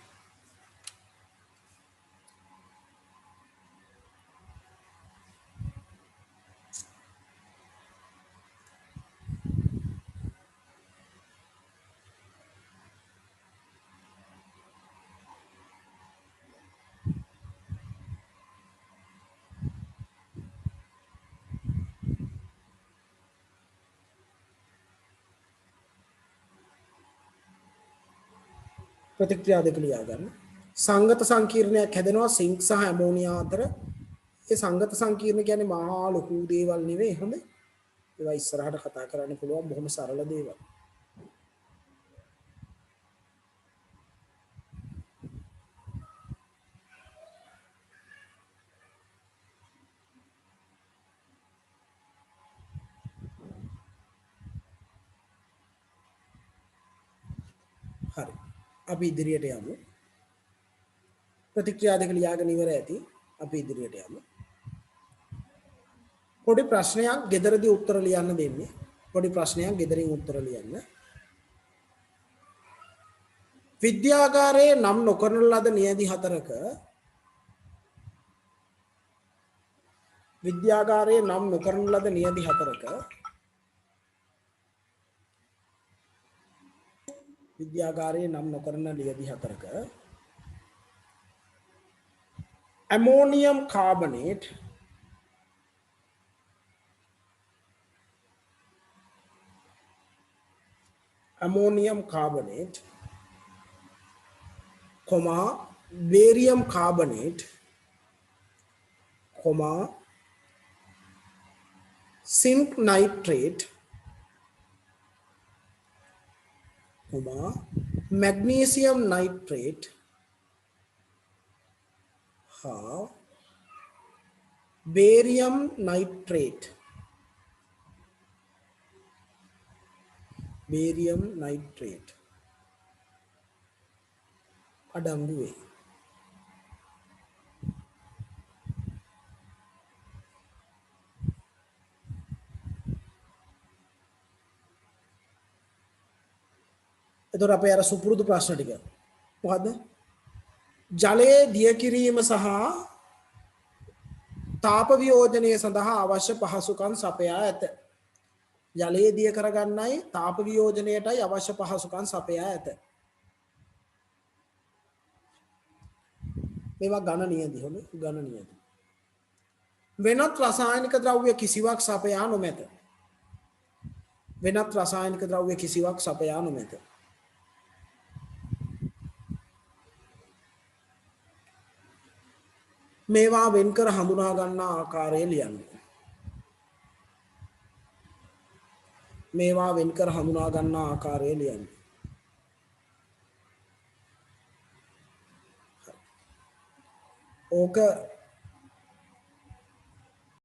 ප්‍රතික්‍රියා දෙක ලියා ගන්න. සංගත සංකීර්ණයක් හැදෙනවා සිංක් සහ ඇමෝනියා අතර. ඒ සංගත සංකීර්ණ කියන්නේ මහා ලොකු දේවල් නෙවෙයි හොඳ. ඒවා ඉස්සරහට කතා කරන්න පුළුවන් බොහොම සරල දේවල්. හරි. අපි ඉදිරියට යමු. ප්‍රතික්‍රියා දෙක ලියාගෙන ඉවර ඇති. අපි ඉදිරියට යමු. පොඩි ප්‍රශ්නයක් ගෙදරදී උත්තර ලියන්න දෙන්නේ. පොඩි ප්‍රශ්නයක් ගෙදරින් උත්තර ලියන්න. විද්‍යාගාරයේ නම් නොකරන ලද නියැදි හතරක විද්‍යාගාරයේ නම් නොකරන ලද නියැදි හතරක විද්‍යාගාරයේ නම් නොකරන නියැදි හතරක ammonium carbonate comma barium carbonate comma zinc nitrate comma magnesium nitrate have barium nitrate අඩංගු වේ. එතකොට අපේ අර සුපුරුදු ප්‍රශ්න ටික මොකද්ද? ජලයේ දිය කිරීම සහ තාප වියෝජනය සඳහා අවශ්‍ය පහසුකම් සපයා ඇත. ජලයේ දිය කරගන්නයි තාප වියෝජනයටයි අවශ්‍ය පහසුකම් සපයා ඇත. මේවා ඝන නියදි හොඳ ඝන නියදි. වෙනත් රසායනික ද්‍රව්‍ය කිසිවක් සපයා නොමැත. වෙනත් රසායනික ද්‍රව්‍ය කිසිවක් සපයා නොමැත. මේවා වෙන්කර හඳුනා ගන්නා ආකාරය ලියන්න. මේවා වෙන්කර හඳුනා ගන්නා ආකාරය ලියන්න. ඕක